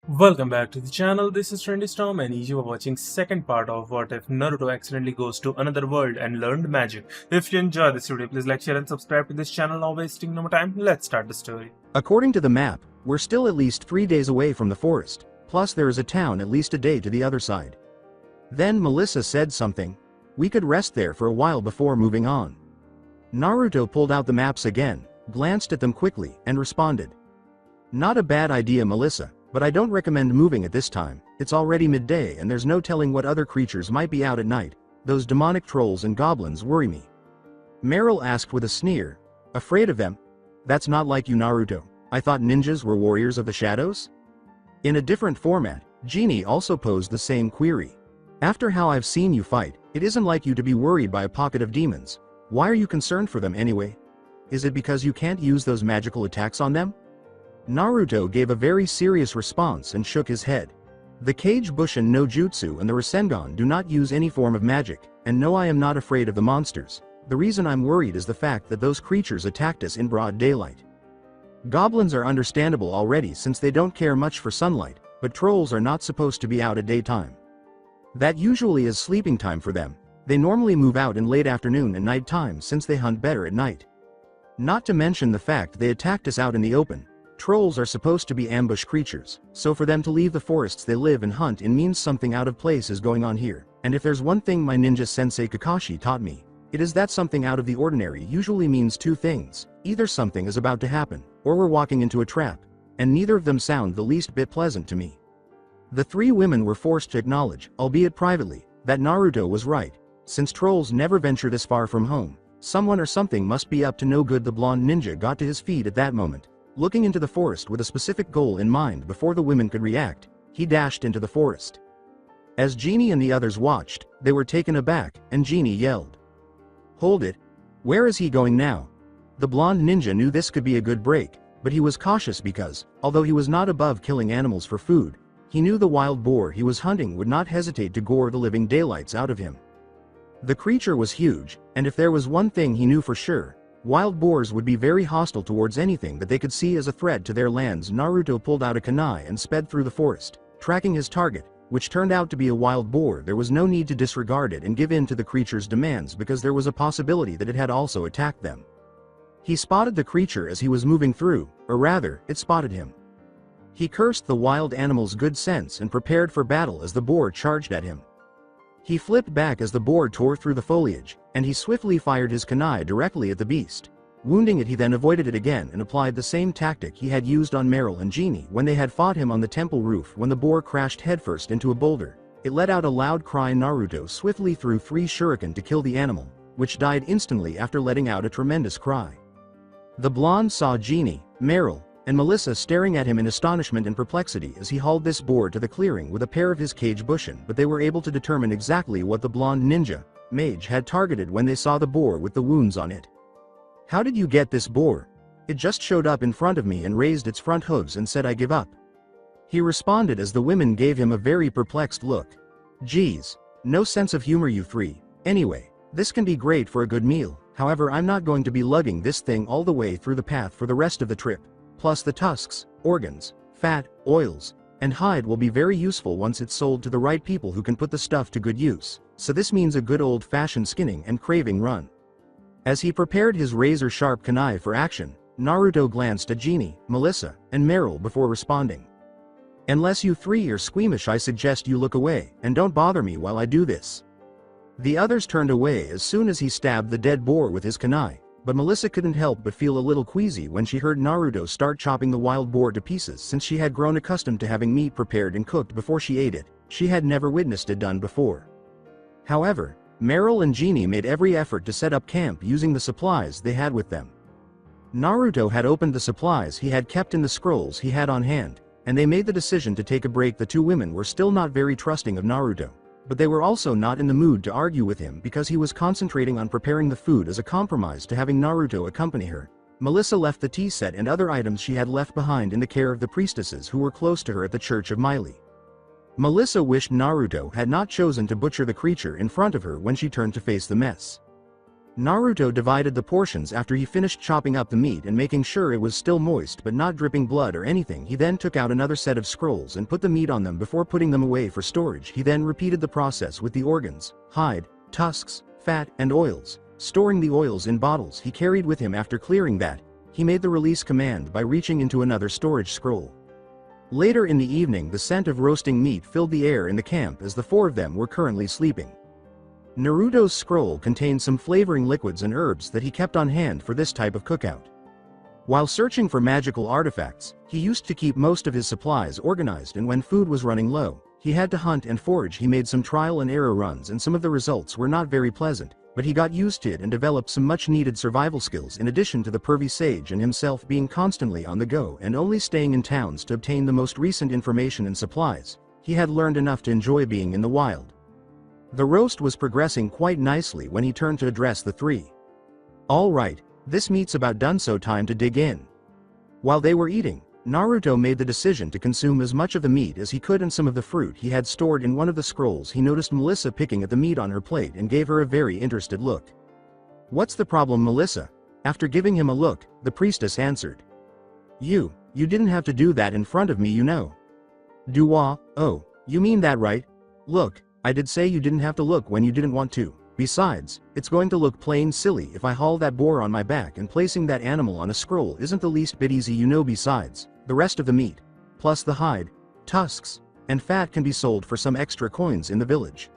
Welcome back to the channel. This is Trendy Storm and you are watching second part of What If Naruto accidentally goes to another world and learned magic. If you enjoy this video, please like, share and subscribe to this channel. Now wasting no more time, let's start the story. According to the map, we're still at least 3 days away from the forest, plus there is a town at least a day to the other side. Then Melissa said something. We could rest there for a while before moving on. Naruto pulled out the maps again, glanced at them quickly, and responded. Not a bad idea, Melissa, but I don't recommend moving at this time. It's already midday and there's no telling what other creatures might be out at night. Those demonic trolls and goblins worry me. Meryl asked with a sneer. Afraid of them? That's not like you, Naruto. I thought ninjas were warriors of the shadows? In a different format, Genie also posed the same query. After how I've seen you fight, it isn't like you to be worried by a pocket of demons. Why are you concerned for them anyway? Is it because you can't use those magical attacks on them? Naruto gave a very serious response and shook his head. The Kage Bushin no Jutsu and the Rasengan do not use any form of magic, and no, I am not afraid of the monsters. The reason I'm worried is the fact that those creatures attacked us in broad daylight. Goblins are understandable already since they don't care much for sunlight, but trolls are not supposed to be out at daytime. That usually is sleeping time for them. They normally move out in late afternoon and night time since they hunt better at night. Not to mention the fact they attacked us out in the open. Trolls are supposed to be ambush creatures, so for them to leave the forests they live and hunt in means something out of place is going on here. And if there's one thing my ninja sensei Kakashi taught me, it is that something out of the ordinary usually means two things. Either something is about to happen, or we're walking into a trap, and neither of them sound the least bit pleasant to me. The three women were forced to acknowledge, albeit privately, that Naruto was right. Since trolls never venture this far from home, someone or something must be up to no good. The blonde ninja got to his feet at that moment. Looking into the forest with a specific goal in mind before the women could react, he dashed into the forest. As Genie and the others watched, they were taken aback, and Genie yelled. Hold it! Where is he going now? The blonde ninja knew this could be a good break, but he was cautious because, although he was not above killing animals for food, he knew the wild boar he was hunting would not hesitate to gore the living daylights out of him. The creature was huge, and if there was one thing he knew for sure, wild boars would be very hostile towards anything that they could see as a threat to their lands. Naruto pulled out a kunai and sped through the forest, tracking his target, which turned out to be a wild boar. There was no need to disregard it and give in to the creature's demands because there was a possibility that it had also attacked them. He spotted the creature as he was moving through, or rather, it spotted him. He cursed the wild animal's good sense and prepared for battle as the boar charged at him. He flipped back as the boar tore through the foliage, and he swiftly fired his kunai directly at the beast. Wounding it, he then avoided it again and applied the same tactic he had used on Meryl and Genie when they had fought him on the temple roof. When the boar crashed headfirst into a boulder, it let out a loud cry. Naruto swiftly threw 3 shuriken to kill the animal, which died instantly after letting out a tremendous cry. The blonde saw Genie, Meryl, and Melissa staring at him in astonishment and perplexity as he hauled this boar to the clearing with a pair of his Kage Bushin, but they were able to determine exactly what the blonde ninja, mage, had targeted when they saw the boar with the wounds on it. How did you get this boar? It just showed up in front of me and raised its front hooves and said I give up. He responded as the women gave him a very perplexed look. Geez, no sense of humor you three. Anyway, this can be great for a good meal, however I'm not going to be lugging this thing all the way through the path for the rest of the trip. Plus the tusks, organs, fat, oils, and hide will be very useful once it's sold to the right people who can put the stuff to good use, so this means a good old-fashioned skinning and craving run. As he prepared his razor-sharp kunai for action, Naruto glanced at Genie, Melissa, and Meryl before responding. Unless you three are squeamish, I suggest you look away, and don't bother me while I do this. The others turned away as soon as he stabbed the dead boar with his kunai. But Melissa couldn't help but feel a little queasy when she heard Naruto start chopping the wild boar to pieces. Since she had grown accustomed to having meat prepared and cooked before she ate it, she had never witnessed it done before. However, Meryl and Genie made every effort to set up camp using the supplies they had with them. Naruto had opened the supplies he had kept in the scrolls he had on hand, and they made the decision to take a break. The two women were still not very trusting of Naruto, but they were also not in the mood to argue with him because he was concentrating on preparing the food as a compromise to having Naruto accompany her. Melissa left the tea set and other items she had left behind in the care of the priestesses who were close to her at the Church of Miley. Melissa wished Naruto had not chosen to butcher the creature in front of her when she turned to face the mess. Naruto divided the portions after he finished chopping up the meat and making sure it was still moist but not dripping blood or anything. He then took out another set of scrolls and put the meat on them before putting them away for storage. He then repeated the process with the organs, hide, tusks, fat, and oils. Storing the oils in bottles he carried with him. After clearing that, he made the release command by reaching into another storage scroll. Later in the evening, the scent of roasting meat filled the air in the camp as the four of them were currently sleeping. Naruto's scroll contained some flavoring liquids and herbs that he kept on hand for this type of cookout. While searching for magical artifacts, he used to keep most of his supplies organized, and when food was running low, he had to hunt and forage. He made some trial and error runs and some of the results were not very pleasant, but he got used to it and developed some much needed survival skills in addition to the pervy sage and himself being constantly on the go and only staying in towns to obtain the most recent information and supplies. He had learned enough to enjoy being in the wild. The roast was progressing quite nicely when he turned to address the three. "All right, this meat's about done, so time to dig in." While they were eating, Naruto made the decision to consume as much of the meat as he could and some of the fruit he had stored in one of the scrolls. He noticed Melissa picking at the meat on her plate and gave her a very interested look. "What's the problem, Melissa?" After giving him a look, the priestess answered. You didn't have to do that in front of me, you know." "Do-wah? Oh, you mean that, right? Look, I did say you didn't have to look when you didn't want to. Besides, it's going to look plain silly if I haul that boar on my back, and placing that animal on a scroll isn't the least bit easy, you know. Besides, the rest of the meat, plus the hide, tusks, and fat can be sold for some extra coins in the village."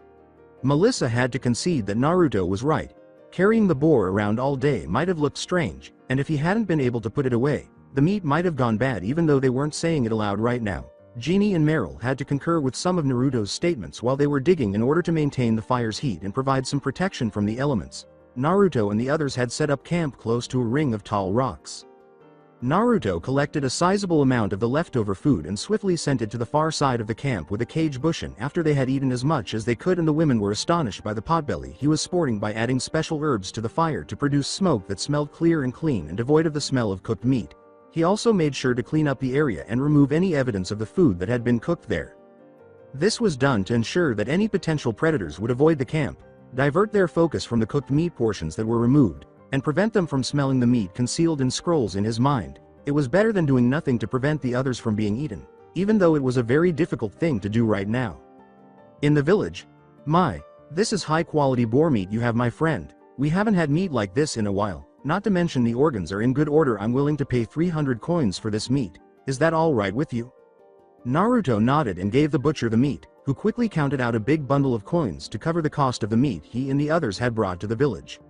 Melissa had to concede that Naruto was right. Carrying the boar around all day might have looked strange, and if he hadn't been able to put it away, the meat might have gone bad, even though they weren't saying it aloud right now. Genie and Meryl had to concur with some of Naruto's statements while they were digging in order to maintain the fire's heat and provide some protection from the elements. Naruto and the others had set up camp close to a ring of tall rocks. Naruto collected a sizable amount of the leftover food and swiftly sent it to the far side of the camp with a cage bushin. After they had eaten as much as they could and the women were astonished by the potbelly he was sporting by adding special herbs to the fire to produce smoke that smelled clear and clean and devoid of the smell of cooked meat. He also made sure to clean up the area and remove any evidence of the food that had been cooked there. This was done to ensure that any potential predators would avoid the camp, divert their focus from the cooked meat portions that were removed, and prevent them from smelling the meat concealed in scrolls. In his mind, it was better than doing nothing to prevent the others from being eaten, even though it was a very difficult thing to do right now. In the village, this is high-quality boar meat you have, my friend. We haven't had meat like this in a while. Not to mention the organs are in good order. I'm willing to pay 300 coins for this meat. Is that all right with you?" Naruto nodded and gave the butcher the meat, who quickly counted out a big bundle of coins to cover the cost of the meat he and the others had brought to the village.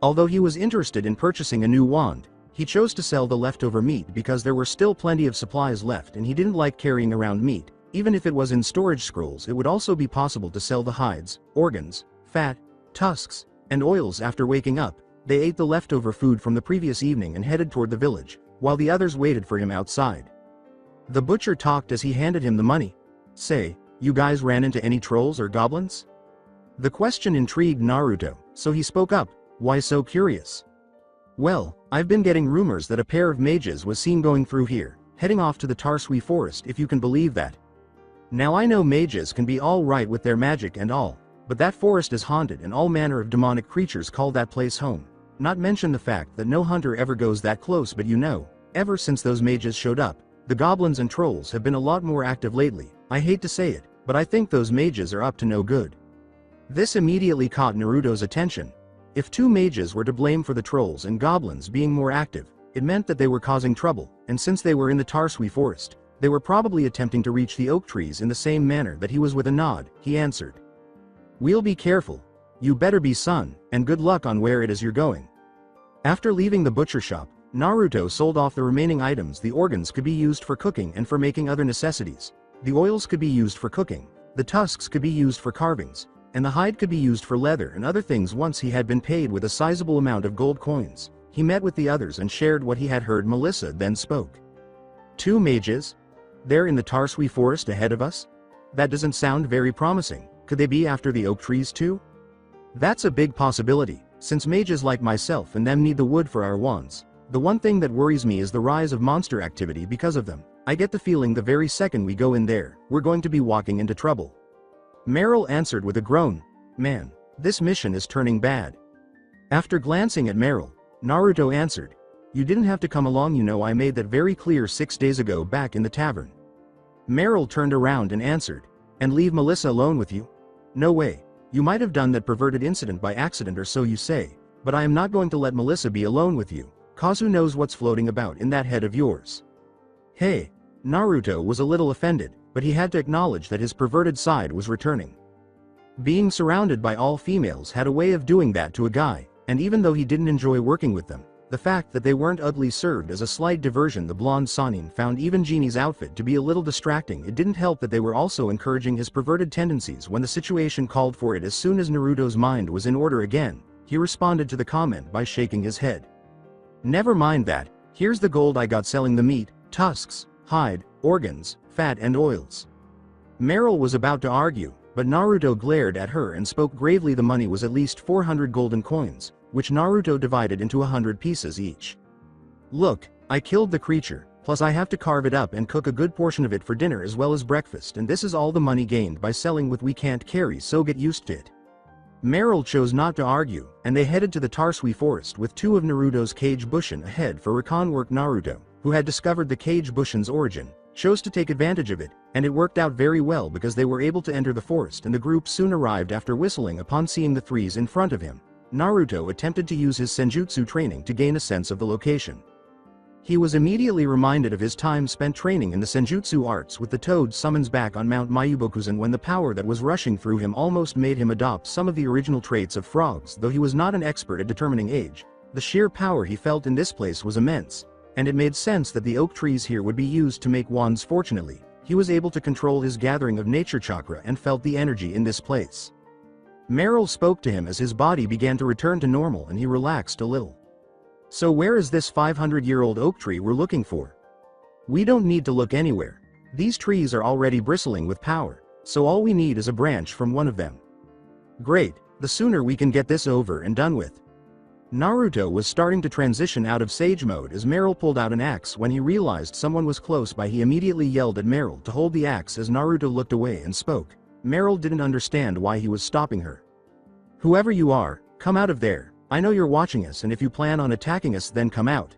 Although he was interested in purchasing a new wand, he chose to sell the leftover meat because there were still plenty of supplies left and he didn't like carrying around meat. Even if it was in storage scrolls, it would also be possible to sell the hides, organs, fat, tusks, and oils. After waking up, they ate the leftover food from the previous evening and headed toward the village, while the others waited for him outside. The butcher talked as he handed him the money. "Say, you guys ran into any trolls or goblins?" The question intrigued Naruto, so he spoke up. "Why so curious?" "Well, I've been getting rumors that a pair of mages was seen going through here, heading off to the Tarsui forest, if you can believe that. Now I know mages can be all right with their magic and all, but that forest is haunted and all manner of demonic creatures call that place home. Not mention the fact that no hunter ever goes that close, but you know, ever since those mages showed up, the goblins and trolls have been a lot more active lately. I hate to say it, but I think those mages are up to no good." This immediately caught Naruto's attention. If two mages were to blame for the trolls and goblins being more active, it meant that they were causing trouble, and since they were in the Tarsui forest, they were probably attempting to reach the oak trees in the same manner that he was. With a nod, he answered. "We'll be careful. You better be, son, and good luck on where it is you're going." After leaving the butcher shop, Naruto sold off the remaining items. The organs could be used for cooking and for making other necessities. The oils could be used for cooking, the tusks could be used for carvings, and the hide could be used for leather and other things. Once he had been paid with a sizable amount of gold coins, he met with the others and shared what he had heard. Melissa then spoke. "Two mages? They're in the Tarsui forest ahead of us? That doesn't sound very promising. Could they be after the oak trees too?" "That's a big possibility, since mages like myself and them need the wood for our wands. The one thing that worries me is the rise of monster activity because of them. I get the feeling the very second we go in there, we're going to be walking into trouble." Meryl answered with a groan. "Man, this mission is turning bad." After glancing at Meryl, Naruto answered, "You didn't have to come along, you know I made that very clear 6 days ago back in the tavern." Meryl turned around and answered, "And leave Melissa alone with you? No way. You might have done that perverted incident by accident or so you say, but I am not going to let Melissa be alone with you, cause who knows what's floating about in that head of yours." Hey, Naruto was a little offended, but he had to acknowledge that his perverted side was returning. Being surrounded by all females had a way of doing that to a guy, and even though he didn't enjoy working with them, the fact that they weren't ugly served as a slight diversion. The blonde Sannin found even Genie's outfit to be a little distracting. It didn't help that they were also encouraging his perverted tendencies when the situation called for it. As soon as Naruto's mind was in order again, he responded to the comment by shaking his head. "Never mind that, here's the gold I got selling the meat, tusks, hide, organs, fat and oils." Meryl was about to argue, but Naruto glared at her and spoke gravely. The money was at least 400 golden coins, which Naruto divided into 100 pieces each. "Look, I killed the creature, plus I have to carve it up and cook a good portion of it for dinner as well as breakfast, and this is all the money gained by selling what we can't carry, so get used to it." Meryl chose not to argue, and they headed to the Tarsui forest with 2 of Naruto's Kage Bushin ahead for recon work. Naruto, who had discovered the Kage Bushin's origin, chose to take advantage of it, and it worked out very well because they were able to enter the forest and the group soon arrived after whistling. Upon seeing the 3s in front of him, Naruto attempted to use his senjutsu training to gain a sense of the location. He was immediately reminded of his time spent training in the senjutsu arts with the Toad summons back on Mount Mayubokuzen, when the power that was rushing through him almost made him adopt some of the original traits of frogs. Though he was not an expert at determining age, the sheer power he felt in this place was immense, and it made sense that the oak trees here would be used to make wands. Fortunately, he was able to control his gathering of nature chakra and felt the energy in this place. Meryl spoke to him as his body began to return to normal and he relaxed a little. "So where is this 500-year-old oak tree we're looking for?" "We don't need to look anywhere. These trees are already bristling with power, so all we need is a branch from one of them." "Great, the sooner we can get this over and done with." Naruto was starting to transition out of sage mode as Meryl pulled out an axe. When he realized someone was close by, he immediately yelled at Meryl to hold the axe. As Naruto looked away and spoke, Meryl didn't understand why he was stopping her. "Whoever you are, come out of there. I know you're watching us, and if you plan on attacking us, then come out."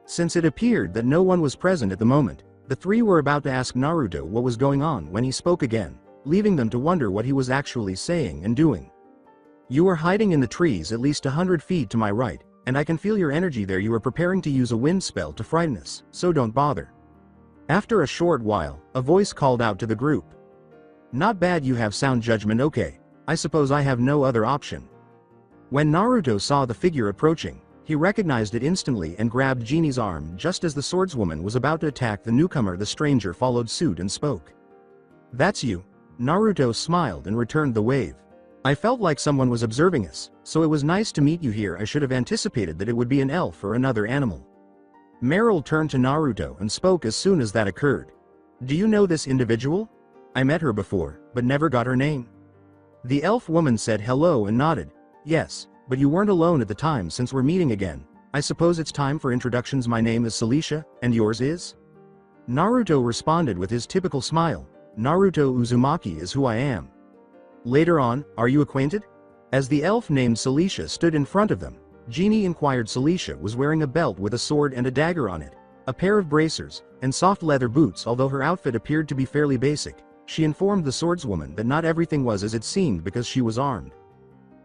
Since it appeared that no one was present at the moment, the 3 were about to ask Naruto what was going on when he spoke again, leaving them to wonder what he was actually saying and doing. "You are hiding in the trees at least 100 feet to my right, and I can feel your energy there. You are preparing to use a wind spell to frighten us, so don't bother." After a short while, a voice called out to the group, "Not bad, you have sound judgment. Okay, I suppose I have no other option." When Naruto saw the figure approaching, he recognized it instantly and grabbed Genie's arm. Just as the swordswoman was about to attack the newcomer, the stranger followed suit and spoke. "That's you." Naruto smiled and returned the wave. "I felt like someone was observing us, so it was nice to meet you here. I should have anticipated that it would be an elf or another animal." Meryl turned to Naruto and spoke as soon as that occurred. "Do you know this individual? I met her before, but never got her name." The elf woman said hello and nodded. "Yes, but you weren't alone at the time. Since we're meeting again, I suppose it's time for introductions. My name is Celicia, and yours is?" Naruto responded with his typical smile. "Naruto Uzumaki is who I am." "Later on, are you acquainted?" As the elf named Celicia stood in front of them, Genie inquired. Celicia was wearing a belt with a sword and a dagger on it, a pair of bracers, and soft leather boots. Although her outfit appeared to be fairly basic, she informed the swordswoman that not everything was as it seemed because she was armed.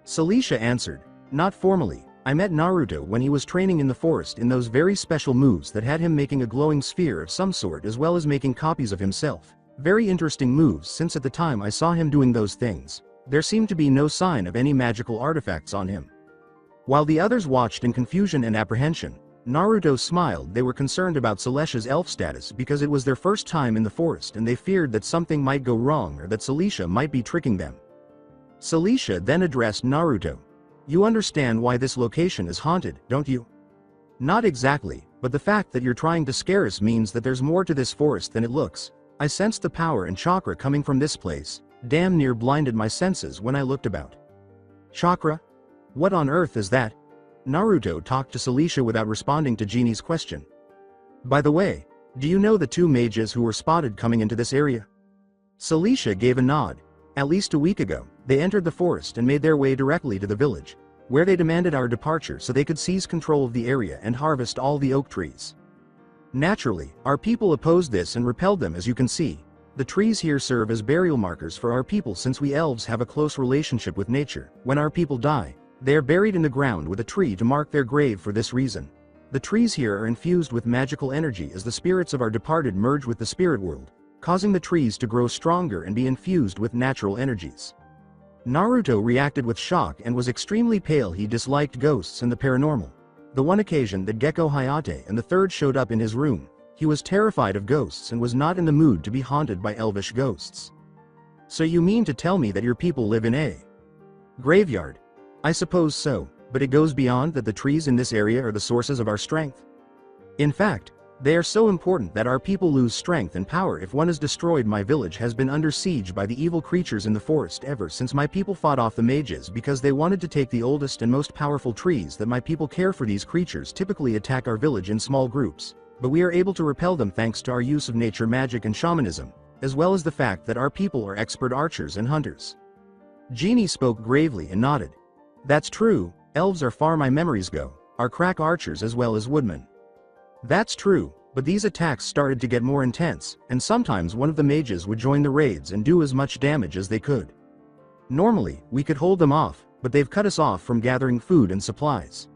Celicia answered, "Not formally. I met Naruto when he was training in the forest in those very special moves that had him making a glowing sphere of some sort as well as making copies of himself. Very interesting moves, since at the time I saw him doing those things, there seemed to be no sign of any magical artifacts on him." While the others watched in confusion and apprehension, Naruto smiled. They were concerned about Celicia's elf status because it was their first time in the forest and they feared that something might go wrong or that Celicia might be tricking them. Celicia then addressed Naruto. "You understand why this location is haunted, don't you?" "Not exactly, but the fact that you're trying to scare us means that there's more to this forest than it looks. I sensed the power and chakra coming from this place, damn near blinded my senses when I looked about." "Chakra? What on earth is that?" Naruto talked to Celicia without responding to Genie's question. "By the way, do you know the 2 mages who were spotted coming into this area?" Celicia gave a nod. "At least a week ago, they entered the forest and made their way directly to the village. where they demanded our departure so they could seize control of the area and harvest all the oak trees. Naturally, our people opposed this and repelled them. As you can see, the trees here serve as burial markers for our people since we elves have a close relationship with nature. When our people die, they are buried in the ground with a tree to mark their grave. For this reason, the trees here are infused with magical energy as the spirits of our departed merge with the spirit world, causing the trees to grow stronger and be infused with natural energies. Naruto reacted with shock and was extremely pale. He disliked ghosts and the paranormal. The one occasion that Gecko Hayate and the third showed up in his room, he was terrified of ghosts and was not in the mood to be haunted by elvish ghosts. So you mean to tell me that your people live in a graveyard? I suppose so, but it goes beyond that. The trees in this area are the sources of our strength. In fact, they are so important that our people lose strength and power if one is destroyed. My village has been under siege by the evil creatures in the forest ever since my people fought off the mages because they wanted to take the oldest and most powerful trees that my people care for. These creatures typically attack our village in small groups, but we are able to repel them thanks to our use of nature magic and shamanism, as well as the fact that our people are expert archers and hunters. Genie spoke gravely and nodded. That's true, elves are far my memories go, are crack archers as well as woodmen. That's true, but these attacks started to get more intense, and sometimes one of the mages would join the raids and do as much damage as they could. Normally, we could hold them off, but they've cut us off from gathering food and supplies.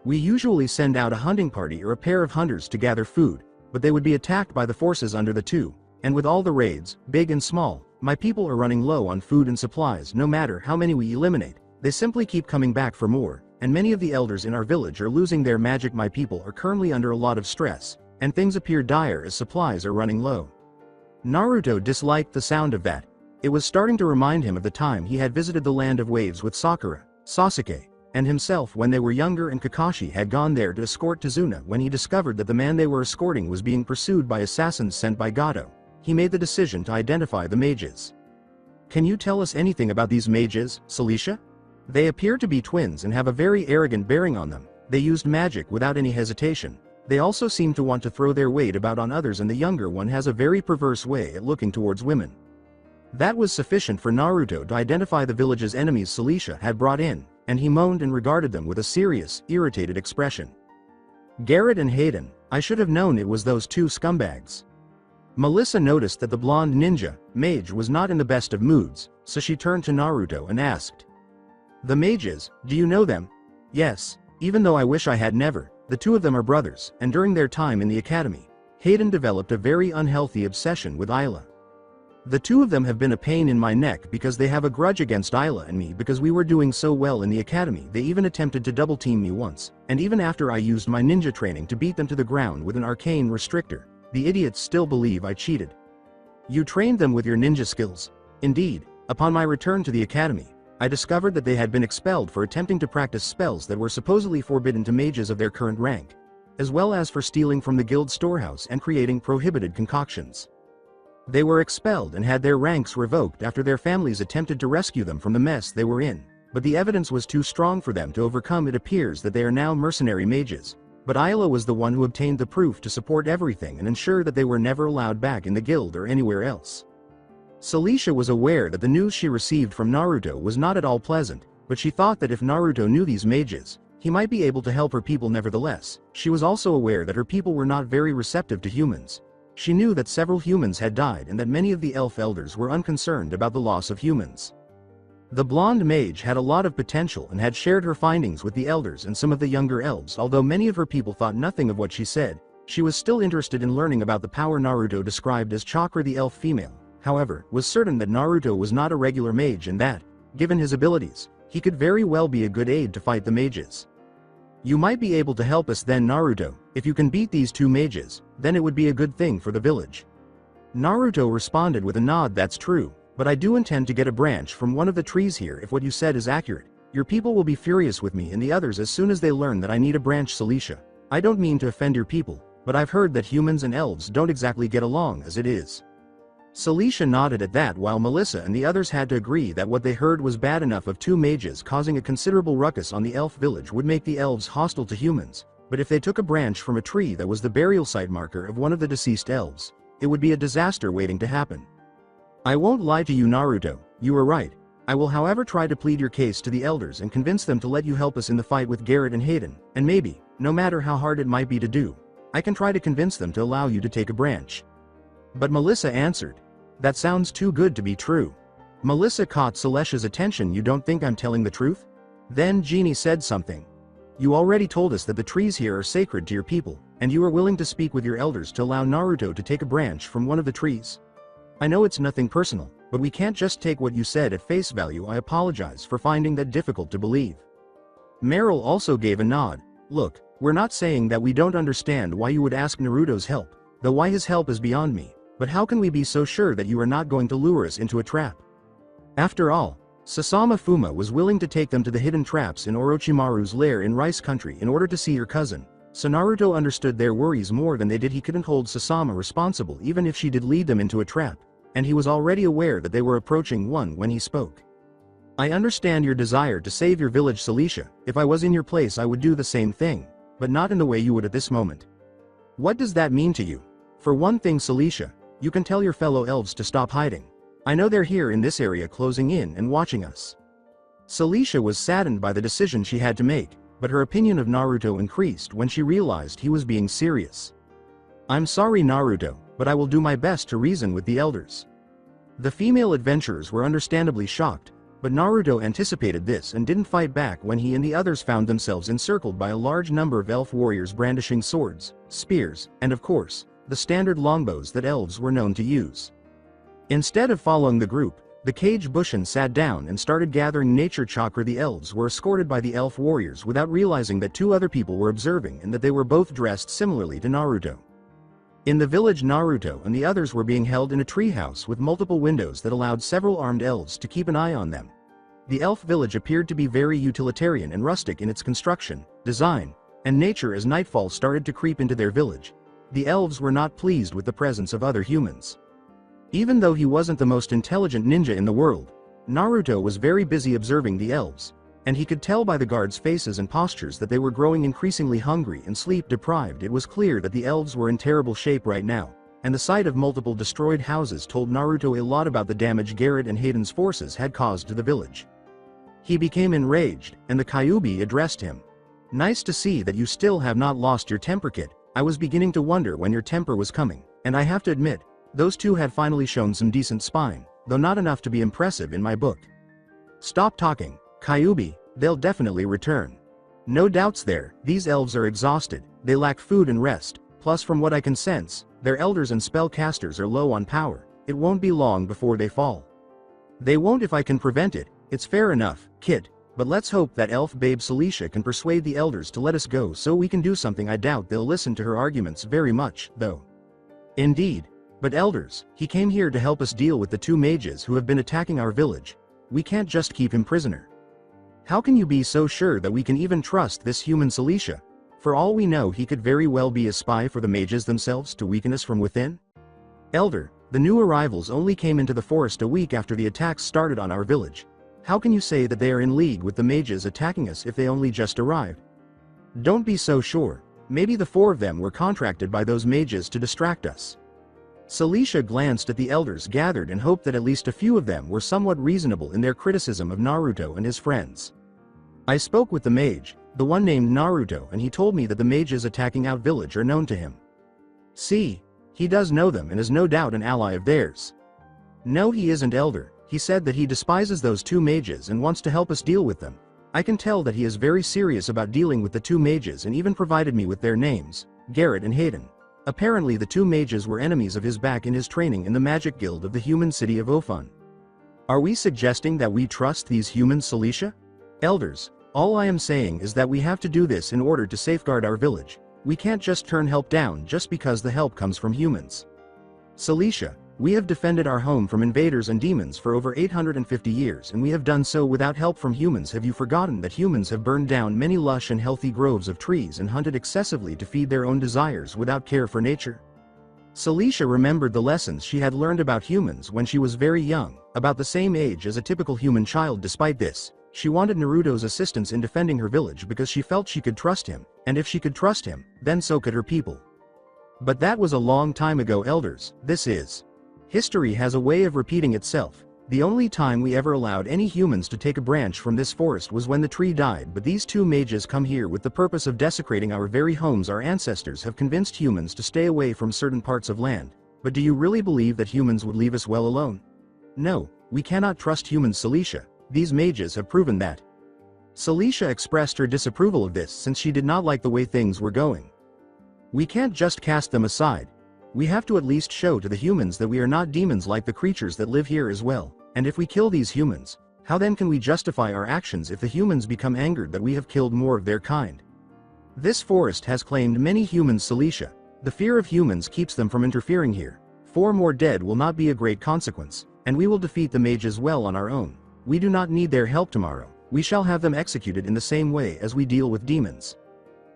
We usually send out a hunting party or a pair of hunters to gather food, but they would be attacked by the forces under the two, and with all the raids, big and small, my people are running low on food and supplies. No matter how many we eliminate, they simply keep coming back for more, and many of the elders in our village are losing their magic. My people are currently under a lot of stress, and things appear dire as supplies are running low. Naruto disliked the sound of that. It was starting to remind him of the time he had visited the Land of Waves with Sakura, Sasuke, and himself when they were younger, and Kakashi had gone there to escort Tazuna. When he discovered that the man they were escorting was being pursued by assassins sent by Gato, he made the decision to identify the mages. Can you tell us anything about these mages, Celicia? They appear to be twins and have a very arrogant bearing on them. They used magic without any hesitation. They also seem to want to throw their weight about on others, and the younger one has a very perverse way at looking towards women. That was sufficient for Naruto to identify the village's enemies Celicia had brought in, and he moaned and regarded them with a serious, irritated expression. Garrett and Hayden, I should have known it was those two scumbags. Melissa noticed that the blonde ninja, mage, was not in the best of moods, so she turned to Naruto and asked, "The mages, do you know them?" "Yes, even though I wish I had never. The two of them are brothers, and during their time in the academy, Hayden developed a very unhealthy obsession with Isla. The two of them have been a pain in my neck because they have a grudge against Isla and me because we were doing so well in the academy. They even attempted to double team me once, and even after I used my ninja training to beat them to the ground with an arcane restrictor, the idiots still believe I cheated." "You trained them with your ninja skills?" "Indeed. Upon my return to the academy, I discovered that they had been expelled for attempting to practice spells that were supposedly forbidden to mages of their current rank, as well as for stealing from the guild storehouse and creating prohibited concoctions. They were expelled and had their ranks revoked after their families attempted to rescue them from the mess they were in, but the evidence was too strong for them to overcome. It appears that they are now mercenary mages, but Isla was the one who obtained the proof to support everything and ensure that they were never allowed back in the guild or anywhere else." Celicia was aware that the news she received from Naruto was not at all pleasant, but she thought that if Naruto knew these mages, he might be able to help her people. Nevertheless, she was also aware that her people were not very receptive to humans. She knew that several humans had died and that many of the elf elders were unconcerned about the loss of humans. The blonde mage had a lot of potential and had shared her findings with the elders and some of the younger elves. Although many of her people thought nothing of what she said, she was still interested in learning about the power Naruto described as Chakra. The elf female, however, was certain that Naruto was not a regular mage and that, given his abilities, he could very well be a good aid to fight the mages. "You might be able to help us then, Naruto. If you can beat these two mages, then it would be a good thing for the village." Naruto responded with a nod. "That's true, but I do intend to get a branch from one of the trees here if what you said is accurate. Your people will be furious with me and the others as soon as they learn that I need a branch." Celicia, I don't mean to offend your people, but I've heard that humans and elves don't exactly get along as it is. Celicia nodded at that, while Melissa and the others had to agree that what they heard was bad enough. Of two mages causing a considerable ruckus on the elf village would make the elves hostile to humans, but if they took a branch from a tree that was the burial site marker of one of the deceased elves, it would be a disaster waiting to happen. "I won't lie to you, Naruto, you were right. I will however try to plead your case to the elders and convince them to let you help us in the fight with Garrett and Hayden, and maybe, no matter how hard it might be to do, I can try to convince them to allow you to take a branch. But Melissa answered, that sounds too good to be true. Melissa caught Celestia's attention. You don't think I'm telling the truth? Then Jeannie said something. You already told us that the trees here are sacred to your people, and you are willing to speak with your elders to allow Naruto to take a branch from one of the trees. I know it's nothing personal, but we can't just take what you said at face value. I apologize for finding that difficult to believe. Meryl also gave a nod. Look, we're not saying that we don't understand why you would ask Naruto's help, though why his help is beyond me, but how can we be so sure that you are not going to lure us into a trap? After all, Sasama Fuma was willing to take them to the hidden traps in Orochimaru's lair in Rice Country in order to see her cousin, so Naruto understood their worries more than they did. He couldn't hold Sasama responsible even if she did lead them into a trap, and he was already aware that they were approaching one when he spoke. I understand your desire to save your village, Celicia. If I was in your place I would do the same thing, but not in the way you would at this moment. What does that mean to you? For one thing, Celicia, you can tell your fellow elves to stop hiding. I know they're here in this area closing in and watching us. Celicia was saddened by the decision she had to make, but her opinion of Naruto increased when she realized he was being serious. I'm sorry, Naruto, but I will do my best to reason with the elders. The female adventurers were understandably shocked, but Naruto anticipated this and didn't fight back when he and the others found themselves encircled by a large number of elf warriors brandishing swords, spears, and of course, the standard longbows that elves were known to use. Instead of following the group, the Kage Bushin sat down and started gathering nature chakra. The elves were escorted by the elf warriors without realizing that two other people were observing and that they were both dressed similarly to Naruto. In the village, Naruto and the others were being held in a treehouse with multiple windows that allowed several armed elves to keep an eye on them. The elf village appeared to be very utilitarian and rustic in its construction, design, and nature. As nightfall started to creep into their village, the elves were not pleased with the presence of other humans. Even though he wasn't the most intelligent ninja in the world, Naruto was very busy observing the elves, and he could tell by the guards' faces and postures that they were growing increasingly hungry and sleep-deprived. It was clear that the elves were in terrible shape right now, and the sight of multiple destroyed houses told Naruto a lot about the damage Garrett and Hayden's forces had caused to the village. He became enraged, and the Kyuubi addressed him. Nice to see that you still have not lost your temper, kid. I was beginning to wonder when your temper was coming, and I have to admit, those two had finally shown some decent spine, though not enough to be impressive in my book. Stop talking, Kyuubi, they'll definitely return. No doubts there. These elves are exhausted, they lack food and rest, plus from what I can sense, their elders and spellcasters are low on power. It won't be long before they fall. They won't if I can prevent it. It's fair enough, kid, but let's hope that elf babe Celicia can persuade the elders to let us go so we can do something. I doubt they'll listen to her arguments very much, though. Indeed. But elders, he came here to help us deal with the two mages who have been attacking our village. We can't just keep him prisoner. How can you be so sure that we can even trust this human Celicia? For all we know, he could very well be a spy for the mages themselves to weaken us from within. Elder, the new arrivals only came into the forest a week after the attacks started on our village. How can you say that they are in league with the mages attacking us if they only just arrived? Don't be so sure. Maybe the four of them were contracted by those mages to distract us. Celicia glanced at the elders gathered and hoped that at least a few of them were somewhat reasonable in their criticism of Naruto and his friends. I spoke with the mage, the one named Naruto, and he told me that the mages attacking our village are known to him. See, he does know them and is no doubt an ally of theirs. No, he isn't, elder. He said that he despises those two mages and wants to help us deal with them. I can tell that he is very serious about dealing with the two mages and even provided me with their names, Garrett and Hayden. Apparently the two mages were enemies of his back in his training in the magic guild of the human city of Ofun. Are we suggesting that we trust these humans, Celicia? Elders, all I am saying is that we have to do this in order to safeguard our village. We can't just turn help down just because the help comes from humans. Celicia, we have defended our home from invaders and demons for over 850 years, and we have done so without help from humans. Have you forgotten that humans have burned down many lush and healthy groves of trees and hunted excessively to feed their own desires without care for nature? Celicia remembered the lessons she had learned about humans when she was very young, about the same age as a typical human child. Despite this, she wanted Naruto's assistance in defending her village because she felt she could trust him, and if she could trust him, then so could her people. But that was a long time ago, elders. History has a way of repeating itself, The only time we ever allowed any humans to take a branch from this forest was when the tree died, but these two mages come here with the purpose of desecrating our very homes. Our ancestors have convinced humans to stay away from certain parts of land. But do you really believe that humans would leave us well alone? No, we cannot trust humans, Celicia. These mages have proven that. Celicia expressed her disapproval of this since she did not like the way things were going. We can't just cast them aside. We have to at least show to the humans that we are not demons like the creatures that live here as well. And if we kill these humans, how then can we justify our actions if the humans become angered that we have killed more of their kind? This forest has claimed many humans, Celicia. The fear of humans keeps them from interfering here. 4 more dead will not be a great consequence, and we will defeat the mages well on our own. We do not need their help tomorrow. We shall have them executed in the same way as we deal with demons.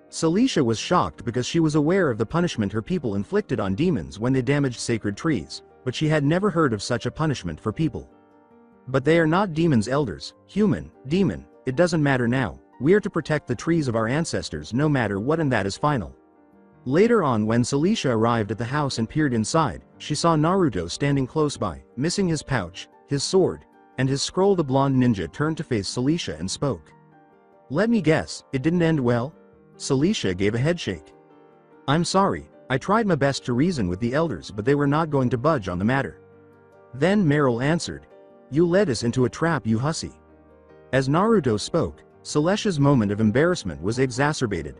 Celicia was shocked because she was aware of the punishment her people inflicted on demons when they damaged sacred trees, but she had never heard of such a punishment for people. But they are not demons, elders. Human, demon, it doesn't matter now. We are to protect the trees of our ancestors no matter what, and that is final. Later on, when Celicia arrived at the house and peered inside, she saw Naruto standing close by, missing his pouch, his sword, and his scroll. The blonde ninja turned to face Celicia and spoke. Let me guess, it didn't end well? Celicia gave a headshake. I'm sorry, I tried my best to reason with the elders, but they were not going to budge on the matter. Then Meryl answered. You led us into a trap, you hussy. As Naruto spoke, Celicia's moment of embarrassment was exacerbated.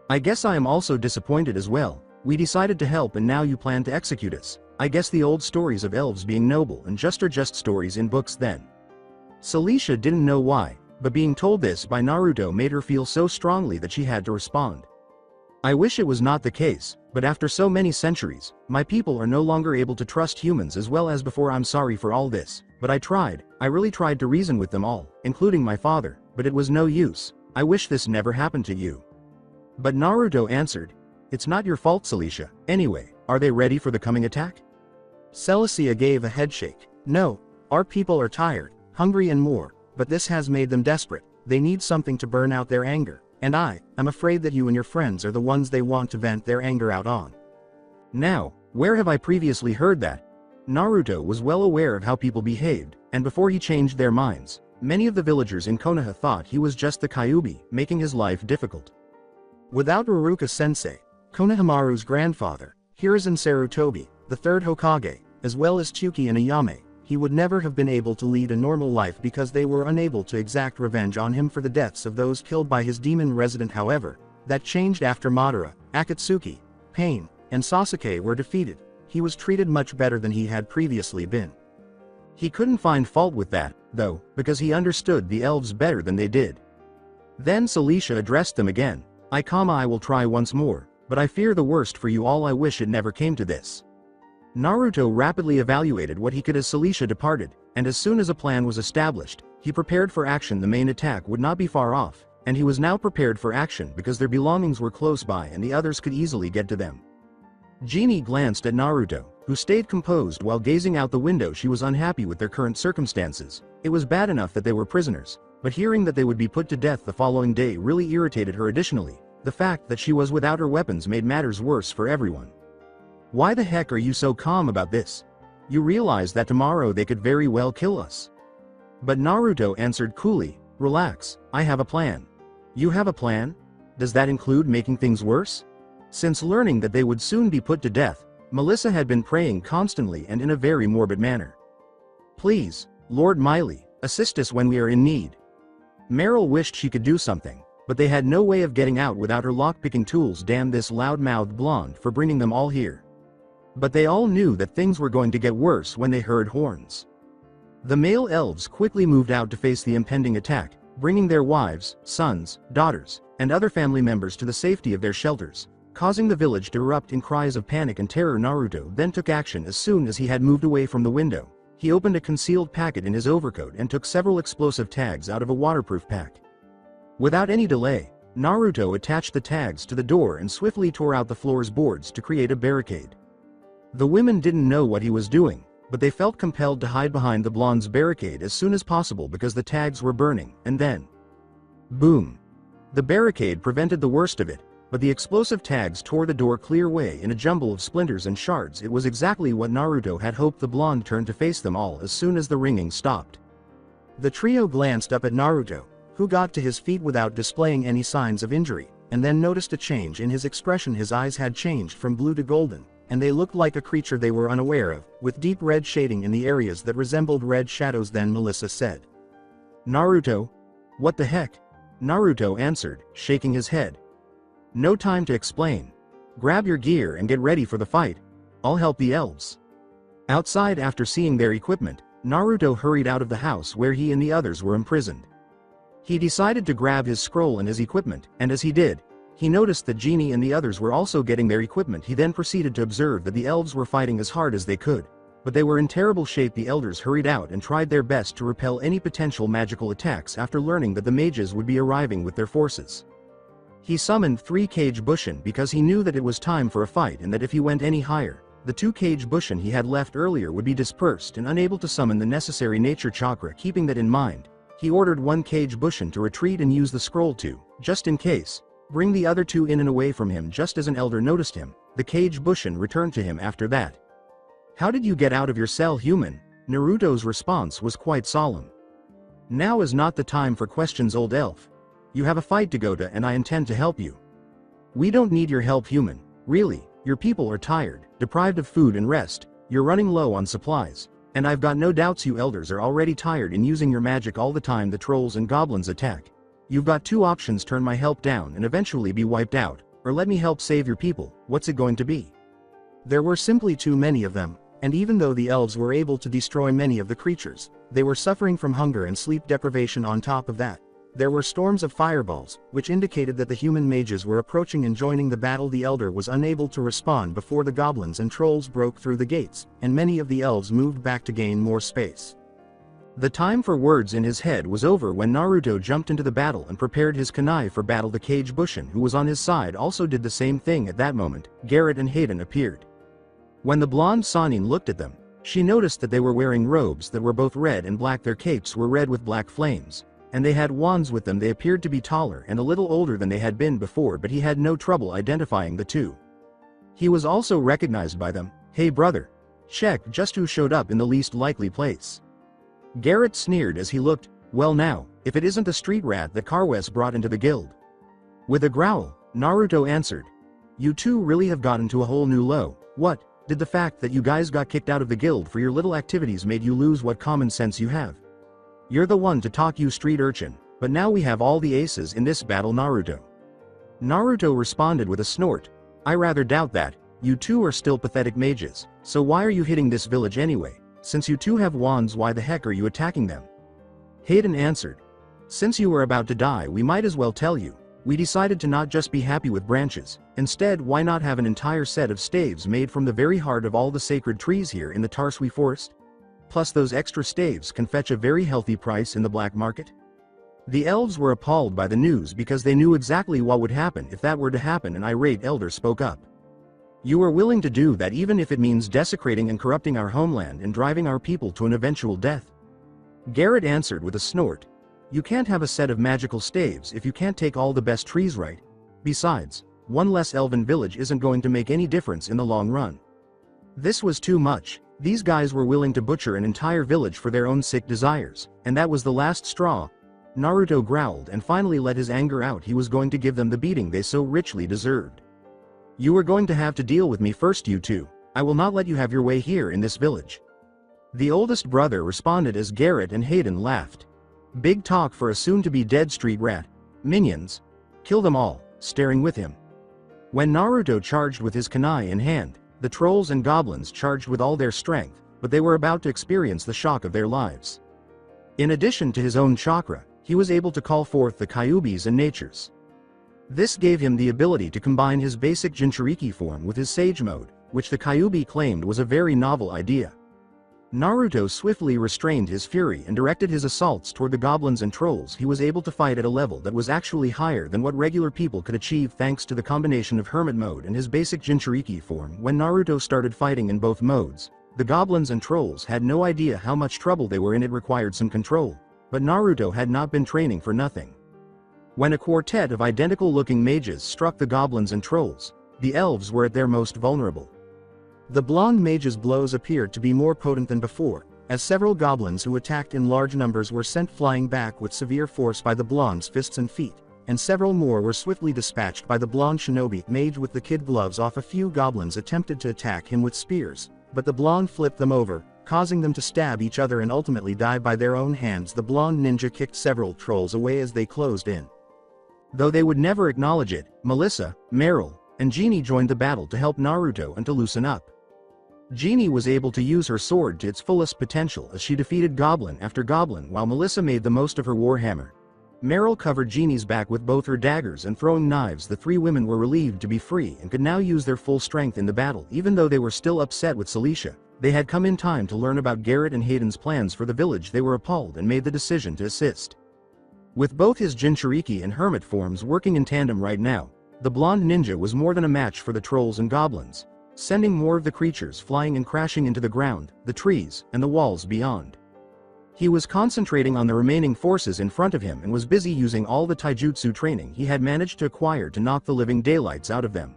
I guess I am also disappointed as well. We decided to help and now you plan to execute us. I guess the old stories of elves being noble and just are just stories in books then. Celicia didn't know why, but being told this by Naruto made her feel so strongly that she had to respond. I wish it was not the case, but after so many centuries, my people are no longer able to trust humans as well as before. I'm sorry for all this, but I really tried to reason with them all, including my father, but it was no use. I wish this never happened to you. But Naruto answered, it's not your fault, Celicia. Anyway, are they ready for the coming attack? Celicia gave a headshake. No, our people are tired, hungry and more, but this has made them desperate. They need something to burn out their anger. And I'm afraid that you and your friends are the ones they want to vent their anger out on. Now, where have I previously heard that? Naruto was well aware of how people behaved, and before he changed their minds, many of the villagers in Konoha thought he was just the Kyuubi, making his life difficult. Without Iruka-sensei, Konohamaru's grandfather, Hiruzen Sarutobi, the third Hokage, as well as Tsuki and Ayame, he would never have been able to lead a normal life because they were unable to exact revenge on him for the deaths of those killed by his demon resident. However, that changed after Madara, Akatsuki, Pain, and Sasuke were defeated. He was treated much better than he had previously been. He couldn't find fault with that, though, because he understood the elves better than they did. Then Celicia addressed them again. I will try once more, but I fear the worst for you all. I wish it never came to this. Naruto rapidly evaluated what he could as Celicia departed, and as soon as a plan was established, he prepared for action. The main attack would not be far off, and he was now prepared for action because their belongings were close by and the others could easily get to them. Genie glanced at Naruto, who stayed composed while gazing out the window. She was unhappy with their current circumstances. It was bad enough that they were prisoners, but hearing that they would be put to death the following day really irritated her. Additionally, the fact that she was without her weapons made matters worse for everyone. Why the heck are you so calm about this? You realize that tomorrow they could very well kill us. But Naruto answered coolly, relax, I have a plan. You have a plan? Does that include making things worse? Since learning that they would soon be put to death, Melissa had been praying constantly and in a very morbid manner. Please, Lord Miley, assist us when we are in need. Meryl wished she could do something, but they had no way of getting out without her lock-picking tools. Damn this loud-mouthed blonde for bringing them all here. But they all knew that things were going to get worse when they heard horns. The male elves quickly moved out to face the impending attack, bringing their wives, sons, daughters, and other family members to the safety of their shelters, causing the village to erupt in cries of panic and terror. Naruto then took action. As soon as he had moved away from the window, he opened a concealed packet in his overcoat and took several explosive tags out of a waterproof pack. Without any delay, Naruto attached the tags to the door and swiftly tore out the floor's boards to create a barricade. The women didn't know what he was doing, but they felt compelled to hide behind the blonde's barricade as soon as possible because the tags were burning, and then boom! The barricade prevented the worst of it. but the explosive tags tore the door clear way in a jumble of splinters and shards. It was exactly what Naruto had hoped. The blonde turned to face them all as soon as the ringing stopped. The trio glanced up at Naruto, who got to his feet without displaying any signs of injury, and then noticed a change in his expression. His eyes had changed from blue to golden, and they looked like a creature they were unaware of, with deep red shading in the areas that resembled red shadows. Then Melissa said, "Naruto? What the heck?" Naruto answered, shaking his head. "No time to explain. Grab your gear and get ready for the fight. I'll help the elves." Outside, after seeing their equipment, Naruto hurried out of the house where he and the others were imprisoned. He decided to grab his scroll and his equipment, and as he did, he noticed that Genie and the others were also getting their equipment. He then proceeded to observe that the elves were fighting as hard as they could, but they were in terrible shape. The elders hurried out and tried their best to repel any potential magical attacks after learning that the mages would be arriving with their forces. He summoned 3 Kage Bushin because he knew that it was time for a fight and that if he went any higher, the 2 Kage Bushin he had left earlier would be dispersed and unable to summon the necessary nature chakra. Keeping that in mind, he ordered 1 Kage Bushin to retreat and use the scroll to, just in case, bring the other 2 in and away from him. Just as an elder noticed him, the Kage Bushin returned to him after that. "How did you get out of your cell, human?" Naruto's response was quite solemn. "Now is not the time for questions, old elf. You have a fight to go to and I intend to help you." "We don't need your help, human. Really, your people are tired, deprived of food and rest, you're running low on supplies, and I've got no doubts you elders are already tired in using your magic all the time the trolls and goblins attack. You've got 2 options: turn my help down and eventually be wiped out, or let me help save your people. What's it going to be?" There were simply too many of them, and even though the elves were able to destroy many of the creatures, they were suffering from hunger and sleep deprivation. On top of that, there were storms of fireballs, which indicated that the human mages were approaching and joining the battle. The elder was unable to respond before the goblins and trolls broke through the gates, and many of the elves moved back to gain more space. The time for words in his head was over when Naruto jumped into the battle and prepared his kunai for battle. The Kage Bushin who was on his side also did the same thing. At that moment, Garrett and Hayden appeared. When the blonde Sanin looked at them, she noticed that they were wearing robes that were both red and black. Their capes were red with black flames, and they had wands with them. They appeared to be taller and a little older than they had been before, but he had no trouble identifying the 2. He was also recognized by them. "Hey brother. Check just who showed up in the least likely place." Garrett sneered as he looked. "Well now, if it isn't the street rat that Carwes brought into the guild." With a growl, Naruto answered, "You 2 really have gotten to a whole new low. What, did the fact that you guys got kicked out of the guild for your little activities made you lose what common sense you have? You're the one to talk, you street urchin, but now we have all the aces in this battle, Naruto." Naruto responded with a snort. "I rather doubt that. You 2 are still pathetic mages, so why are you hitting this village anyway? Since you 2 have wands, why the heck are you attacking them?" Hayden answered, "Since you were about to die, we might as well tell you. We decided to not just be happy with branches. Instead, why not have an entire set of staves made from the very heart of all the sacred trees here in the Tarsui forest? Plus those extra staves can fetch a very healthy price in the black market." The elves were appalled by the news because they knew exactly what would happen if that were to happen. An irate elder spoke up. "You are willing to do that even if it means desecrating and corrupting our homeland and driving our people to an eventual death?" Garrett answered with a snort. "You can't have a set of magical staves if you can't take all the best trees, right? Besides, 1 less elven village isn't going to make any difference in the long run." This was too much. These guys were willing to butcher an entire village for their own sick desires, and that was the last straw. Naruto growled and finally let his anger out. He was going to give them the beating they so richly deserved. "You are going to have to deal with me first, you 2. I will not let you have your way here in this village." The oldest brother responded as Garrett and Hayden laughed. "Big talk for a soon-to-be dead street rat. Minions. Kill them all," staring with him. When Naruto charged with his kunai in hand, the trolls and goblins charged with all their strength, but they were about to experience the shock of their lives. In addition to his own chakra, he was able to call forth the Kyubis and natures. This gave him the ability to combine his basic Jinchuriki form with his Sage mode, which the Kyubi claimed was a very novel idea. Naruto swiftly restrained his fury and directed his assaults toward the goblins and trolls. He was able to fight at a level that was actually higher than what regular people could achieve thanks to the combination of Hermit mode and his basic Jinchuriki form. When Naruto started fighting in both modes, the goblins and trolls had no idea how much trouble they were in. It required some control, but Naruto had not been training for nothing. When a quartet of identical-looking mages struck the goblins and trolls, the elves were at their most vulnerable. The blonde mage's blows appeared to be more potent than before, as several goblins who attacked in large numbers were sent flying back with severe force by the blonde's fists and feet, and several more were swiftly dispatched by the blonde shinobi mage with the kid gloves off. A few goblins attempted to attack him with spears, but the blonde flipped them over, causing them to stab each other and ultimately die by their own hands. The blonde ninja kicked several trolls away as they closed in. Though they would never acknowledge it, Melissa, Meryl, and Jeannie joined the battle to help Naruto and to loosen up. Jeannie was able to use her sword to its fullest potential as she defeated goblin after goblin while Melissa made the most of her warhammer. Meryl covered Jeannie's back with both her daggers and throwing knives. The three women were relieved to be free and could now use their full strength in the battle. Even though they were still upset with Celicia, they had come in time to learn about Garrett and Hayden's plans for the village. They were appalled and made the decision to assist. With both his Jinchuriki and hermit forms working in tandem right now, the blonde ninja was more than a match for the trolls and goblins, sending more of the creatures flying and crashing into the ground, the trees, and the walls beyond. He was concentrating on the remaining forces in front of him and was busy using all the taijutsu training he had managed to acquire to knock the living daylights out of them.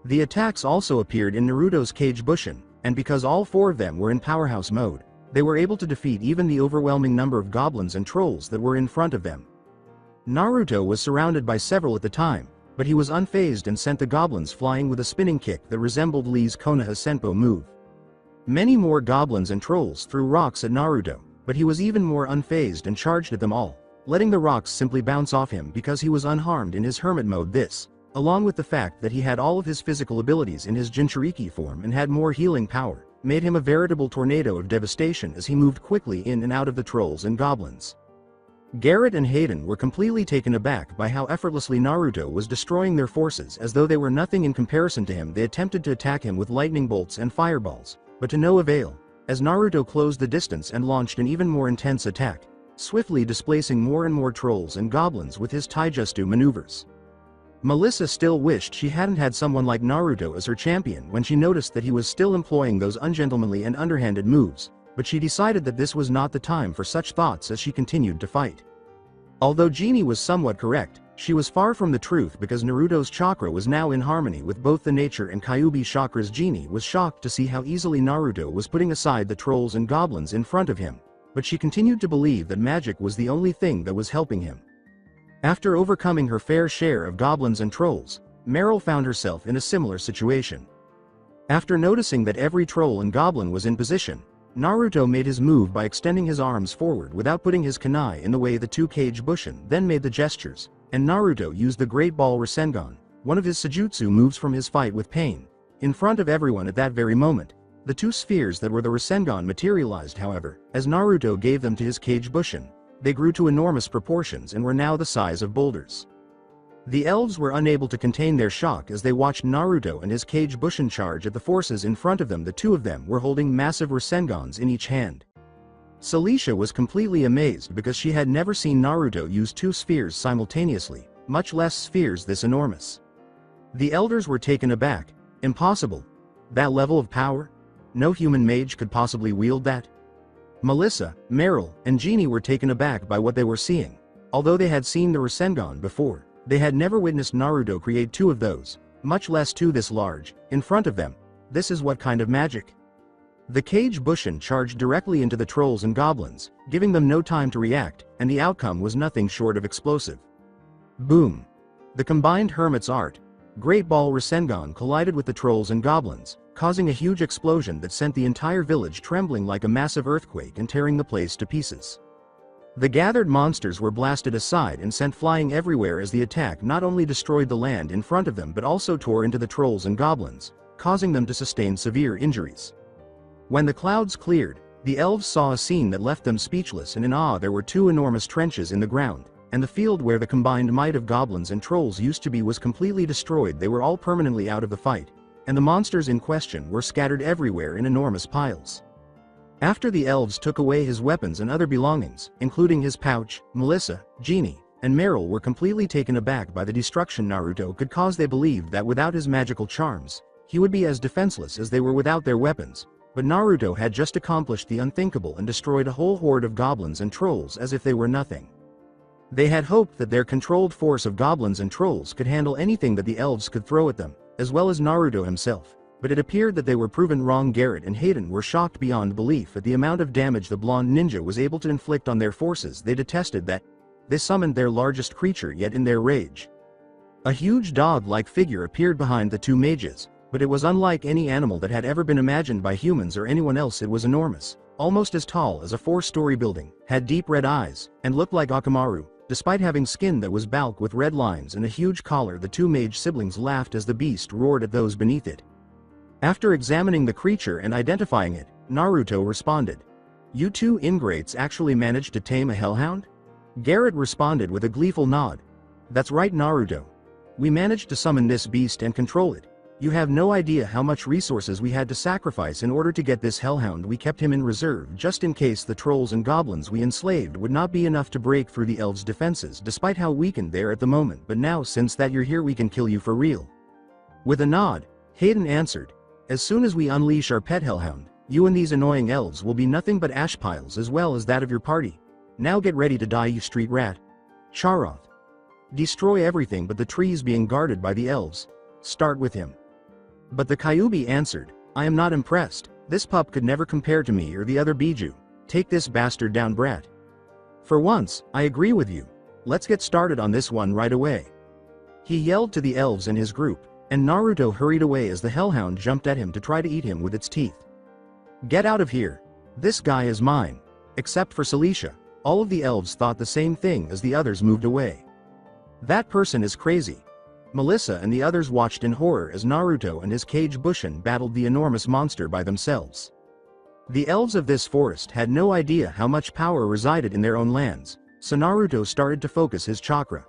The attacks also appeared in Naruto's Cage Bushin, and because all four of them were in powerhouse mode, they were able to defeat even the overwhelming number of goblins and trolls that were in front of them. Naruto was surrounded by several at the time, but he was unfazed and sent the goblins flying with a spinning kick that resembled Lee's Konoha Senpo move. Many more goblins and trolls threw rocks at Naruto, but he was even more unfazed and charged at them all, letting the rocks simply bounce off him because he was unharmed in his hermit mode. This, along with the fact that he had all of his physical abilities in his Jinchuriki form and had more healing power, made him a veritable tornado of devastation as he moved quickly in and out of the trolls and goblins. Garrett and Hayden were completely taken aback by how effortlessly Naruto was destroying their forces. As though they were nothing in comparison to him, they attempted to attack him with lightning bolts and fireballs, but to no avail, as Naruto closed the distance and launched an even more intense attack, swiftly displacing more and more trolls and goblins with his taijutsu maneuvers. Melissa still wished she hadn't had someone like Naruto as her champion when she noticed that he was still employing those ungentlemanly and underhanded moves, but she decided that this was not the time for such thoughts as she continued to fight. Although Jeannie was somewhat correct, she was far from the truth because Naruto's chakra was now in harmony with both the nature and Kyuubi chakras. Jeannie was shocked to see how easily Naruto was putting aside the trolls and goblins in front of him, but she continued to believe that magic was the only thing that was helping him. After overcoming her fair share of goblins and trolls, Meryl found herself in a similar situation. After noticing that every troll and goblin was in position, Naruto made his move by extending his arms forward without putting his kunai in the way. The two Cage Bushin then made the gestures, and Naruto used the Great Ball Rasengan, one of his Sujutsu moves from his fight with Pain, in front of everyone at that very moment. The two spheres that were the Rasengan materialized, however, as Naruto gave them to his Cage Bushin. They grew to enormous proportions and were now the size of boulders. The elves were unable to contain their shock as they watched Naruto and his Cage Bushin charge at the forces in front of them. The two of them were holding massive Rasengans in each hand. Celicia was completely amazed because she had never seen Naruto use two spheres simultaneously, much less spheres this enormous. The elders were taken aback. Impossible. That level of power? No human mage could possibly wield that. Melissa, Meryl, and Jeannie were taken aback by what they were seeing. Although they had seen the Rasengan before, they had never witnessed Naruto create two of those, much less two this large, in front of them. This is what kind of magic? The Cage Bushin charged directly into the trolls and goblins, giving them no time to react, and the outcome was nothing short of explosive. Boom! The combined Hermit's art, Great Ball Rasengan collided with the trolls and goblins, causing a huge explosion that sent the entire village trembling like a massive earthquake and tearing the place to pieces. The gathered monsters were blasted aside and sent flying everywhere as the attack not only destroyed the land in front of them but also tore into the trolls and goblins, causing them to sustain severe injuries. When the clouds cleared, the elves saw a scene that left them speechless and in awe. There were two enormous trenches in the ground, and the field where the combined might of goblins and trolls used to be was completely destroyed. They were all permanently out of the fight, and the monsters in question were scattered everywhere in enormous piles. After the elves took away his weapons and other belongings, including his pouch, Melissa, Jeannie, and Meryl were completely taken aback by the destruction Naruto could cause. They believed that without his magical charms, he would be as defenseless as they were without their weapons, but Naruto had just accomplished the unthinkable and destroyed a whole horde of goblins and trolls as if they were nothing. They had hoped that their controlled force of goblins and trolls could handle anything that the elves could throw at them, as well as Naruto himself. But it appeared that they were proven wrong. Garrett and Hayden were shocked beyond belief at the amount of damage the blonde ninja was able to inflict on their forces. They detested that. They summoned their largest creature yet in their rage. A huge dog-like figure appeared behind the two mages, but it was unlike any animal that had ever been imagined by humans or anyone else. It was enormous, almost as tall as a 4-story building, had deep red eyes, and looked like Akamaru. Despite having skin that was bulk with red lines and a huge collar, the two mage siblings laughed as the beast roared at those beneath it. After examining the creature and identifying it, Naruto responded, "You two ingrates actually managed to tame a hellhound?" Garrett responded with a gleeful nod. "That's right, Naruto. We managed to summon this beast and control it. You have no idea how much resources we had to sacrifice in order to get this hellhound. We kept him in reserve just in case the trolls and goblins we enslaved would not be enough to break through the elves' defenses despite how weakened they are at the moment. But now since that you're here, we can kill you for real." With a nod, Hayden answered, "As soon as we unleash our pet hellhound, you and these annoying elves will be nothing but ash piles as well as that of your party. Now get ready to die, you street rat. Charoth. Destroy everything but the trees being guarded by the elves. Start with him." But the Kyuubi answered, "I am not impressed. This pup could never compare to me or the other Biju. Take this bastard down, brat." "For once, I agree with you. Let's get started on this one right away." He yelled to the elves and his group, and Naruto hurried away as the hellhound jumped at him to try to eat him with its teeth. "Get out of here. This guy is mine." Except for Celicia, all of the elves thought the same thing as the others moved away. "That person is crazy." Melissa and the others watched in horror as Naruto and his Kage Bushin battled the enormous monster by themselves. The elves of this forest had no idea how much power resided in their own lands, so Naruto started to focus his chakra.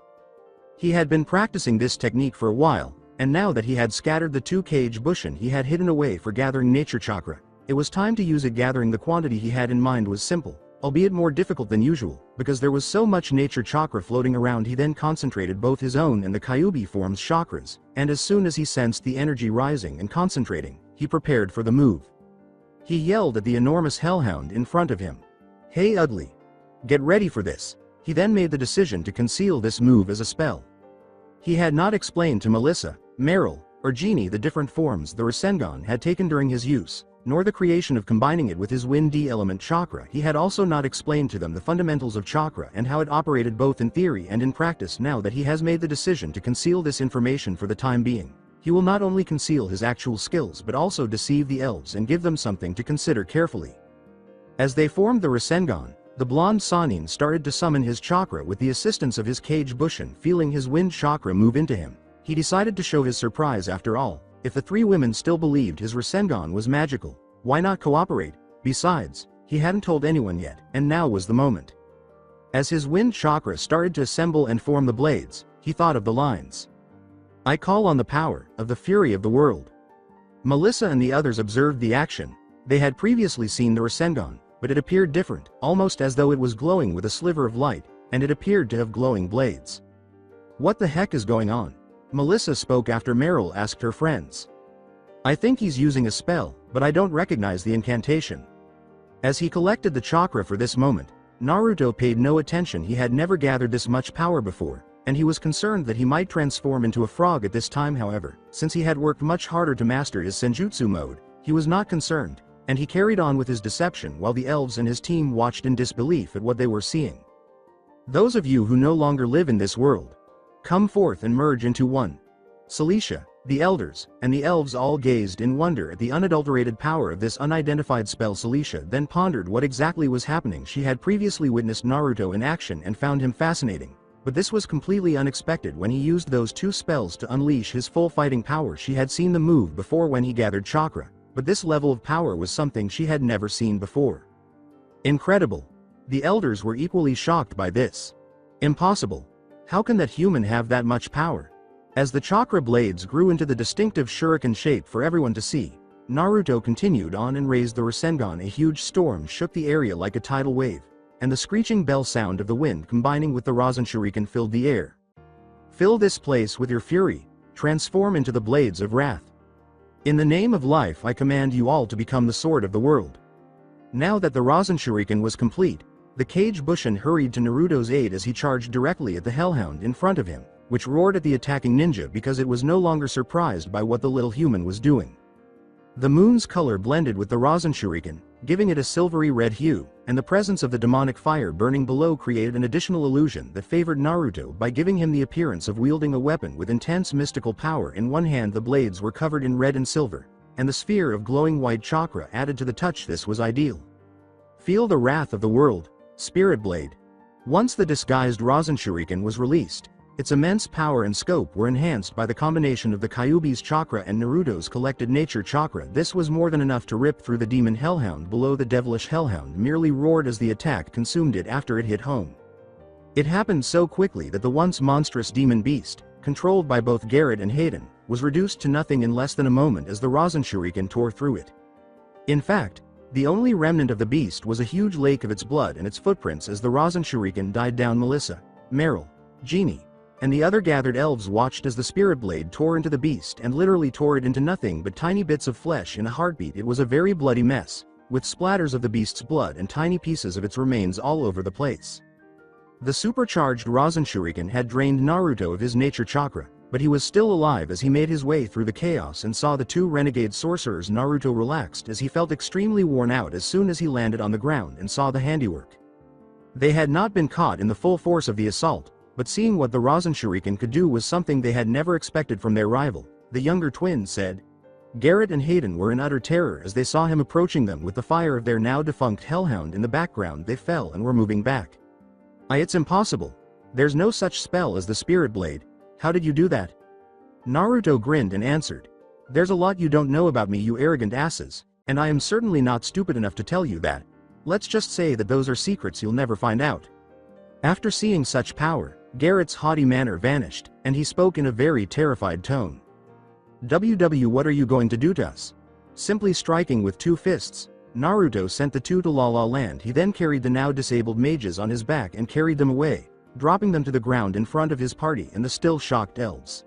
He had been practicing this technique for a while, and now that he had scattered the two Kage Bushin he had hidden away for gathering nature chakra, it was time to use it. Gathering the quantity he had in mind was simple, albeit more difficult than usual, because there was so much nature chakra floating around. He then concentrated both his own and the Kyuubi form's chakras, and as soon as he sensed the energy rising and concentrating, he prepared for the move. He yelled at the enormous hellhound in front of him, "Hey ugly! Get ready for this." He then made the decision to conceal this move as a spell. He had not explained to Melissa, Meryl, or Jeannie the different forms the Rasengan had taken during his use, nor the creation of combining it with his Wind D element chakra. He had also not explained to them the fundamentals of chakra and how it operated both in theory and in practice. Now that he has made the decision to conceal this information for the time being, he will not only conceal his actual skills but also deceive the elves and give them something to consider carefully. As they formed the Rasengan, the blonde Sanin started to summon his chakra with the assistance of his Kage Bushin. Feeling his wind chakra move into him, he decided to show his surprise. After all, if the three women still believed his Rasengan was magical, why not cooperate? Besides, he hadn't told anyone yet, and now was the moment. As his wind chakra started to assemble and form the blades, he thought of the lines, "I call on the power of the fury of the world." Melissa and the others observed the action. They had previously seen the Rasengan, but it appeared different, almost as though it was glowing with a sliver of light, and it appeared to have glowing blades. "What the heck is going on?" Melissa spoke after Meryl asked her friends. "I think he's using a spell, but I don't recognize the incantation." As he collected the chakra for this moment, Naruto paid no attention. He had never gathered this much power before, and he was concerned that he might transform into a frog at this time. However, since he had worked much harder to master his senjutsu mode, he was not concerned, and he carried on with his deception while the elves and his team watched in disbelief at what they were seeing. "Those of you who no longer live in this world, come forth and merge into one." Celicia, the elders, and the elves all gazed in wonder at the unadulterated power of this unidentified spell. Celicia then pondered what exactly was happening. She had previously witnessed Naruto in action and found him fascinating, but this was completely unexpected when he used those two spells to unleash his full fighting power. She had seen the move before when he gathered chakra, but this level of power was something she had never seen before. Incredible! The elders were equally shocked by this. Impossible! How can that human have that much power? As the chakra blades grew into the distinctive shuriken shape for everyone to see, Naruto continued on and raised the Rasengan. A huge storm shook the area like a tidal wave, and the screeching bell sound of the wind combining with the Rasen shuriken filled the air. "Fill this place with your fury, transform into the blades of wrath. In the name of life I command you all to become the sword of the world." Now that the Rasen shuriken was complete, The Cage Bushin hurried to Naruto's aid as he charged directly at the Hellhound in front of him, which roared at the attacking ninja because it was no longer surprised by what the little human was doing. The moon's color blended with the Rasen Shuriken, giving it a silvery red hue, and the presence of the demonic fire burning below created an additional illusion that favored Naruto by giving him the appearance of wielding a weapon with intense mystical power. In one hand the blades were covered in red and silver, and the sphere of glowing white chakra added to the touch. This was ideal. Feel the wrath of the world, Spirit Blade. Once the disguised Rasen Shuriken was released, its immense power and scope were enhanced by the combination of the Kyuubi's chakra and Naruto's collected nature chakra. This was more than enough to rip through the demon Hellhound below. The devilish Hellhound merely roared as the attack consumed it after it hit home. It happened so quickly that the once monstrous demon beast, controlled by both Garrett and Hayden, was reduced to nothing in less than a moment as the Rasen Shuriken tore through it. In fact, the only remnant of the beast was a huge lake of its blood and its footprints as the Rasen Shuriken died down. Melissa, Meryl, Jeannie, and the other gathered elves watched as the Spirit Blade tore into the beast and literally tore it into nothing but tiny bits of flesh in a heartbeat. It was a very bloody mess, with splatters of the beast's blood and tiny pieces of its remains all over the place. The supercharged Rasen Shuriken had drained Naruto of his nature chakra, but he was still alive as he made his way through the chaos and saw the two renegade sorcerers. Naruto relaxed as he felt extremely worn out as soon as he landed on the ground and saw the handiwork. They had not been caught in the full force of the assault, but seeing what the Rasen Shuriken could do was something they had never expected from their rival. The younger twins said. Garrett and Hayden were in utter terror as they saw him approaching them with the fire of their now defunct Hellhound in the background. They fell and were moving back. It's impossible. There's no such spell as the Spirit Blade. How did you do that? Naruto grinned and answered. There's a lot you don't know about me, you arrogant asses, and I am certainly not stupid enough to tell you that. Let's just say that those are secrets you'll never find out. After seeing such power, Garrett's haughty manner vanished, and he spoke in a very terrified tone. What are you going to do to us? Simply striking with two fists, Naruto sent the two to La La Land. He then carried the now disabled mages on his back and carried them away, dropping them to the ground in front of his party and the still shocked elves.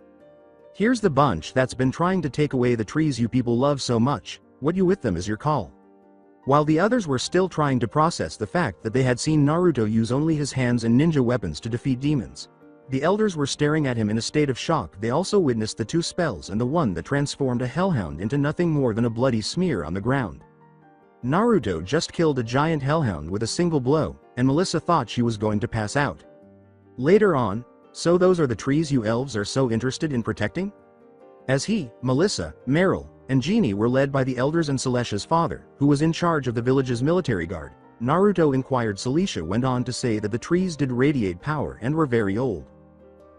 Here's the bunch that's been trying to take away the trees you people love so much. What you with them is your call. While the others were still trying to process the fact that they had seen Naruto use only his hands and ninja weapons to defeat demons, the elders were staring at him in a state of shock. They also witnessed the two spells and the one that transformed a Hellhound into nothing more than a bloody smear on the ground. Naruto just killed a giant Hellhound with a single blow, and Melissa thought she was going to pass out. Later on, so those are the trees you elves are so interested in protecting? As he, Melissa, Meryl, and Jeannie were led by the elders and Celestia's father, who was in charge of the village's military guard, Naruto inquired. Celicia went on to say that the trees did radiate power and were very old.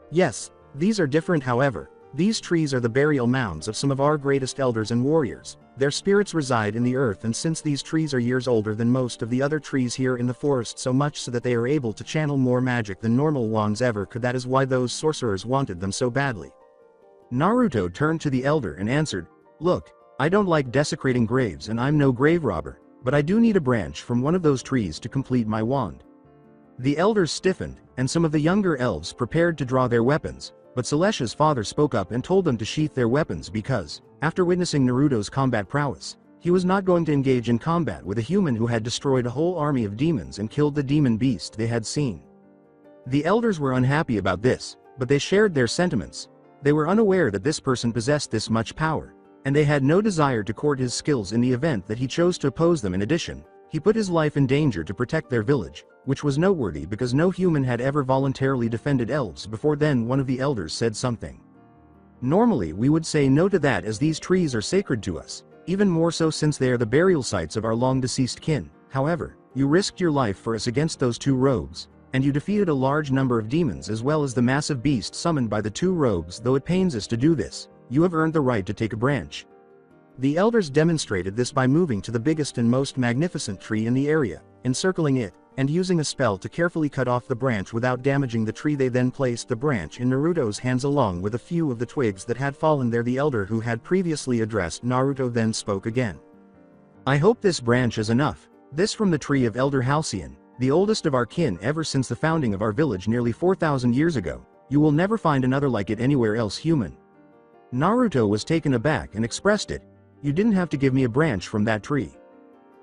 Yes, these are different. However, these trees are the burial mounds of some of our greatest elders and warriors. Their spirits reside in the earth, and since these trees are years older than most of the other trees here in the forest, so much so that they are able to channel more magic than normal ones ever could, that is why those sorcerers wanted them so badly. Naruto turned to the elder and answered, Look, I don't like desecrating graves and I'm no grave robber, but I do need a branch from one of those trees to complete my wand. The elders stiffened, and some of the younger elves prepared to draw their weapons, but Celestia's father spoke up and told them to sheath their weapons because, after witnessing Naruto's combat prowess, he was not going to engage in combat with a human who had destroyed a whole army of demons and killed the demon beast they had seen. The elders were unhappy about this, but they shared their sentiments. They were unaware that this person possessed this much power, and they had no desire to court his skills in the event that he chose to oppose them. In addition, he put his life in danger to protect their village, which was noteworthy because no human had ever voluntarily defended elves before. Then one of the elders said something. Normally we would say no to that, as these trees are sacred to us, even more so since they are the burial sites of our long-deceased kin. However, you risked your life for us against those two rogues, and you defeated a large number of demons as well as the massive beast summoned by the two rogues. Though it pains us to do this, you have earned the right to take a branch. The elders demonstrated this by moving to the biggest and most magnificent tree in the area, encircling it, and using a spell to carefully cut off the branch without damaging the tree. They then placed the branch in Naruto's hands along with a few of the twigs that had fallen there. The elder who had previously addressed Naruto then spoke again. I hope this branch is enough. This from the tree of Elder Halcyon, the oldest of our kin ever since the founding of our village nearly 4,000 years ago. You will never find another like it anywhere else. Human. Naruto was taken aback and expressed it. You didn't have to give me a branch from that tree.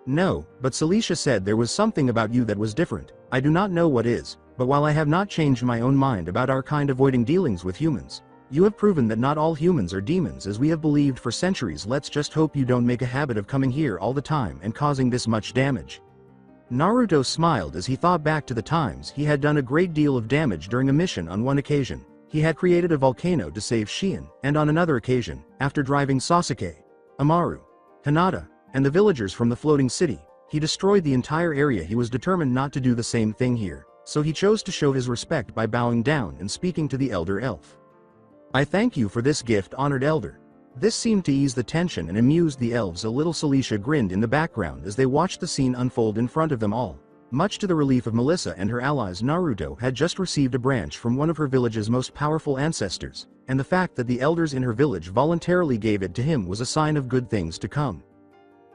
No, but Celicia said there was something about you that was different. I do not know what is, but while I have not changed my own mind about our kind avoiding dealings with humans, you have proven that not all humans are demons as we have believed for centuries. Let's just hope you don't make a habit of coming here all the time and causing this much damage. Naruto smiled as he thought back to the times he had done a great deal of damage during a mission. On one occasion, he had created a volcano to save Shien, and on another occasion, after driving Sasuke, Amaru, Hinata, and the villagers from the floating city, he destroyed the entire area. He was determined not to do the same thing here, so he chose to show his respect by bowing down and speaking to the elder elf. I thank you for this gift, honored elder. This seemed to ease the tension and amused the elves a little. Celicia grinned in the background as they watched the scene unfold in front of them all. Much to the relief of Melissa and her allies, Naruto had just received a branch from one of her village's most powerful ancestors, and the fact that the elders in her village voluntarily gave it to him was a sign of good things to come.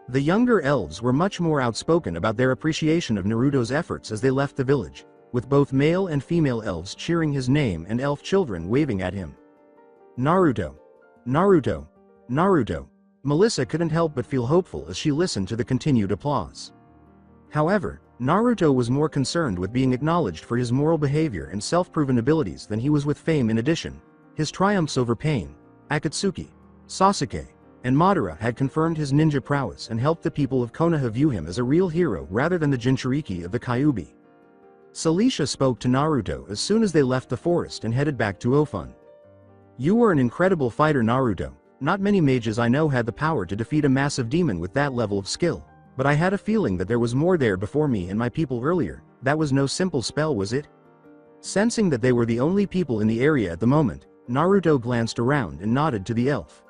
The younger elves were much more outspoken about their appreciation of Naruto's efforts as they left the village, with both male and female elves cheering his name and elf children waving at him. Naruto! Naruto! Naruto! Melissa couldn't help but feel hopeful as she listened to the continued applause. However, Naruto was more concerned with being acknowledged for his moral behavior and self-proven abilities than he was with fame. In addition, his triumphs over Pain, Akatsuki, Sasuke, and Madara had confirmed his ninja prowess and helped the people of Konoha view him as a real hero rather than the Jinchuriki of the Kyuubi. Celicia spoke to Naruto as soon as they left the forest and headed back to Ofun. You were an incredible fighter, Naruto. Not many mages I know had the power to defeat a massive demon with that level of skill, but I had a feeling that there was more there before me and my people earlier. That was no simple spell, was it? Sensing that they were the only people in the area at the moment, Naruto glanced around and nodded to the elf.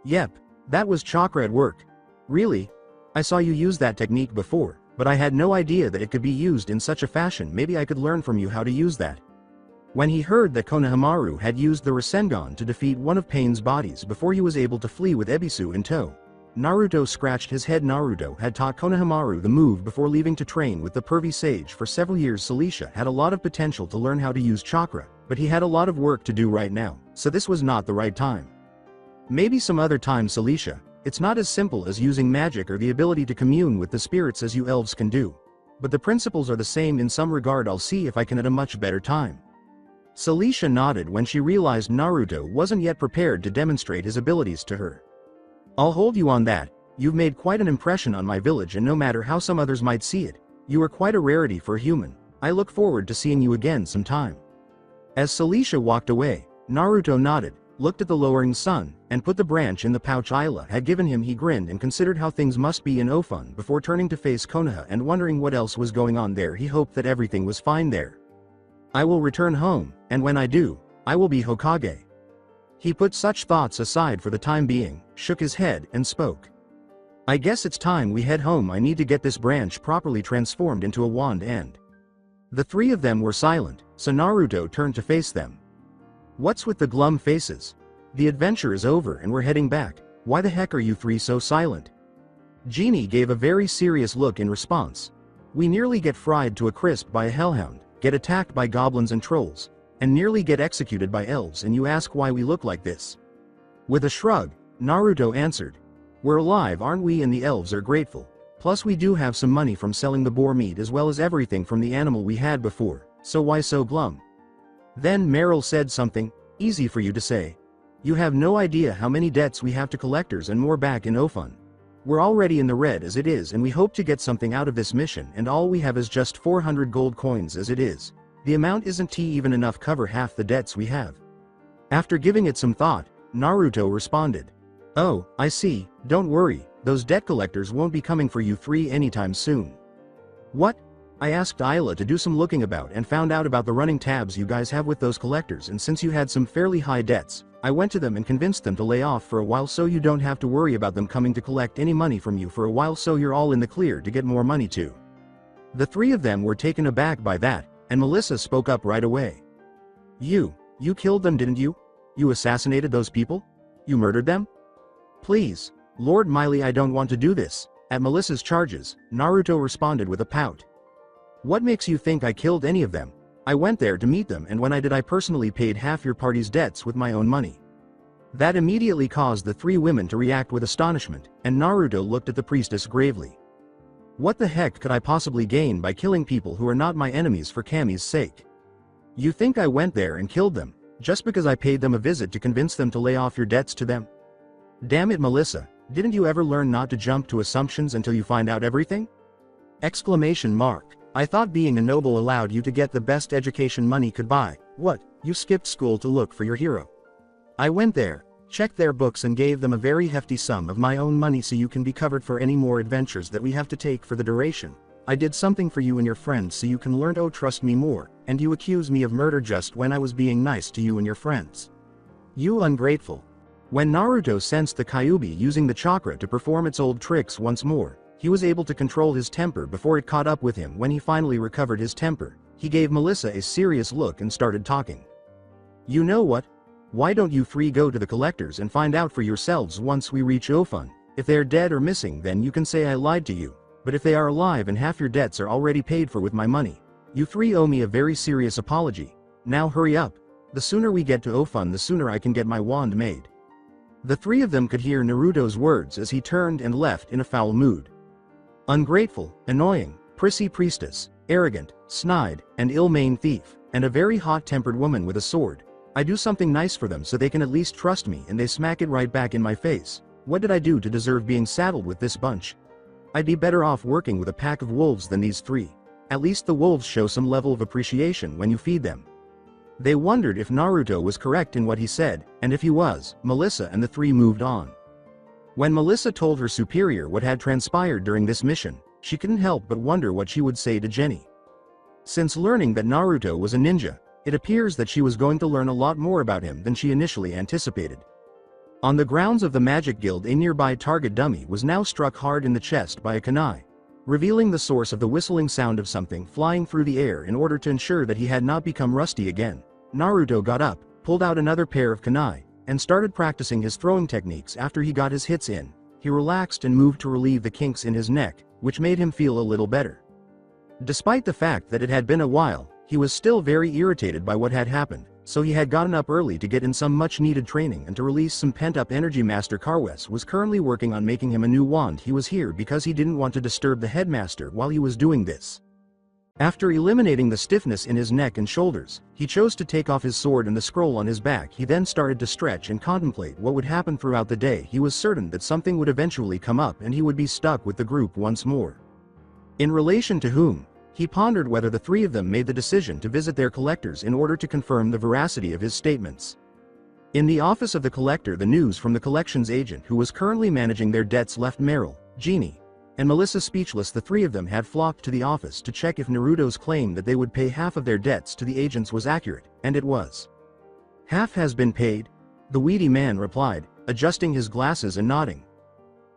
Yep, that was chakra at work. Really? I saw you use that technique before, but I had no idea that it could be used in such a fashion. Maybe I could learn from you how to use that. When he heard that Konohamaru had used the Rasengan to defeat one of Pain's bodies before he was able to flee with Ebisu in tow, Naruto scratched his head. Naruto had taught Konohamaru the move before leaving to train with the pervy sage for several years. Celicia had a lot of potential to learn how to use chakra, but he had a lot of work to do right now, so this was not the right time. Maybe some other time, Celicia. It's not as simple as using magic or the ability to commune with the spirits as you elves can do. But the principles are the same in some regard. I'll see if I can at a much better time. Celicia nodded when she realized Naruto wasn't yet prepared to demonstrate his abilities to her. I'll hold you on that. You've made quite an impression on my village, and no matter how some others might see it, you are quite a rarity for a human. I look forward to seeing you again sometime. As Celicia walked away, Naruto nodded, looked at the lowering sun, and put the branch in the pouch Ayla had given him. He grinned and considered how things must be in Ofun before turning to face Konoha and wondering what else was going on there. He hoped that everything was fine there. I will return home, and when I do, I will be Hokage. He put such thoughts aside for the time being, shook his head, and spoke. I guess it's time we head home. I need to get this branch properly transformed into a wand. And the three of them were silent, so Naruto turned to face them. What's with the glum faces? The adventure is over and we're heading back. Why the heck are you three so silent? Genie gave a very serious look in response. We nearly get fried to a crisp by a hellhound, get attacked by goblins and trolls, and nearly get executed by elves, and you ask why we look like this? With a shrug, Naruto answered. We're alive, aren't we? And the elves are grateful. Plus we do have some money from selling the boar meat as well as everything from the animal we had before, so why so glum? Then Meryl said something, easy for you to say. You have no idea how many debts we have to collectors and more back in Ofun. We're already in the red as it is, and we hope to get something out of this mission, and all we have is just 400 gold coins as it is. The amount isn't even enough cover half the debts we have. After giving it some thought, Naruto responded. Oh, I see, don't worry, those debt collectors won't be coming for you three anytime soon. What? I asked Ayla to do some looking about and found out about the running tabs you guys have with those collectors, and since you had some fairly high debts, I went to them and convinced them to lay off for a while so you don't have to worry about them coming to collect any money from you for a while, so you're all in the clear to get more money too. The three of them were taken aback by that, and Melissa spoke up right away. You killed them, didn't you? You assassinated those people? You murdered them? Please, Lord Miley, I don't want to do this. At Melissa's charges, Naruto responded with a pout. What makes you think I killed any of them? I went there to meet them, and when I did, I personally paid half your party's debts with my own money. That immediately caused the three women to react with astonishment, and Naruto looked at the priestess gravely. What the heck could I possibly gain by killing people who are not my enemies for Cammy's sake? You think I went there and killed them, just because I paid them a visit to convince them to lay off your debts to them? Damn it, Melissa, didn't you ever learn not to jump to assumptions until you find out everything? Exclamation mark. I thought being a noble allowed you to get the best education money could buy. What, you skipped school to look for your hero? I went there, checked their books and gave them a very hefty sum of my own money so you can be covered for any more adventures that we have to take for the duration. I did something for you and your friends so you can learn to trust me more, and you accuse me of murder just when I was being nice to you and your friends. You ungrateful. When Naruto sensed the Kyuubi using the chakra to perform its old tricks once more, he was able to control his temper before it caught up with him. When he finally recovered his temper, he gave Melissa a serious look and started talking. You know what? Why don't you three go to the collectors and find out for yourselves once we reach Ofun? If they're dead or missing, then you can say I lied to you, but if they are alive and half your debts are already paid for with my money, you three owe me a very serious apology. Now hurry up. The sooner we get to Ofun, the sooner I can get my wand made. The three of them could hear Naruto's words as he turned and left in a foul mood. Ungrateful, annoying, prissy priestess, arrogant, snide, and ill-mannered thief, and a very hot-tempered woman with a sword. I do something nice for them so they can at least trust me and they smack it right back in my face. What did I do to deserve being saddled with this bunch? I'd be better off working with a pack of wolves than these three. At least the wolves show some level of appreciation when you feed them. They wondered if Naruto was correct in what he said, and if he was, Melissa and the three moved on. When Melissa told her superior what had transpired during this mission, she couldn't help but wonder what she would say to Jenny. Since learning that Naruto was a ninja, it appears that she was going to learn a lot more about him than she initially anticipated. On the grounds of the Magic Guild, a nearby target dummy was now struck hard in the chest by a kunai, revealing the source of the whistling sound of something flying through the air. In order to ensure that he had not become rusty again, Naruto got up, pulled out another pair of kunai, and started practicing his throwing techniques. After he got his hits in, he relaxed and moved to relieve the kinks in his neck, which made him feel a little better. Despite the fact that it had been a while, he was still very irritated by what had happened, so he had gotten up early to get in some much-needed training and to release some pent-up energy. Master Carwes was currently working on making him a new wand. He was here because he didn't want to disturb the headmaster while he was doing this. After eliminating the stiffness in his neck and shoulders, he chose to take off his sword and the scroll on his back. He then started to stretch and contemplate what would happen throughout the day. He was certain that something would eventually come up and he would be stuck with the group once more. In relation to whom? He pondered whether the three of them made the decision to visit their collectors in order to confirm the veracity of his statements. In the office of the collector, the news from the collections agent who was currently managing their debts left Meryl, Jeannie, and Melissa speechless. The three of them had flocked to the office to check if Naruto's claim that they would pay half of their debts to the agents was accurate, and it was. Half has been paid? The weedy man replied, adjusting his glasses and nodding.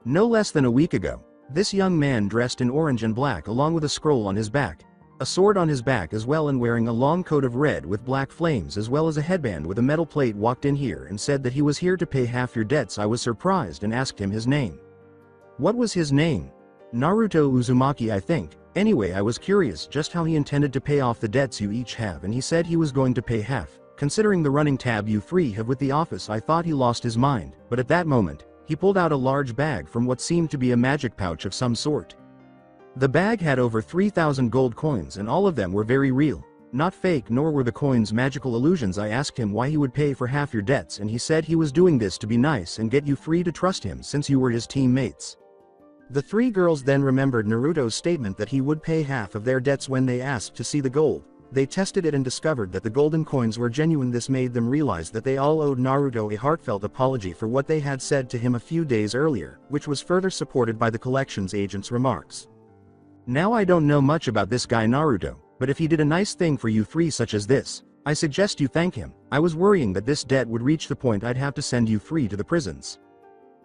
No less than a week ago, this young man dressed in orange and black along with a scroll on his back, a sword on his back as well, and wearing a long coat of red with black flames as well as a headband with a metal plate, walked in here and said that he was here to pay half your debts. I was surprised and asked him his name. What was his name? Naruto Uzumaki, I think. Anyway, I was curious just how he intended to pay off the debts you each have, and he said he was going to pay half. Considering the running tab you three have with the office, I thought he lost his mind, but at that moment, he pulled out a large bag from what seemed to be a magic pouch of some sort. The bag had over 3,000 gold coins, and all of them were very real, not fake, nor were the coins magical illusions. I asked him why he would pay for half your debts, and he said he was doing this to be nice and get you three to trust him since you were his teammates. The three girls then remembered Naruto's statement that he would pay half of their debts when they asked to see the gold. They tested it and discovered that the golden coins were genuine. This made them realize that they all owed Naruto a heartfelt apology for what they had said to him a few days earlier, which was further supported by the collections agent's remarks. Now, I don't know much about this guy Naruto, but if he did a nice thing for you three such as this, I suggest you thank him. I was worrying that this debt would reach the point I'd have to send you three to the prisons.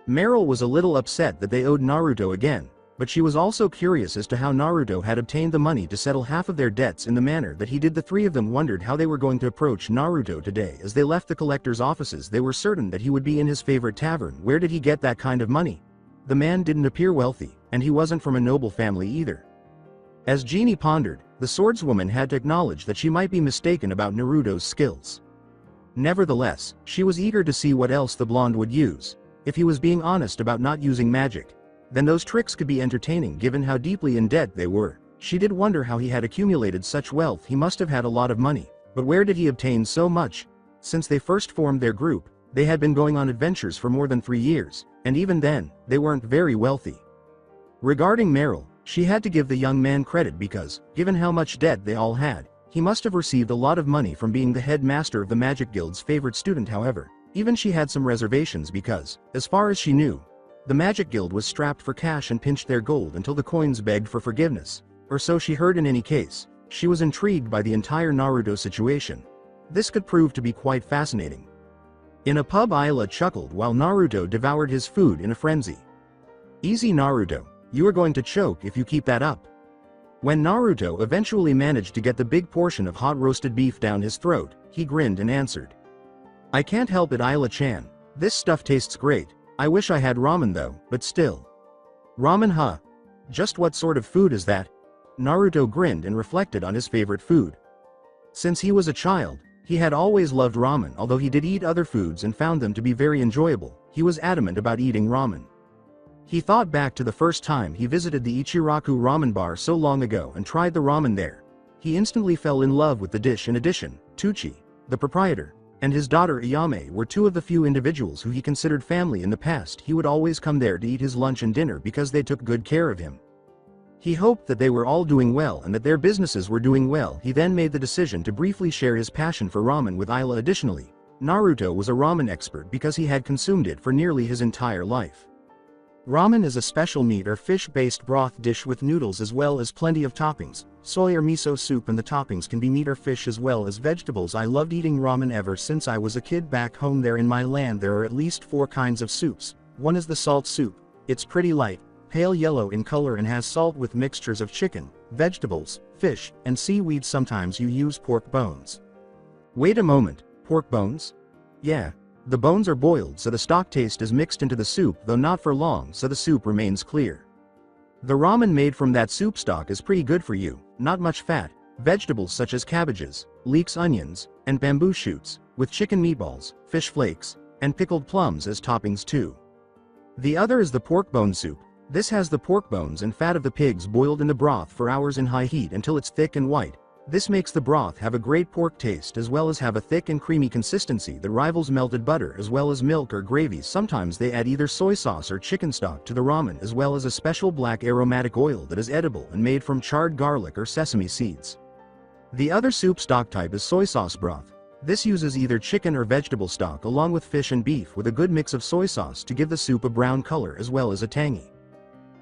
Meryl was a little upset that they owed Naruto again, but she was also curious as to how Naruto had obtained the money to settle half of their debts in the manner that he did. The three of them wondered how they were going to approach Naruto today. As they left the collector's offices, they were certain that he would be in his favorite tavern. Where did he get that kind of money? The man didn't appear wealthy, and he wasn't from a noble family either. As Jeannie pondered, the swordswoman had to acknowledge that she might be mistaken about Naruto's skills. Nevertheless, she was eager to see what else the blonde would use. If he was being honest about not using magic, then those tricks could be entertaining given how deeply in debt they were. She did wonder how he had accumulated such wealth. He must have had a lot of money. But where did he obtain so much? Since they first formed their group, they had been going on adventures for more than 3 years, and even then, they weren't very wealthy. Regarding Meryl, she had to give the young man credit because, given how much debt they all had, he must have received a lot of money from being the headmaster of the Magic Guild's favorite student. However, even she had some reservations because, as far as she knew, the Magic Guild was strapped for cash and pinched their gold until the coins begged for forgiveness. Or so she heard. In any case, she was intrigued by the entire Naruto situation. This could prove to be quite fascinating. In a pub, Ayla chuckled while Naruto devoured his food in a frenzy. Easy Naruto, you are going to choke if you keep that up. When Naruto eventually managed to get the big portion of hot roasted beef down his throat, he grinned and answered. I can't help it, Ayla-chan. This stuff tastes great. I wish I had ramen though, but still. Ramen, huh? Just what sort of food is that? Naruto grinned and reflected on his favorite food. Since he was a child, he had always loved ramen. Although he did eat other foods and found them to be very enjoyable, he was adamant about eating ramen. He thought back to the first time he visited the Ichiraku ramen bar so long ago and tried the ramen there. He instantly fell in love with the dish. In addition, Tucci, the proprietor, and his daughter Iyame were two of the few individuals who he considered family. In the past, he would always come there to eat his lunch and dinner because they took good care of him. He hoped that they were all doing well and that their businesses were doing well. He then made the decision to briefly share his passion for ramen with Ayla. Additionally, Naruto was a ramen expert because he had consumed it for nearly his entire life. Ramen is a special meat or fish-based broth dish with noodles as well as plenty of toppings, soy or miso soup, and the toppings can be meat or fish as well as vegetables. I loved eating ramen ever since I was a kid. Back home there in my land there are at least 4 kinds of soups. One is the salt soup. It's pretty light, pale yellow in color and has salt with mixtures of chicken, vegetables, fish, and seaweed. Sometimes you use pork bones. Wait a moment, pork bones? Yeah. The bones are boiled so the stock taste is mixed into the soup, though not for long, so the soup remains clear. The ramen made from that soup stock is pretty good for you, not much fat, vegetables such as cabbages, leeks, onions, and bamboo shoots, with chicken meatballs, fish flakes, and pickled plums as toppings too. The other is the pork bone soup. This has the pork bones and fat of the pigs boiled in the broth for hours in high heat until it's thick and white. This makes the broth have a great pork taste as well as have a thick and creamy consistency that rivals melted butter as well as milk or gravy. Sometimes they add either soy sauce or chicken stock to the ramen as well as a special black aromatic oil that is edible and made from charred garlic or sesame seeds. The other soup stock type is soy sauce broth. This uses either chicken or vegetable stock along with fish and beef with a good mix of soy sauce to give the soup a brown color as well as a tangy,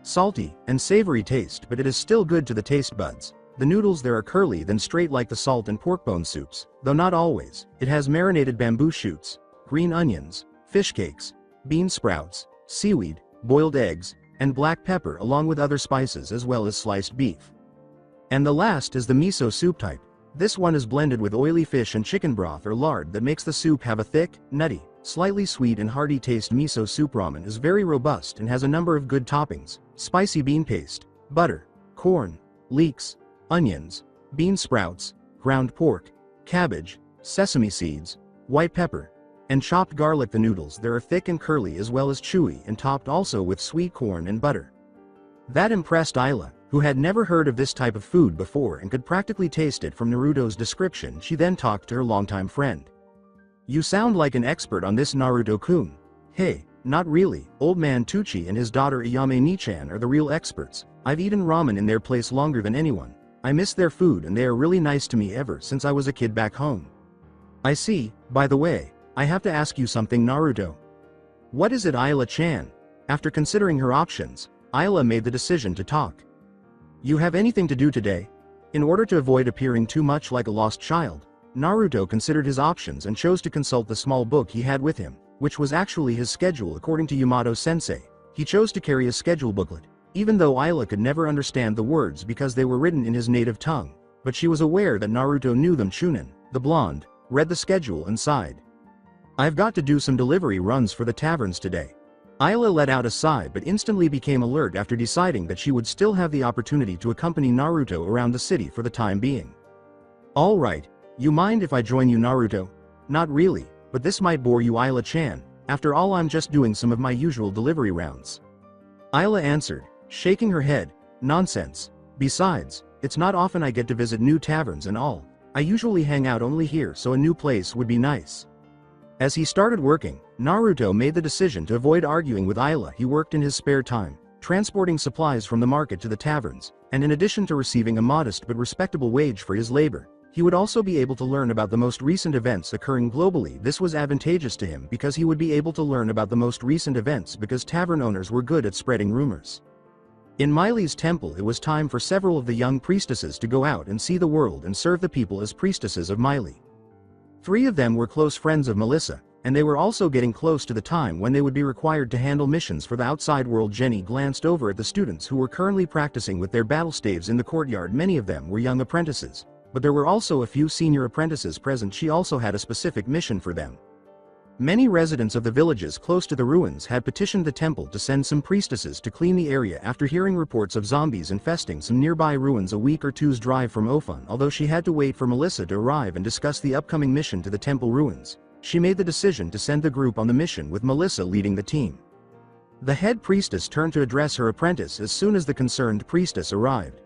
salty, and savory taste, but it is still good to the taste buds. The noodles there are curly then straight like the salt and pork bone soups, though not always. It has marinated bamboo shoots, green onions, fish cakes, bean sprouts, seaweed, boiled eggs, and black pepper along with other spices as well as sliced beef. And the last is the miso soup type. This one is blended with oily fish and chicken broth or lard that makes the soup have a thick, nutty, slightly sweet and hearty taste. Miso soup ramen is very robust and has a number of good toppings: spicy bean paste, butter, corn, leeks, onions, bean sprouts, ground pork, cabbage, sesame seeds, white pepper, and chopped garlic. The noodles there are thick and curly as well as chewy and topped also with sweet corn and butter. That impressed Ayla, who had never heard of this type of food before and could practically taste it from Naruto's description. She then talked to her longtime friend. You sound like an expert on this, Naruto-kun. Hey, not really. Old man Tucci and his daughter Iyame-ni-chan are the real experts. I've eaten ramen in their place longer than anyone. I miss their food and they are really nice to me ever since I was a kid back home. I see. By the way, I have to ask you something, Naruto. What is it, Ayla-chan? After considering her options, Ayla made the decision to talk. You have anything to do today? In order to avoid appearing too much like a lost child, Naruto considered his options and chose to consult the small book he had with him, which was actually his schedule according to Yamato-sensei. He chose to carry a schedule booklet, even though Ayla could never understand the words because they were written in his native tongue, but she was aware that Naruto knew them. Chunin, the blonde, read the schedule and sighed. I've got to do some delivery runs for the taverns today. Ayla let out a sigh but instantly became alert after deciding that she would still have the opportunity to accompany Naruto around the city for the time being. All right, you mind if I join you, Naruto? Not really, but this might bore you, Ayla-chan. After all, I'm just doing some of my usual delivery rounds. Isla answered, shaking her head, "Nonsense. Besides, it's not often I get to visit new taverns and all. I usually hang out only here, so a new place would be nice." As he started working, Naruto made the decision to avoid arguing with Isla. He worked in his spare time, transporting supplies from the market to the taverns, and in addition to receiving a modest but respectable wage for his labor, he would also be able to learn about the most recent events occurring globally. This was advantageous to him because he would be able to learn about the most recent events because tavern owners were good at spreading rumors. In Miley's temple, it was time for several of the young priestesses to go out and see the world and serve the people as priestesses of Miley. 3 of them were close friends of Melissa, and they were also getting close to the time when they would be required to handle missions for the outside world. Jenny glanced over at the students who were currently practicing with their battle staves in the courtyard. Many of them were young apprentices, but there were also a few senior apprentices present. She also had a specific mission for them. Many residents of the villages close to the ruins had petitioned the temple to send some priestesses to clean the area after hearing reports of zombies infesting some nearby ruins a week or two's drive from Ofun. Although she had to wait for Melissa to arrive and discuss the upcoming mission to the temple ruins, she made the decision to send the group on the mission with Melissa leading the team. The head priestess turned to address her apprentice as soon as the concerned priestess arrived.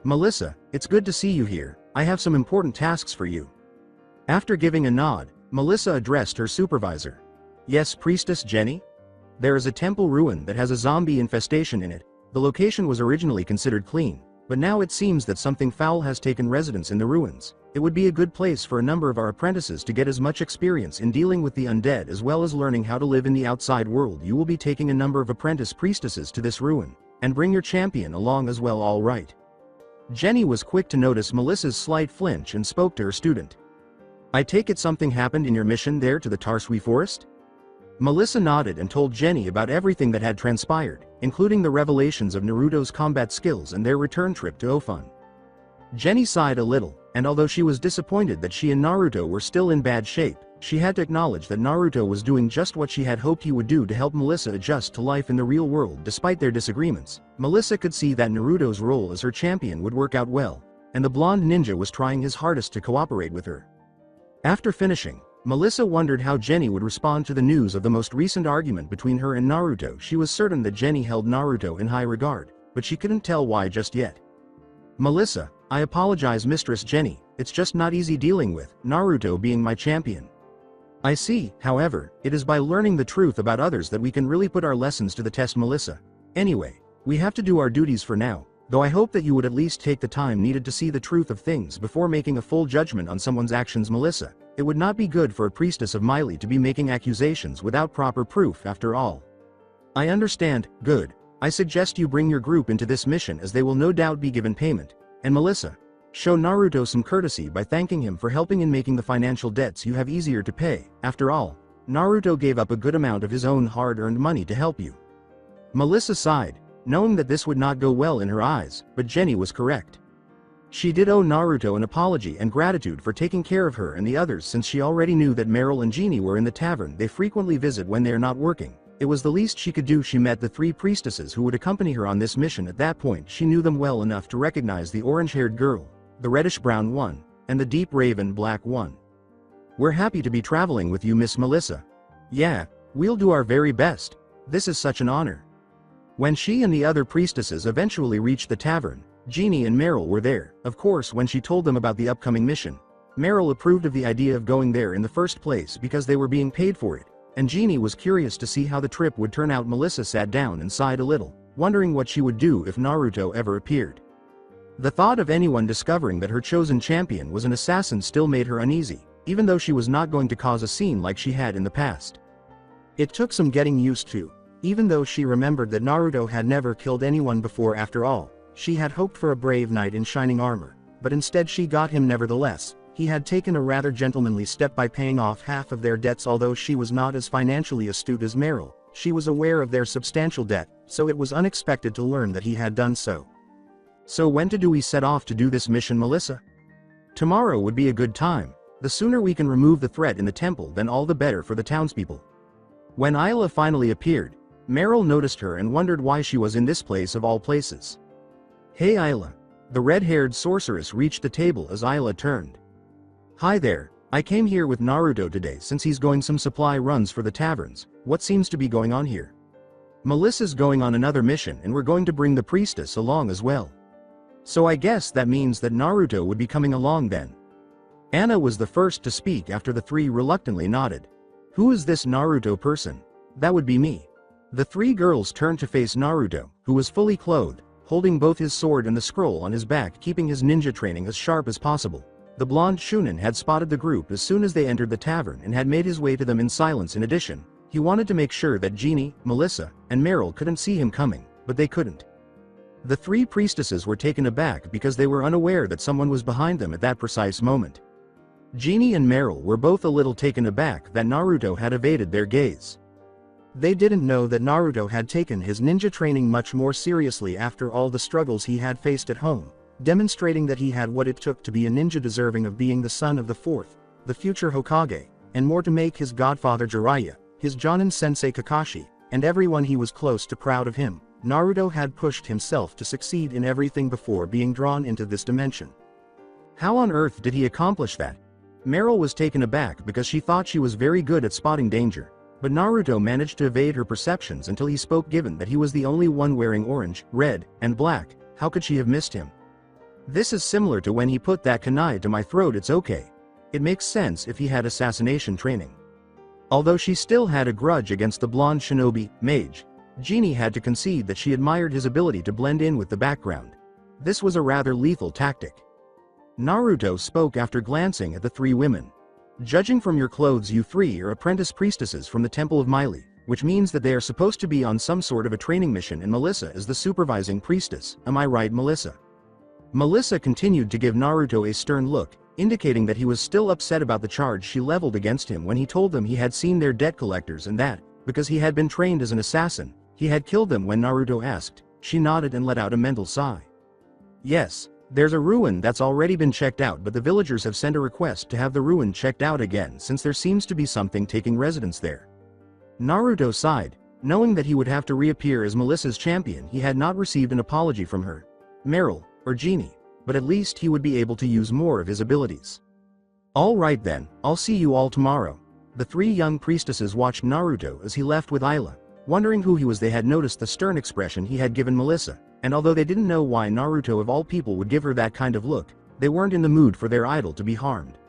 "Melissa, it's good to see you here. I have some important tasks for you." After giving a nod, Melissa addressed her supervisor. "Yes, Priestess Jenny? There is a temple ruin that has a zombie infestation in it. The location was originally considered clean, but now it seems that something foul has taken residence in the ruins. It would be a good place for a number of our apprentices to get as much experience in dealing with the undead as well as learning how to live in the outside world. You will be taking a number of apprentice priestesses to this ruin, and bring your champion along as well. All right." Jenny was quick to notice Melissa's slight flinch and spoke to her student. "I take it something happened in your mission there to the Tarsui forest?" Melissa nodded and told Jenny about everything that had transpired, including the revelations of Naruto's combat skills and their return trip to Ofun. Jenny sighed a little, and although she was disappointed that she and Naruto were still in bad shape, she had to acknowledge that Naruto was doing just what she had hoped he would do to help Melissa adjust to life in the real world. Despite their disagreements, Melissa could see that Naruto's role as her champion would work out well, and the blonde ninja was trying his hardest to cooperate with her. After finishing, Melissa wondered how Jenny would respond to the news of the most recent argument between her and Naruto. She was certain that Jenny held Naruto in high regard, but she couldn't tell why just yet. "Melissa, I apologize, Mistress Jenny. It's just not easy dealing with Naruto being my champion. I see, however, it is by learning the truth about others that we can really put our lessons to the test, Melissa. Anyway, we have to do our duties for now, though I hope that you would at least take the time needed to see the truth of things before making a full judgment on someone's actions. Melissa, it would not be good for a priestess of Miley to be making accusations without proper proof after all." "I understand. Good. I suggest you bring your group into this mission as they will no doubt be given payment. And Melissa, show Naruto some courtesy by thanking him for helping in making the financial debts you have easier to pay. After all, Naruto gave up a good amount of his own hard-earned money to help you." Melissa sighed, knowing that this would not go well in her eyes, but Jenny was correct. She did owe Naruto an apology and gratitude for taking care of her and the others, since she already knew that Meryl and Jeannie were in the tavern they frequently visit when they are not working. It was the least she could do. She met the 3 priestesses who would accompany her on this mission. At that point she knew them well enough to recognize the orange-haired girl, the reddish-brown one, and the deep raven-black one. "We're happy to be traveling with you, Miss Melissa." "Yeah, we'll do our very best. This is such an honor." When she and the other priestesses eventually reached the tavern, Jeannie and Meryl were there. Of course, when she told them about the upcoming mission, Meryl approved of the idea of going there in the first place because they were being paid for it, and Jeannie was curious to see how the trip would turn out. Melissa sat down and sighed a little, wondering what she would do if Naruto ever appeared. The thought of anyone discovering that her chosen champion was an assassin still made her uneasy, even though she was not going to cause a scene like she had in the past. It took some getting used to, even though she remembered that Naruto had never killed anyone before. After all, she had hoped for a brave knight in shining armor, but instead she got him nevertheless. He had taken a rather gentlemanly step by paying off half of their debts. Although she was not as financially astute as Meryl, she was aware of their substantial debt, so it was unexpected to learn that he had done so. "So when do we set off to do this mission, Melissa?" "Tomorrow would be a good time. The sooner we can remove the threat in the temple, then all the better for the townspeople." When Isla finally appeared, Meryl noticed her and wondered why she was in this place of all places. "Hey Isla." The red-haired sorceress reached the table as Isla turned. "Hi there, I came here with Naruto today since he's going some supply runs for the taverns. What seems to be going on here?" Melissa's going on another mission and we're going to bring the priestess along as well. So I guess that means that Naruto would be coming along then. Anna was the first to speak after the three reluctantly nodded. Who is this Naruto person? That would be me. The three girls turned to face Naruto, who was fully clothed, holding both his sword and the scroll on his back, keeping his ninja training as sharp as possible. The blonde Shunin had spotted the group as soon as they entered the tavern and had made his way to them in silence. In addition, he wanted to make sure that Jeannie, Melissa, and Meryl couldn't see him coming, but they couldn't. The three priestesses were taken aback because they were unaware that someone was behind them at that precise moment. Jeannie and Meryl were both a little taken aback that Naruto had evaded their gaze. They didn't know that Naruto had taken his ninja training much more seriously after all the struggles he had faced at home, demonstrating that he had what it took to be a ninja deserving of being the son of the fourth, the future Hokage, and more to make his godfather Jiraiya, his Jonin sensei Kakashi, and everyone he was close to proud of him. Naruto had pushed himself to succeed in everything before being drawn into this dimension. How on earth did he accomplish that? Meryl was taken aback because she thought she was very good at spotting danger, but Naruto managed to evade her perceptions until he spoke. Given that he was the only one wearing orange, red, and black, how could she have missed him? This is similar to when he put that kunai to my throat. It's okay. It makes sense if he had assassination training. Although she still had a grudge against the blonde shinobi, mage, Jeannie had to concede that she admired his ability to blend in with the background. This was a rather lethal tactic. Naruto spoke after glancing at the three women. Judging from your clothes, you three are apprentice priestesses from the Temple of Meili, which means that they are supposed to be on some sort of a training mission, and Melissa is the supervising priestess. Am I right, Melissa? Melissa continued to give Naruto a stern look, indicating that he was still upset about the charge she leveled against him when he told them he had seen their debt collectors and that, because he had been trained as an assassin, he had killed them. When Naruto asked, she nodded and let out a mental sigh. Yes, there's a ruin that's already been checked out, but the villagers have sent a request to have the ruin checked out again since there seems to be something taking residence there. Naruto sighed, knowing that he would have to reappear as Melissa's champion. He had not received an apology from her, Meryl, or Jeannie, but at least he would be able to use more of his abilities. All right then, I'll see you all tomorrow. The three young priestesses watched Naruto as he left with Ayla, wondering who he was. They had noticed the stern expression he had given Melissa, and although they didn't know why Naruto of all people would give her that kind of look, they weren't in the mood for their idol to be harmed.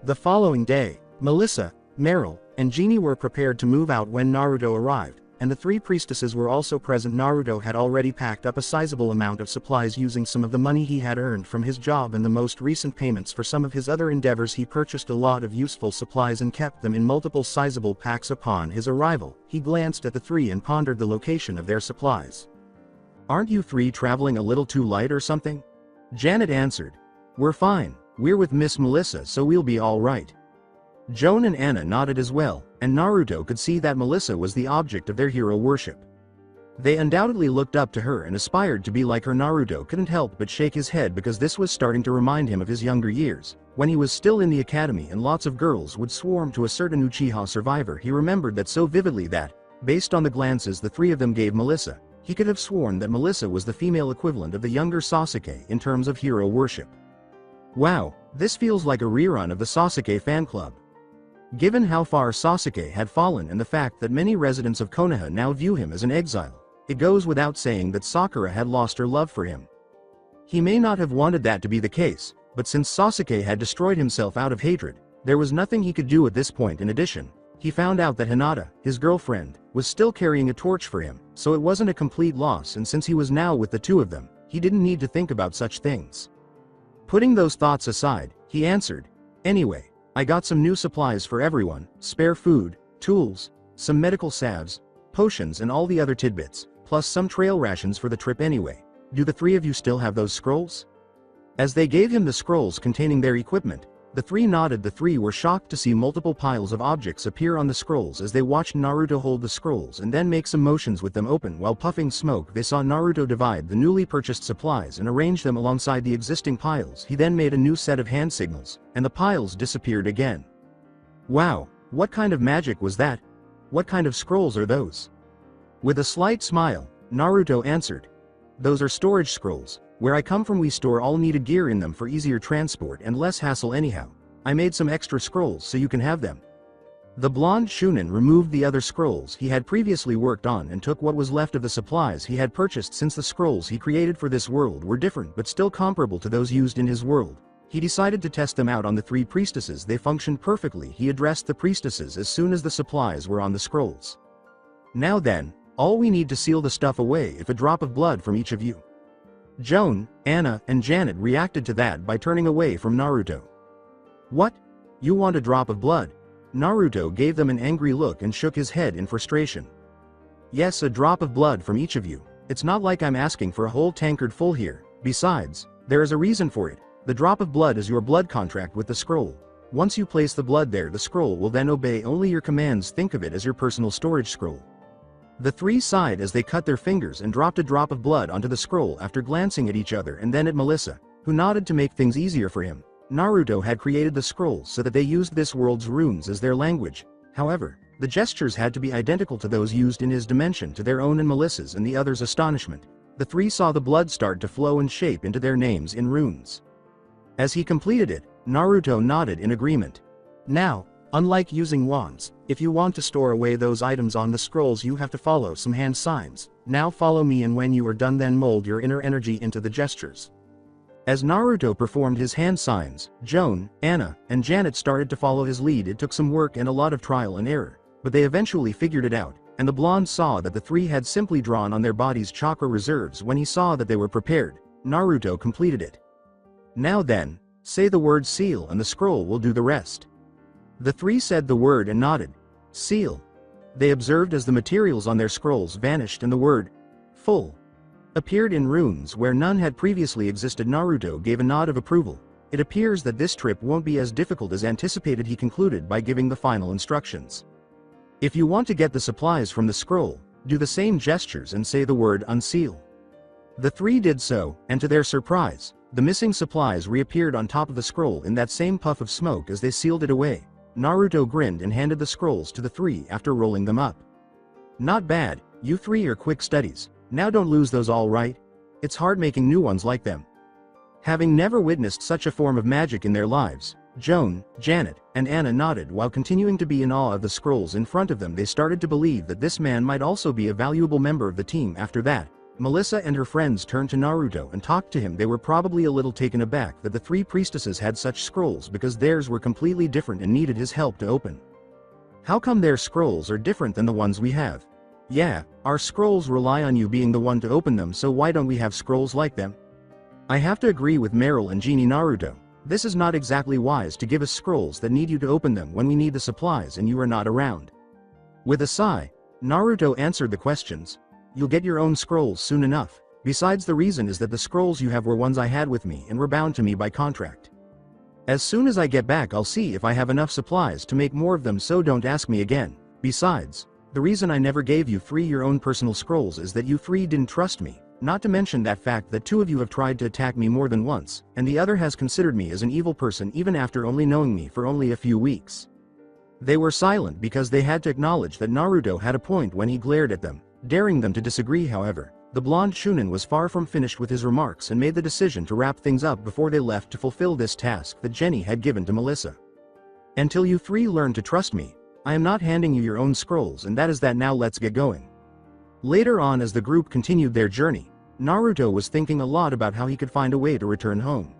The following day, Melissa, Meryl, and Jeannie were prepared to move out when Naruto arrived, and the three priestesses were also present. Naruto had already packed up a sizable amount of supplies using some of the money he had earned from his job and the most recent payments for some of his other endeavors. He purchased a lot of useful supplies and kept them in multiple sizable packs. Upon his arrival, he glanced at the three and pondered the location of their supplies. Aren't you three traveling a little too light or something? Janet answered. We're fine, we're with Miss Melissa, so we'll be all right. Joan and Anna nodded as well, and Naruto could see that Melissa was the object of their hero worship. They undoubtedly looked up to her and aspired to be like her. Naruto couldn't help but shake his head because this was starting to remind him of his younger years, when he was still in the academy and lots of girls would swarm to a certain Uchiha survivor. He remembered that so vividly that, based on the glances the three of them gave Melissa, he could have sworn that Melissa was the female equivalent of the younger Sasuke in terms of hero worship. Wow, this feels like a rerun of the Sasuke fan club. Given how far Sasuke had fallen and the fact that many residents of Konoha now view him as an exile, it goes without saying that Sakura had lost her love for him. He may not have wanted that to be the case, but since Sasuke had destroyed himself out of hatred, there was nothing he could do at this point. In addition, he found out that Hinata, his girlfriend, was still carrying a torch for him, so it wasn't a complete loss, and since he was now with the two of them, he didn't need to think about such things. Putting those thoughts aside, he answered, Anyway, I got some new supplies for everyone, spare food, tools, some medical salves, potions and all the other tidbits, plus some trail rations for the trip anyway. Do the three of you still have those scrolls? As they gave him the scrolls containing their equipment, the three nodded. The three were shocked to see multiple piles of objects appear on the scrolls as they watched Naruto hold the scrolls and then make some motions with them open while puffing smoke. They saw Naruto divide the newly purchased supplies and arrange them alongside the existing piles. He then made a new set of hand signals, and the piles disappeared again. Wow, what kind of magic was that? What kind of scrolls are those? With a slight smile, Naruto answered. Those are storage scrolls. Where I come from we store all needed gear in them for easier transport and less hassle anyhow. I made some extra scrolls so you can have them. The blonde Shunin removed the other scrolls he had previously worked on and took what was left of the supplies he had purchased, since the scrolls he created for this world were different but still comparable to those used in his world. He decided to test them out on the 3 priestesses. They functioned perfectly. He addressed the priestesses as soon as the supplies were on the scrolls. Now then, all we need to seal the stuff away if a drop of blood from each of you. Joan, Anna, and Janet reacted to that by turning away from Naruto. What? You want a drop of blood? Naruto gave them an angry look and shook his head in frustration. Yes, a drop of blood from each of you. It's not like I'm asking for a whole tankard full here. Besides, there is a reason for it. The drop of blood is your blood contract with the scroll. Once you place the blood there, the scroll will then obey only your commands. Think of it as your personal storage scroll. The 3 sighed as they cut their fingers and dropped a drop of blood onto the scroll after glancing at each other and then at Melissa, who nodded to make things easier for him. Naruto had created the scrolls so that they used this world's runes as their language. However, the gestures had to be identical to those used in his dimension. To their own and Melissa's and the others' astonishment, the 3 saw the blood start to flow and shape into their names in runes. As he completed it, Naruto nodded in agreement. Now, unlike using wands, if you want to store away those items on the scrolls, you have to follow some hand signs. Now follow me, and when you are done, then mold your inner energy into the gestures. As Naruto performed his hand signs, Joan, Anna, and Janet started to follow his lead. It took some work and a lot of trial and error, but they eventually figured it out, and the blonde saw that the 3 had simply drawn on their bodies' chakra reserves. When he saw that they were prepared, Naruto completed it. Now then, say the word seal and the scroll will do the rest. The 3 said the word and nodded. Seal. They observed as the materials on their scrolls vanished and the word full appeared in runes where none had previously existed. Naruto gave a nod of approval. It appears that this trip won't be as difficult as anticipated, he concluded by giving the final instructions. If you want to get the supplies from the scroll, do the same gestures and say the word unseal. The 3 did so, and to their surprise, the missing supplies reappeared on top of the scroll in that same puff of smoke as they sealed it away. Naruto grinned and handed the scrolls to the 3 after rolling them up. Not bad, you 3 are quick studies. Now don't lose those, all right? It's hard making new ones like them. Having never witnessed such a form of magic in their lives, Joan, Janet, and Anna nodded while continuing to be in awe of the scrolls in front of them. They started to believe that this man might also be a valuable member of the team. After that, Melissa and her friends turned to Naruto and talked to him. They were probably a little taken aback that the 3 priestesses had such scrolls because theirs were completely different and needed his help to open. How come their scrolls are different than the ones we have? Yeah, our scrolls rely on you being the one to open them, so why don't we have scrolls like them? I have to agree with Meryl and Genie. Naruto, this is not exactly wise to give us scrolls that need you to open them when we need the supplies and you are not around. With a sigh, Naruto answered the questions. You'll get your own scrolls soon enough. Besides, the reason is that the scrolls you have were ones I had with me and were bound to me by contract. As soon as I get back, I'll see if I have enough supplies to make more of them, so don't ask me again. Besides, the reason I never gave you 3 your own personal scrolls is that you 3 didn't trust me, not to mention that fact that 2 of you have tried to attack me more than once, and the other has considered me as an evil person even after only knowing me for only a few weeks. They were silent because they had to acknowledge that Naruto had a point when he glared at them, daring them to disagree. However, the blonde Shunin was far from finished with his remarks and made the decision to wrap things up before they left to fulfill this task that Jenny had given to Melissa. Until you 3 learn to trust me, I am not handing you your own scrolls, and that is that. Now let's get going. Later on, as the group continued their journey, Naruto was thinking a lot about how he could find a way to return home.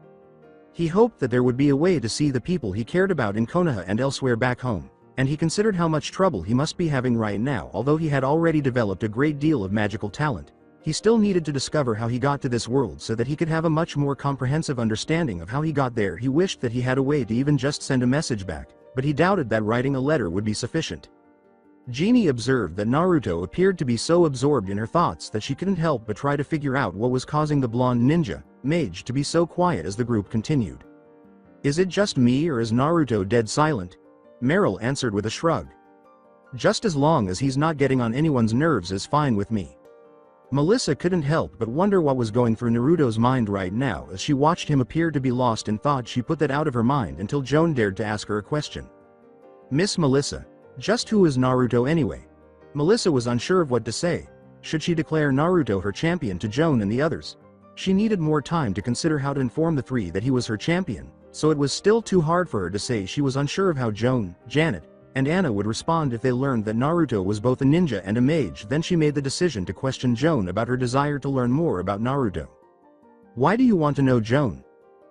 He hoped that there would be a way to see the people he cared about in Konoha and elsewhere back home, and he considered how much trouble he must be having right now. Although he had already developed a great deal of magical talent, he still needed to discover how he got to this world so that he could have a much more comprehensive understanding of how he got there. He wished that he had a way to even just send a message back, but he doubted that writing a letter would be sufficient. Genie observed that Naruto appeared to be so absorbed in her thoughts that she couldn't help but try to figure out what was causing the blonde ninja mage to be so quiet as the group continued. Is it just me, or is Naruto dead silent? Meryl answered with a shrug. Just as long as he's not getting on anyone's nerves is fine with me. Melissa couldn't help but wonder what was going through Naruto's mind right now as she watched him appear to be lost in thought. She put that out of her mind until Joan dared to ask her a question. Miss Melissa, just who is Naruto anyway? Melissa was unsure of what to say. Should she declare Naruto her champion to Joan and the others? She needed more time to consider how to inform the 3 that he was her champion, so it was still too hard for her to say. She was unsure of how Joan, Janet, and Anna would respond if they learned that Naruto was both a ninja and a mage. Then she made the decision to question Joan about her desire to learn more about Naruto. Why do you want to know Joan?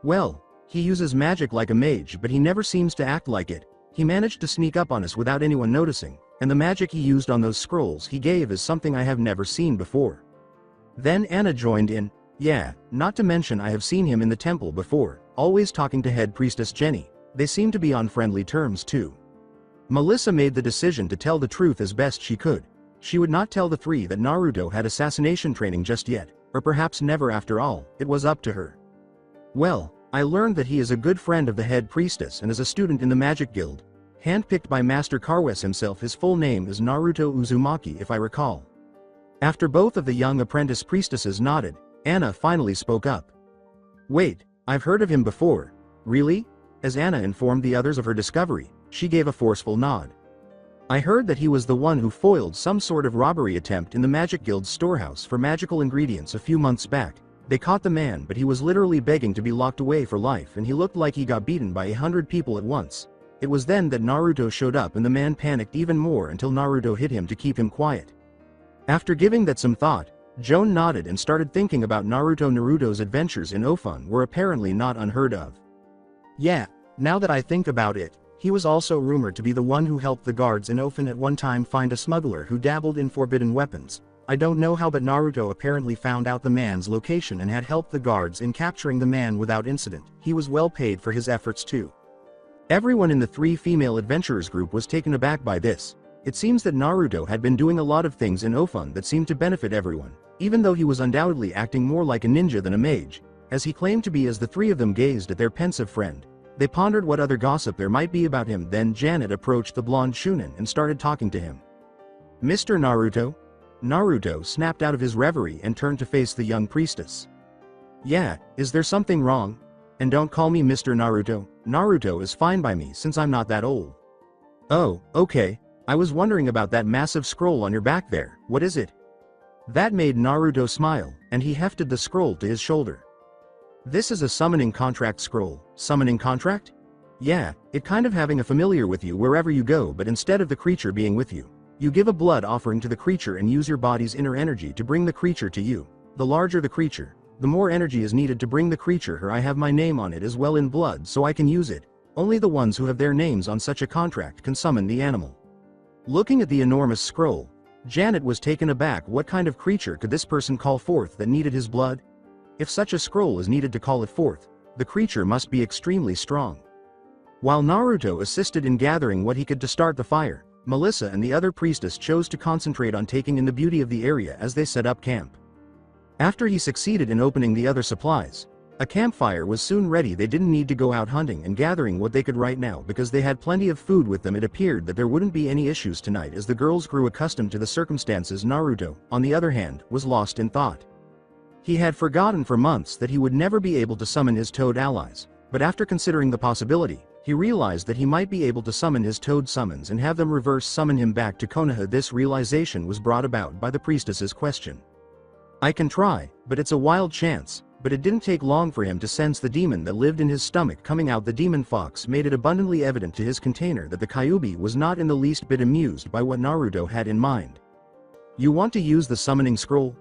Well, he uses magic like a mage, but he never seems to act like it. He managed to sneak up on us without anyone noticing, and the magic he used on those scrolls he gave is something I have never seen before. Then Anna joined in, yeah, not to mention I have seen him in the temple before, always talking to head priestess Jenny. They seem to be on friendly terms too. Melissa made the decision to tell the truth as best she could. She would not tell the three that Naruto had assassination training just yet, or perhaps never after all. It was up to her. Well, I learned that he is a good friend of the head priestess and is a student in the Magic Guild. Handpicked by Master Karwes himself. His full name is Naruto Uzumaki if I recall. After both of the young apprentice priestesses nodded, Anna finally spoke up. Wait, I've heard of him before. Really? As Anna informed the others of her discovery, she gave a forceful nod. I heard that he was the one who foiled some sort of robbery attempt in the Magic Guild's storehouse for magical ingredients a few months back. They caught the man, but he was literally begging to be locked away for life, and he looked like he got beaten by 100 people at once. It was then that Naruto showed up and the man panicked even more until Naruto hit him to keep him quiet. After giving that some thought, Joan nodded and started thinking about Naruto's adventures in Ofun were apparently not unheard of. Yeah, now that I think about it, he was also rumored to be the one who helped the guards in Ofun at one time find a smuggler who dabbled in forbidden weapons. I don't know how, but Naruto apparently found out the man's location and had helped the guards in capturing the man without incident. He was well paid for his efforts too. Everyone in the three female adventurers group was taken aback by this. It seems that Naruto had been doing a lot of things in Ofun that seemed to benefit everyone, even though he was undoubtedly acting more like a ninja than a mage, as he claimed to be. As the three of them gazed at their pensive friend, they pondered what other gossip there might be about him. Then Janet approached the blonde Shunin and started talking to him. Mr. Naruto? Naruto snapped out of his reverie and turned to face the young priestess. Yeah, is there something wrong? And don't call me Mr. Naruto. Naruto is fine by me since I'm not that old. Oh, okay. I was wondering about that massive scroll on your back there. What is it? That made Naruto smile, and he hefted the scroll to his shoulder. This is a summoning contract scroll. Summoning contract? Yeah, it kind of having a familiar with you wherever you go, but instead of the creature being with you, you give a blood offering to the creature and use your body's inner energy to bring the creature to you. The larger the creature, the more energy is needed to bring the creature here. I have my name on it as well in blood, so I can use it. Only the ones who have their names on such a contract can summon the animal. Looking at the enormous scroll, Janet was taken aback. What kind of creature could this person call forth that needed his blood? If such a scroll is needed to call it forth, the creature must be extremely strong. While Naruto assisted in gathering what he could to start the fire, Melissa and the other priestess chose to concentrate on taking in the beauty of the area as they set up camp. After he succeeded in opening the other supplies, a campfire was soon ready. They didn't need to go out hunting and gathering what they could right now because they had plenty of food with them. It appeared that there wouldn't be any issues tonight as the girls grew accustomed to the circumstances. Naruto, on the other hand, was lost in thought. He had forgotten for months that he would never be able to summon his toad allies, but after considering the possibility, he realized that he might be able to summon his toad summons and have them reverse summon him back to Konoha. This realization was brought about by the priestess's question. I can try, but it's a wild chance. But it didn't take long for him to sense the demon that lived in his stomach coming out. The demon fox made it abundantly evident to his container that the Kyuubi was not in the least bit amused by what Naruto had in mind. You want to use the summoning scroll?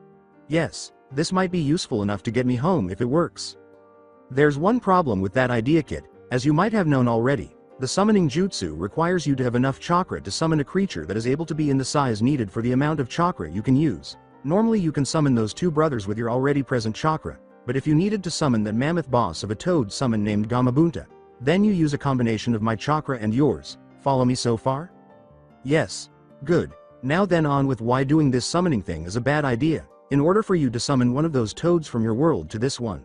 Yes, this might be useful enough to get me home if it works. There's one problem with that idea, kid. As you might have known already, the summoning jutsu requires you to have enough chakra to summon a creature that is able to be in the size needed for the amount of chakra you can use. Normally you can summon those two brothers with your already present chakra, but if you needed to summon that mammoth boss of a toad summon named Gamabunta, then you use a combination of my chakra and yours. Follow me so far? Yes. Good. Now then, on with why doing this summoning thing is a bad idea. In order for you to summon one of those toads from your world to this one,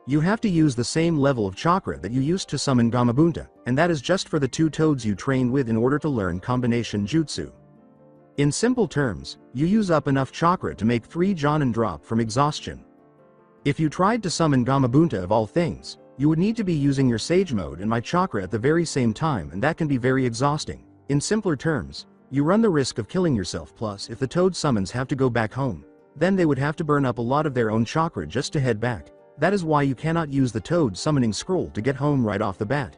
you have to use the same level of chakra that you used to summon Gamabunta, and that is just for the two toads you trained with in order to learn combination jutsu. In simple terms, you use up enough chakra to make 3 Jonin drop from exhaustion. If you tried to summon Gamabunta of all things, you would need to be using your Sage mode and my chakra at the very same time, and that can be very exhausting. In simpler terms, you run the risk of killing yourself. Plus, if the toad summons have to go back home, then they would have to burn up a lot of their own chakra just to head back. That is why you cannot use the toad summoning scroll to get home right off the bat.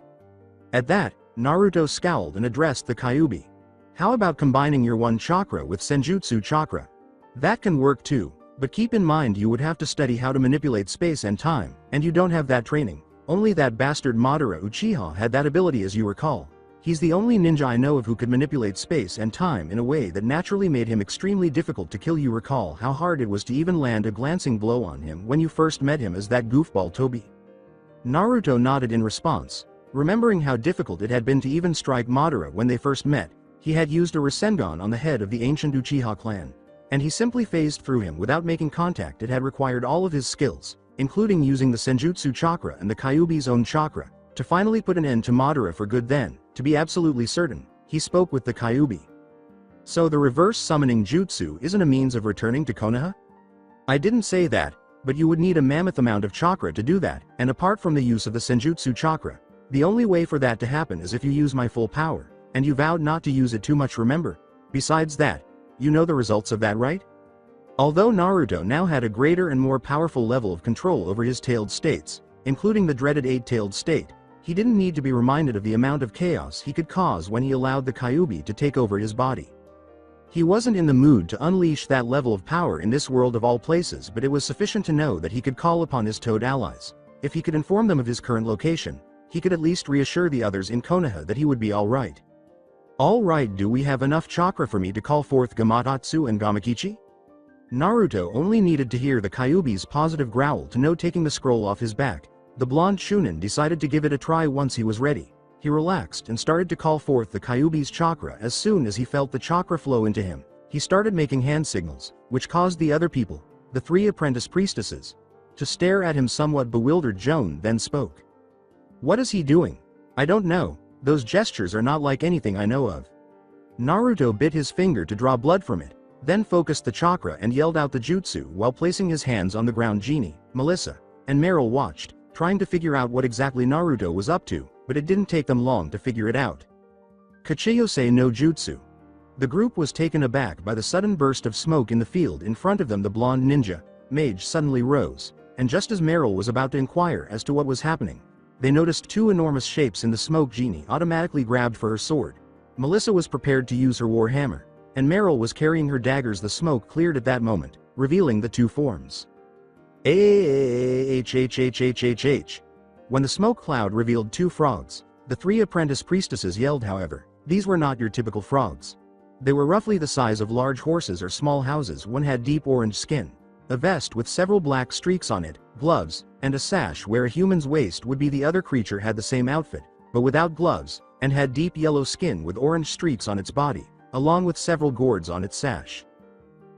At that, Naruto scowled and addressed the Kyuubi. How about combining your one chakra with Senjutsu chakra? That can work too, but keep in mind you would have to study how to manipulate space and time, and you don't have that training. Only that bastard Madara Uchiha had that ability, as you recall. He's the only ninja I know of who could manipulate space and time in a way that naturally made him extremely difficult to kill. You recall how hard it was to even land a glancing blow on him when you first met him as that goofball Tobi. Naruto nodded in response. Remembering how difficult it had been to even strike Madara when they first met, he had used a Rasengan on the head of the ancient Uchiha clan, and he simply phased through him without making contact. It had required all of his skills, including using the Senjutsu chakra and the Kyuubi's own chakra, to finally put an end to Madara for good. Then, to be absolutely certain, he spoke with the Kyuubi. So the reverse summoning jutsu isn't a means of returning to Konoha? I didn't say that, but you would need a mammoth amount of chakra to do that, and apart from the use of the Senjutsu chakra, the only way for that to happen is if you use my full power, and you vowed not to use it too much, remember? Besides that, you know the results of that, right? Although Naruto now had a greater and more powerful level of control over his tailed states, including the dreaded eight-tailed state, he didn't need to be reminded of the amount of chaos he could cause when he allowed the Kyuubi to take over his body. He wasn't in the mood to unleash that level of power in this world of all places, but it was sufficient to know that he could call upon his Toad allies. If he could inform them of his current location, he could at least reassure the others in Konoha that he would be alright. Alright, do we have enough chakra for me to call forth Gamatotsu and Gamakichi? Naruto only needed to hear the Kyuubi's positive growl to know. Taking the scroll off his back, the blonde Chunin decided to give it a try. Once he was ready, he relaxed and started to call forth the Kyuubi's chakra. As soon as he felt the chakra flow into him, he started making hand signals, which caused the other people, the three apprentice priestesses, to stare at him somewhat bewildered. Joan then spoke. What is he doing? I don't know, those gestures are not like anything I know of. Naruto bit his finger to draw blood from it, then focused the chakra and yelled out the jutsu while placing his hands on the ground. Genie, Melissa, and Meryl watched, trying to figure out what exactly Naruto was up to, but it didn't take them long to figure it out. Kachiyose no Jutsu. The group was taken aback by the sudden burst of smoke in the field in front of them. The blonde ninja mage suddenly rose, and just as Meryl was about to inquire as to what was happening, they noticed two enormous shapes in the smoke. Genie automatically grabbed for her sword. Melissa was prepared to use her war hammer, and Meryl was carrying her daggers. The smoke cleared at that moment, revealing the two forms. H. When the smoke cloud revealed two frogs, the three apprentice priestesses yelled. However, these were not your typical frogs. They were roughly the size of large horses or small houses. One had deep orange skin, a vest with several black streaks on it, gloves, and a sash where a human's waist would be. The other creature had the same outfit, but without gloves, and had deep yellow skin with orange streaks on its body, along with several gourds on its sash.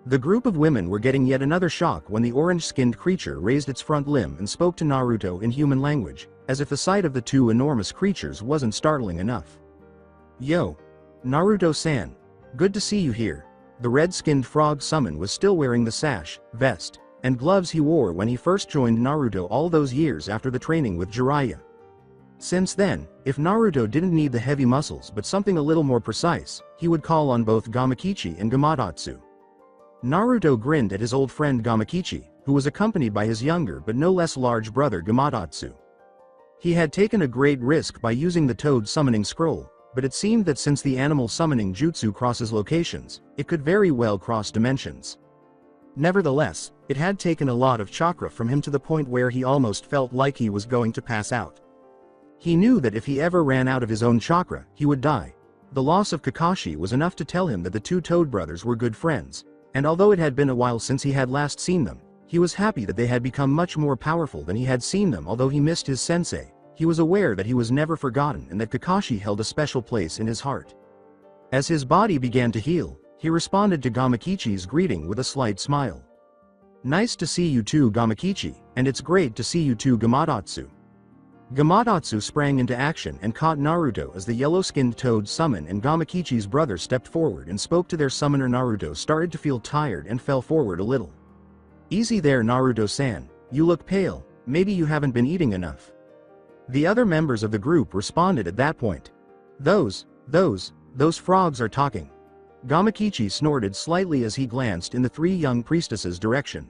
The group of women were getting yet another shock when the orange-skinned creature raised its front limb and spoke to Naruto in human language, as if the sight of the two enormous creatures wasn't startling enough. Yo! Naruto-san. Good to see you here. The red-skinned frog summon was still wearing the sash, vest, and gloves he wore when he first joined Naruto all those years after the training with Jiraiya. Since then, if Naruto didn't need the heavy muscles but something a little more precise, he would call on both Gamakichi and Gamatotsu. Naruto grinned at his old friend Gamakichi, who was accompanied by his younger but no less large brother Gamatotsu. He had taken a great risk by using the Toad summoning scroll, but it seemed that since the animal summoning jutsu crosses locations, it could very well cross dimensions. Nevertheless, it had taken a lot of chakra from him to the point where he almost felt like he was going to pass out. He knew that if he ever ran out of his own chakra, he would die. The loss of Kakashi was enough to tell him that the two Toad brothers were good friends, and although it had been a while since he had last seen them, he was happy that they had become much more powerful than he had seen them. Although he missed his sensei, he was aware that he was never forgotten and that Kakashi held a special place in his heart. As his body began to heal, he responded to Gamakichi's greeting with a slight smile. Nice to see you too, Gamakichi, and it's great to see you too, Gamatotsu. Gamatotsu sprang into action and caught Naruto as the yellow-skinned Toad summoned, and Gamakichi's brother stepped forward and spoke to their summoner. Naruto started to feel tired and fell forward a little. Easy there, Naruto-san, you look pale, maybe you haven't been eating enough. The other members of the group responded at that point. Those frogs are talking. Gamakichi snorted slightly as he glanced in the three young priestesses' direction.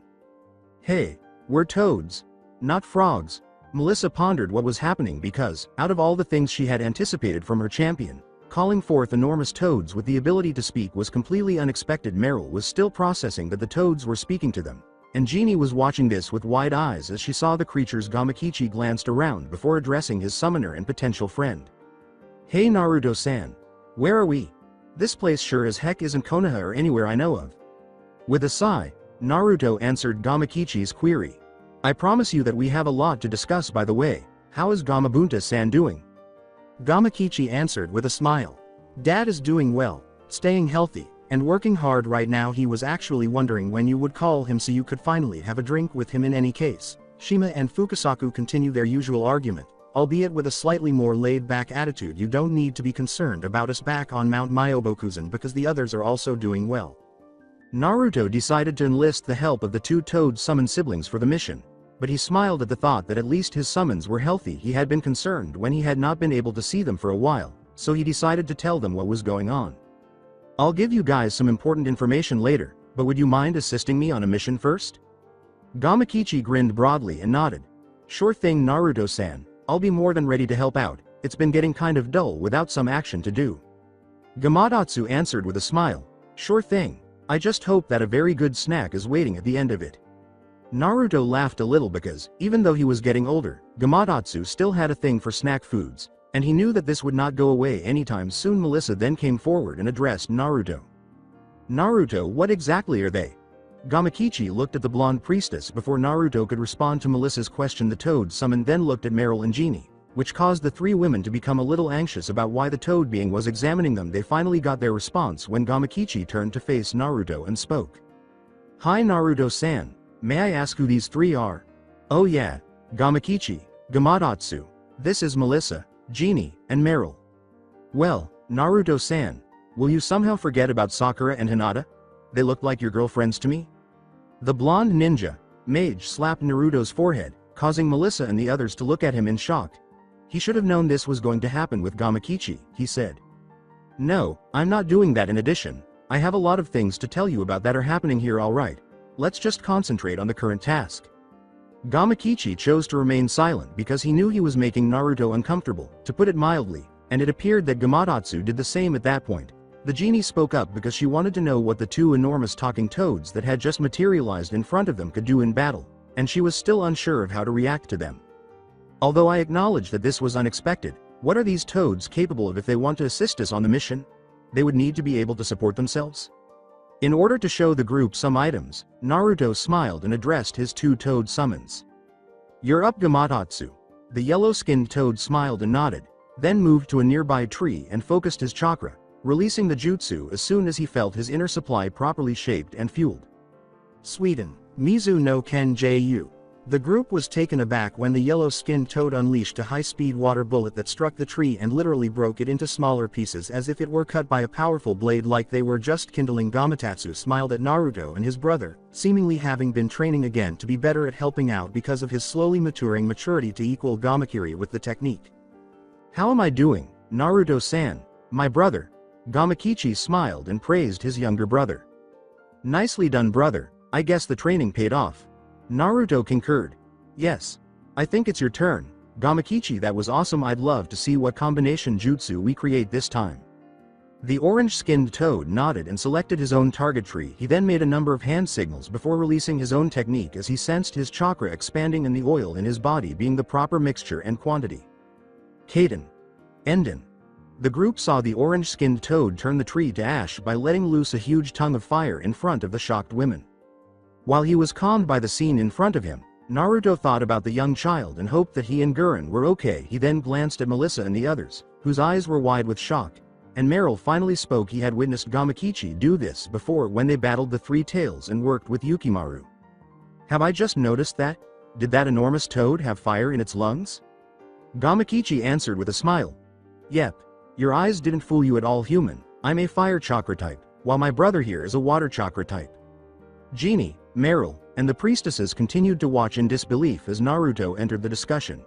Hey, we're toads, not frogs. Melissa pondered what was happening because, out of all the things she had anticipated from her champion, calling forth enormous toads with the ability to speak was completely unexpected. Meryl was still processing that the toads were speaking to them, and Genie was watching this with wide eyes as she saw the creatures. Gamakichi glanced around before addressing his summoner and potential friend. "Hey Naruto-san. Where are we? This place sure as heck isn't Konoha or anywhere I know of." With a sigh, Naruto answered Gamakichi's query. "I promise you that we have a lot to discuss. By the way, how is Gamabunta-san doing?" Gamakichi answered with a smile. "Dad is doing well, staying healthy, and working hard right now. He was actually wondering when you would call him so you could finally have a drink with him. In any case." Shima and Fukasaku continue their usual argument, albeit with a slightly more laid-back attitude. "You don't need to be concerned about us back on Mount Myobokuzen because the others are also doing well." Naruto decided to enlist the help of the two Toad summon siblings for the mission, but he smiled at the thought that at least his summons were healthy. He had been concerned when he had not been able to see them for a while, so he decided to tell them what was going on. "I'll give you guys some important information later, but would you mind assisting me on a mission first?" Gamakichi grinned broadly and nodded. "Sure thing Naruto-san, I'll be more than ready to help out. It's been getting kind of dull without some action to do." Gamadatsu answered with a smile. "Sure thing. I just hope that a very good snack is waiting at the end of it." Naruto laughed a little because, even though he was getting older, Gamadatsu still had a thing for snack foods, and he knew that this would not go away anytime soon. Melissa then came forward and addressed Naruto. "Naruto, what exactly are they?" Gamakichi looked at the blonde priestess before Naruto could respond to Melissa's question. The Toad summoned then looked at Meryl and Genie, which caused the three women to become a little anxious about why the Toad being was examining them. They finally got their response when Gamakichi turned to face Naruto and spoke. "Hi Naruto-san, may I ask who these three are?" "Oh yeah, Gamakichi, Gamadatsu. This is Melissa, Genie, and Meryl." "Well, Naruto-san, will you somehow forget about Sakura and Hinata? They look like your girlfriends to me." The blonde ninja, mage, slapped Naruto's forehead, causing Melissa and the others to look at him in shock. He should have known this was going to happen with Gamakichi, he said. "No, I'm not doing that. In addition, I have a lot of things to tell you about that are happening here. Alright, let's just concentrate on the current task." Gamakichi chose to remain silent because he knew he was making Naruto uncomfortable, to put it mildly, and it appeared that Gamadatsu did the same at that point. The genie spoke up because she wanted to know what the two enormous talking toads that had just materialized in front of them could do in battle, and she was still unsure of how to react to them. "Although I acknowledge that this was unexpected, what are these toads capable of if they want to assist us on the mission? They would need to be able to support themselves." In order to show the group some items, Naruto smiled and addressed his two toad summons. "You're up Gamadatsu." The yellow-skinned toad smiled and nodded, then moved to a nearby tree and focused his chakra, releasing the jutsu as soon as he felt his inner supply properly shaped and fueled. Sweden, Mizu no Kenju. The group was taken aback when the yellow-skinned toad unleashed a high-speed water bullet that struck the tree and literally broke it into smaller pieces as if it were cut by a powerful blade like they were just kindling. Gamatatsu smiled at Naruto and his brother, seemingly having been training again to be better at helping out because of his slowly maturing maturity to equal Gamakiri with the technique. "How am I doing, Naruto-san, my brother?" Gamakichi smiled and praised his younger brother. "Nicely done, brother. I guess the training paid off." Naruto concurred. "Yes. I think it's your turn, Gamakichi. That was awesome. I'd love to see what combination jutsu we create this time." The orange-skinned toad nodded and selected his own target tree. He then made a number of hand signals before releasing his own technique as he sensed his chakra expanding and the oil in his body being the proper mixture and quantity. Kaden. Enden. The group saw the orange-skinned toad turn the tree to ash by letting loose a huge tongue of fire in front of the shocked women. While he was calmed by the scene in front of him, Naruto thought about the young child and hoped that he and Gurren were okay. He then glanced at Melissa and the others, whose eyes were wide with shock, and Meryl finally spoke. He had witnessed Gamakichi do this before when they battled the Three Tails and worked with Yukimaru. "Have I just noticed that? Did that enormous toad have fire in its lungs?" Gamakichi answered with a smile. "Yep. Your eyes didn't fool you at all, human. I'm a fire chakra type, while my brother here is a water chakra type." Genie, Meryl, and the priestesses continued to watch in disbelief as Naruto entered the discussion.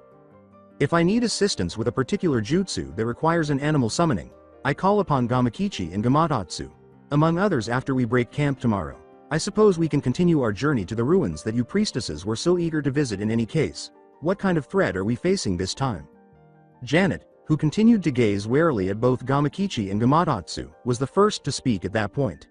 "If I need assistance with a particular jutsu that requires an animal summoning, I call upon Gamakichi and Gamadatsu, among others. After we break camp tomorrow, I suppose we can continue our journey to the ruins that you priestesses were so eager to visit. In any case, What kind of threat are we facing this time? Janet, who continued to gaze warily at both Gamakichi and Gamatatsu, was the first to speak at that point.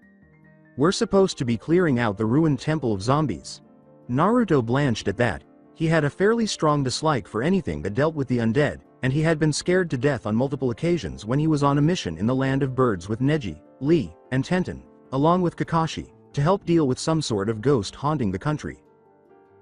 We're supposed to be clearing out the ruined temple of zombies. Naruto blanched at that. He had a fairly strong dislike for anything that dealt with the undead, and he had been scared to death on multiple occasions when he was on a mission in the land of birds with Neji, Lee, and Tenten, along with Kakashi, to help deal with some sort of ghost haunting the country.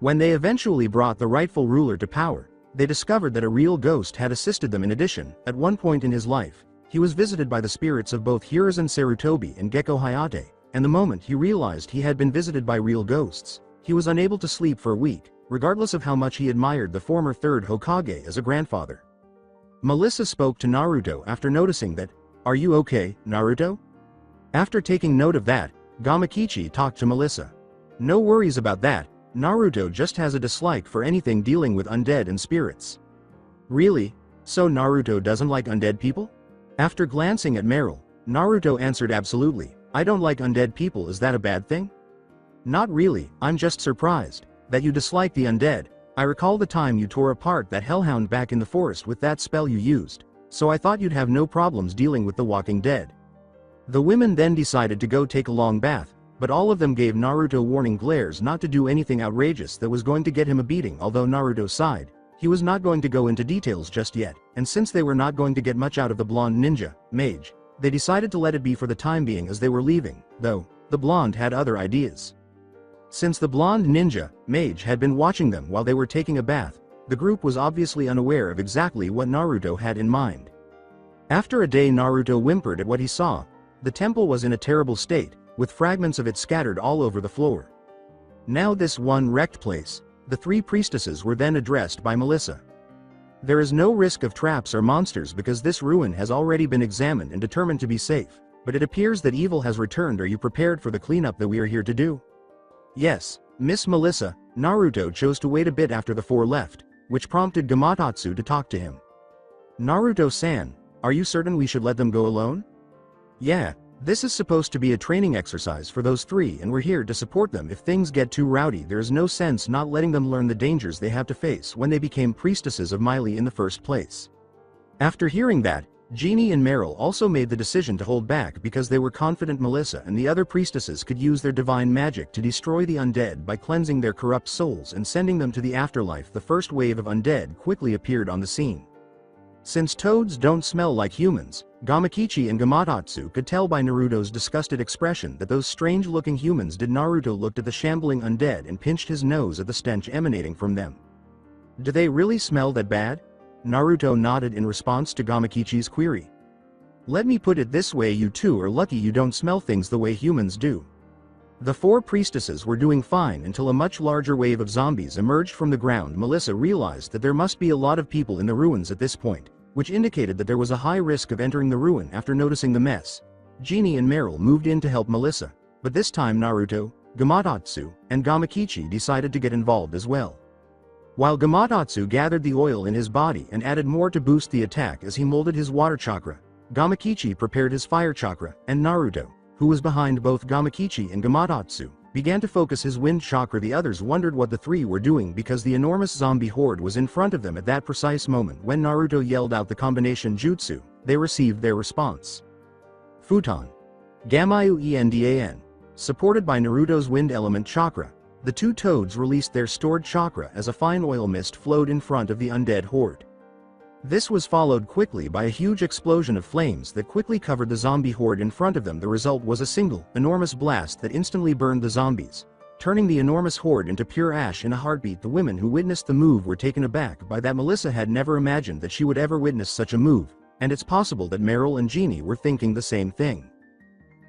When they eventually brought the rightful ruler to power, they discovered that a real ghost had assisted them. In addition, at one point in his life, he was visited by the spirits of both Hiruzen Sarutobi and Gekko Hayate, and the moment he realized he had been visited by real ghosts, he was unable to sleep for a week, regardless of how much he admired the former third Hokage as a grandfather. Melissa spoke to Naruto after noticing that. "Are you okay, Naruto?" After taking note of that, Gamakichi talked to Melissa. "No worries about that, Naruto just has a dislike for anything dealing with undead and spirits." "Really? So Naruto doesn't like undead people?" After glancing at Meryl, Naruto answered, "Absolutely, I don't like undead people. Is that a bad thing?" "Not really, I'm just surprised that you dislike the undead. I recall the time you tore apart that hellhound back in the forest with that spell you used, so I thought you'd have no problems dealing with the walking dead." The women then decided to go take a long bath, but all of them gave Naruto warning glares not to do anything outrageous that was going to get him a beating. Although Naruto sighed, he was not going to go into details just yet, and since they were not going to get much out of the blonde ninja, mage, they decided to let it be for the time being as they were leaving, though the blonde had other ideas. Since the blonde ninja, mage, had been watching them while they were taking a bath, the group was obviously unaware of exactly what Naruto had in mind. After a day, Naruto whimpered at what he saw. The temple was in a terrible state, with fragments of it scattered all over the floor. Now this one wrecked place. The three priestesses were then addressed by Melissa. "There is no risk of traps or monsters because this ruin has already been examined and determined to be safe, but it appears that evil has returned. Are you prepared for the cleanup that we are here to do?" "Yes, Miss Melissa." Naruto chose to wait a bit after the four left, which prompted Gamatatsu to talk to him. "Naruto-san, are you certain we should let them go alone?" "Yeah, this is supposed to be a training exercise for those three and we're here to support them. If things get too rowdy, there is no sense not letting them learn the dangers they have to face when they became priestesses of Miley in the first place." After hearing that, Jeannie and Meryl also made the decision to hold back because they were confident Melissa and the other priestesses could use their divine magic to destroy the undead by cleansing their corrupt souls and sending them to the afterlife. The first wave of undead quickly appeared on the scene. Since toads don't smell like humans, Gamakichi and Gamatatsu could tell by Naruto's disgusted expression that those strange-looking humans did. Naruto looked at the shambling undead and pinched his nose at the stench emanating from them. "Do they really smell that bad?" Naruto nodded in response to Gamakichi's query. "Let me put it this way, you two are lucky you don't smell things the way humans do." The four priestesses were doing fine until a much larger wave of zombies emerged from the ground. Melissa realized that there must be a lot of people in the ruins at this point, which indicated that there was a high risk of entering the ruin. After noticing the mess, Jeannie and Meryl moved in to help Melissa, but this time Naruto, Gamatatsu, and Gamakichi decided to get involved as well. While Gamatatsu gathered the oil in his body and added more to boost the attack as he molded his water chakra, Gamakichi prepared his fire chakra, and Naruto, who was behind both Gamakichi and Gamatatsu, began to focus his wind chakra. The others wondered what the three were doing because the enormous zombie horde was in front of them. At that precise moment when Naruto yelled out the combination jutsu, they received their response. Futon. Gamayu Endan. Supported by Naruto's wind element chakra, the two toads released their stored chakra as a fine oil mist flowed in front of the undead horde. This was followed quickly by a huge explosion of flames that quickly covered the zombie horde in front of them. The result was a single, enormous blast that instantly burned the zombies, turning the enormous horde into pure ash in a heartbeat. The women who witnessed the move were taken aback by that. Melissa had never imagined that she would ever witness such a move, and it's possible that Meryl and Jeannie were thinking the same thing.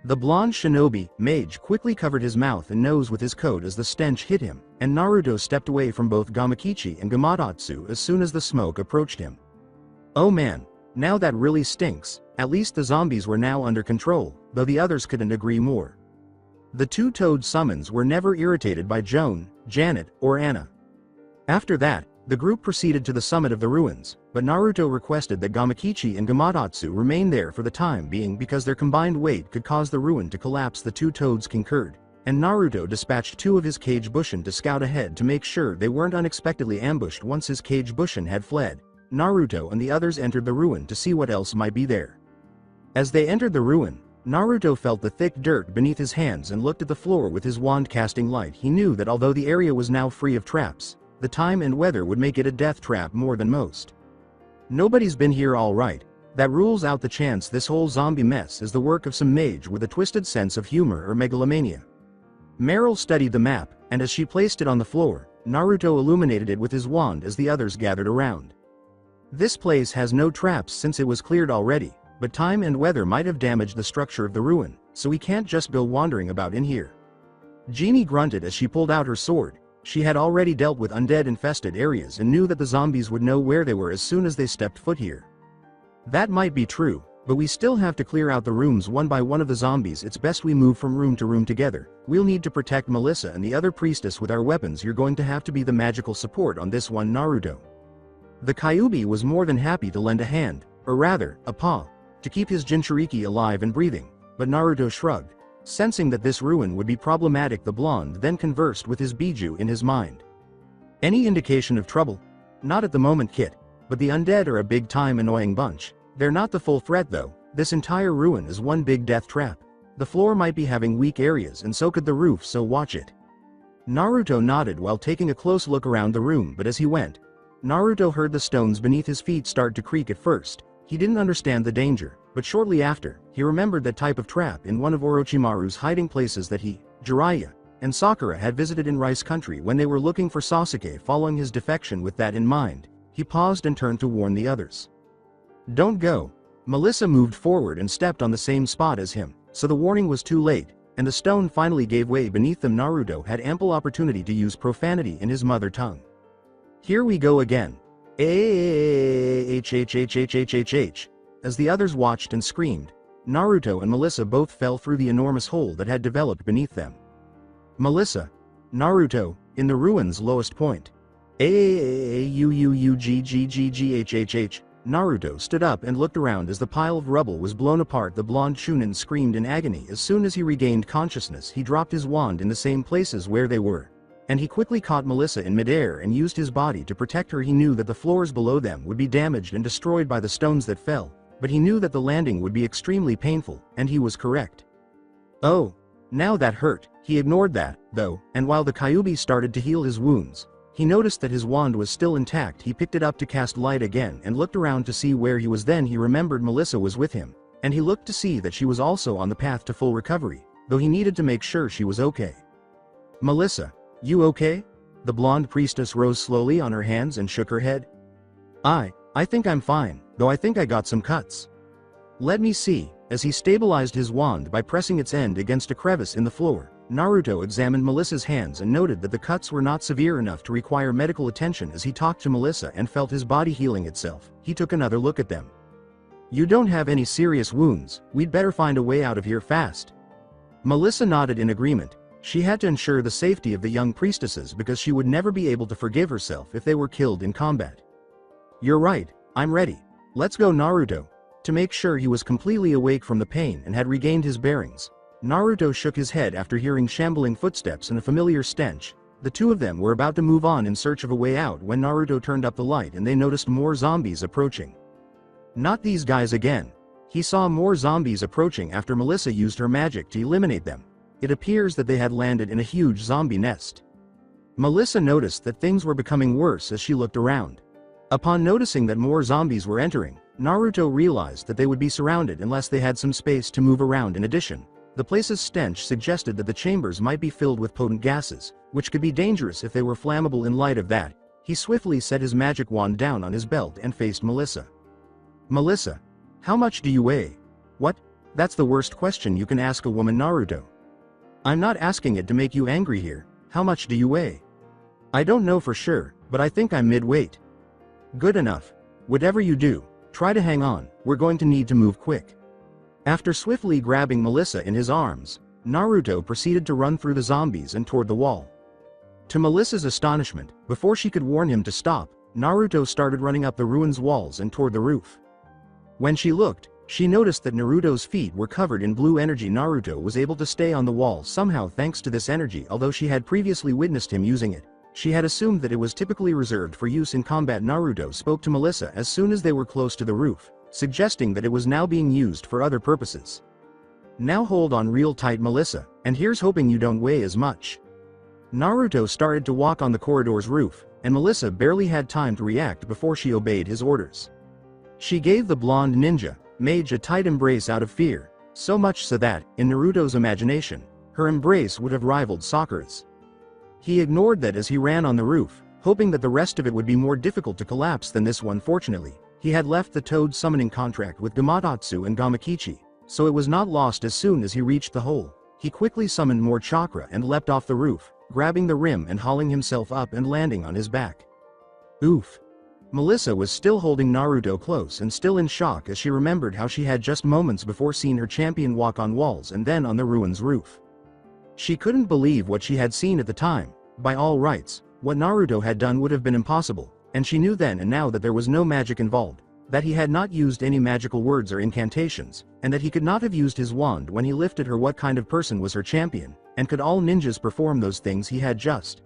The blonde shinobi, mage, quickly covered his mouth and nose with his coat as the stench hit him, and Naruto stepped away from both Gamakichi and Gamatatsu as soon as the smoke approached him. "Oh man, now that really stinks." At least the zombies were now under control, though the others couldn't agree more. The two toad summons were never irritated by Joan, Janet, or Anna. After that, the group proceeded to the summit of the ruins, but Naruto requested that Gamakichi and Gamatatsu remain there for the time being because their combined weight could cause the ruin to collapse. The two toads concurred, and Naruto dispatched 2 of his Kage Bushin to scout ahead to make sure they weren't unexpectedly ambushed. Once his Kage Bushin had fled, Naruto and the others entered the ruin to see what else might be there. As they entered the ruin, Naruto felt the thick dirt beneath his hands and looked at the floor with his wand casting light. He knew that although the area was now free of traps, the time and weather would make it a death trap more than most. Nobody's been here all right. That rules out the chance this whole zombie mess is the work of some mage with a twisted sense of humor or megalomania. Meryl studied the map, and as she placed it on the floor, Naruto illuminated it with his wand as the others gathered around. This place has no traps since it was cleared already, but time and weather might have damaged the structure of the ruin, so we can't just go wandering about in here. Jeannie grunted as she pulled out her sword. She had already dealt with undead-infested areas and knew that the zombies would know where they were as soon as they stepped foot here. That might be true, but we still have to clear out the rooms one by one of the zombies. It's best we move from room to room together. We'll need to protect Melissa and the other priestess with our weapons. You're going to have to be the magical support on this one, Naruto. The Kyuubi was more than happy to lend a hand, or rather, a paw, to keep his Jinchuriki alive and breathing, but Naruto shrugged. Sensing that this ruin would be problematic, the blonde then conversed with his Biju in his mind. Any indication of trouble? Not at the moment, Kit, but the undead are a big-time annoying bunch. They're not the full threat though. This entire ruin is one big death trap. The floor might be having weak areas and so could the roof, so watch it. Naruto nodded while taking a close look around the room, but as he went, Naruto heard the stones beneath his feet start to creak. At first, he didn't understand the danger, but shortly after, he remembered that type of trap in one of Orochimaru's hiding places that he, Jiraiya, and Sakura had visited in Rice Country when they were looking for Sasuke following his defection. With that in mind, he paused and turned to warn the others. Don't go. Melissa moved forward and stepped on the same spot as him, so the warning was too late, and the stone finally gave way beneath them. Naruto had ample opportunity to use profanity in his mother tongue. Here we go again. As the others watched and screamed, Naruto and Melissa both fell through the enormous hole that had developed beneath them. Melissa, Naruto, in the ruin's lowest point. Naruto stood up and looked around as the pile of rubble was blown apart. The blonde Chunin screamed in agony. As soon as he regained consciousness, he dropped his wand in the same places where they were, and he quickly caught Melissa in midair and used his body to protect her. He knew that the floors below them would be damaged and destroyed by the stones that fell, but he knew that the landing would be extremely painful, and he was correct. Oh, now that hurt. He ignored that, though, and while the Kyuubi started to heal his wounds, he noticed that his wand was still intact. He picked it up to cast light again and looked around to see where he was. Then he remembered Melissa was with him, and he looked to see that she was also on the path to full recovery, though he needed to make sure she was okay. Melissa, you okay? The blonde priestess rose slowly on her hands and shook her head. I think I'm fine, though I think I got some cuts. Let me see. As he stabilized his wand by pressing its end against a crevice in the floor, Naruto examined Melissa's hands and noted that the cuts were not severe enough to require medical attention. As he talked to Melissa and felt his body healing itself, he took another look at them. You don't have any serious wounds. We'd better find a way out of here fast. Melissa nodded in agreement. She had to ensure the safety of the young priestesses because she would never be able to forgive herself if they were killed in combat. You're right, I'm ready. Let's go. Naruto. To make sure he was completely awake from the pain and had regained his bearings, Naruto shook his head after hearing shambling footsteps and a familiar stench. The two of them were about to move on in search of a way out when Naruto turned up the light and they noticed more zombies approaching. Not these guys again. He saw more zombies approaching after Melissa used her magic to eliminate them. It appears that they had landed in a huge zombie nest. Melissa noticed that things were becoming worse as she looked around. Upon noticing that more zombies were entering, Naruto realized that they would be surrounded unless they had some space to move around. In addition, the place's stench suggested that the chambers might be filled with potent gases, which could be dangerous if they were flammable. In light of that, he swiftly set his magic wand down on his belt and faced Melissa. Melissa, how much do you weigh? What? That's the worst question you can ask a woman, Naruto. I'm not asking it to make you angry here. How much do you weigh? I don't know for sure, but I think I'm mid-weight. Good enough. Whatever you do, try to hang on. We're going to need to move quick. After swiftly grabbing Melissa in his arms, Naruto proceeded to run through the zombies and toward the wall. To Melissa's astonishment, before she could warn him to stop, Naruto started running up the ruin's walls and toward the roof. When she looked, She noticed that Naruto's feet were covered in blue energy. Naruto was able to stay on the wall somehow thanks to this energy. Although she had previously witnessed him using it, she had assumed that it was typically reserved for use in combat. Naruto spoke to Melissa as soon as they were close to the roof, suggesting that it was now being used for other purposes. Now hold on real tight, Melissa, and here's hoping you don't weigh as much. Naruto started to walk on the corridor's roof, and Melissa barely had time to react before she obeyed his orders. She gave the blonde ninja mage a tight embrace out of fear, so much so that, in Naruto's imagination, her embrace would have rivaled Sakura's. He ignored that as he ran on the roof, hoping that the rest of it would be more difficult to collapse than this one. Fortunately, he had left the Toad summoning contract with Gamatatsu and Gamakichi, so it was not lost. As soon as he reached the hole, he quickly summoned more chakra and leapt off the roof, grabbing the rim and hauling himself up and landing on his back. Oof. Melissa was still holding Naruto close and still in shock as she remembered how she had just moments before seen her champion walk on walls and then on the ruins roof. She couldn't believe what she had seen at the time. By all rights, what Naruto had done would have been impossible, and she knew then and now that there was no magic involved, that he had not used any magical words or incantations, and that he could not have used his wand when he lifted her. What kind of person was her champion, and could all ninjas perform those things he had just?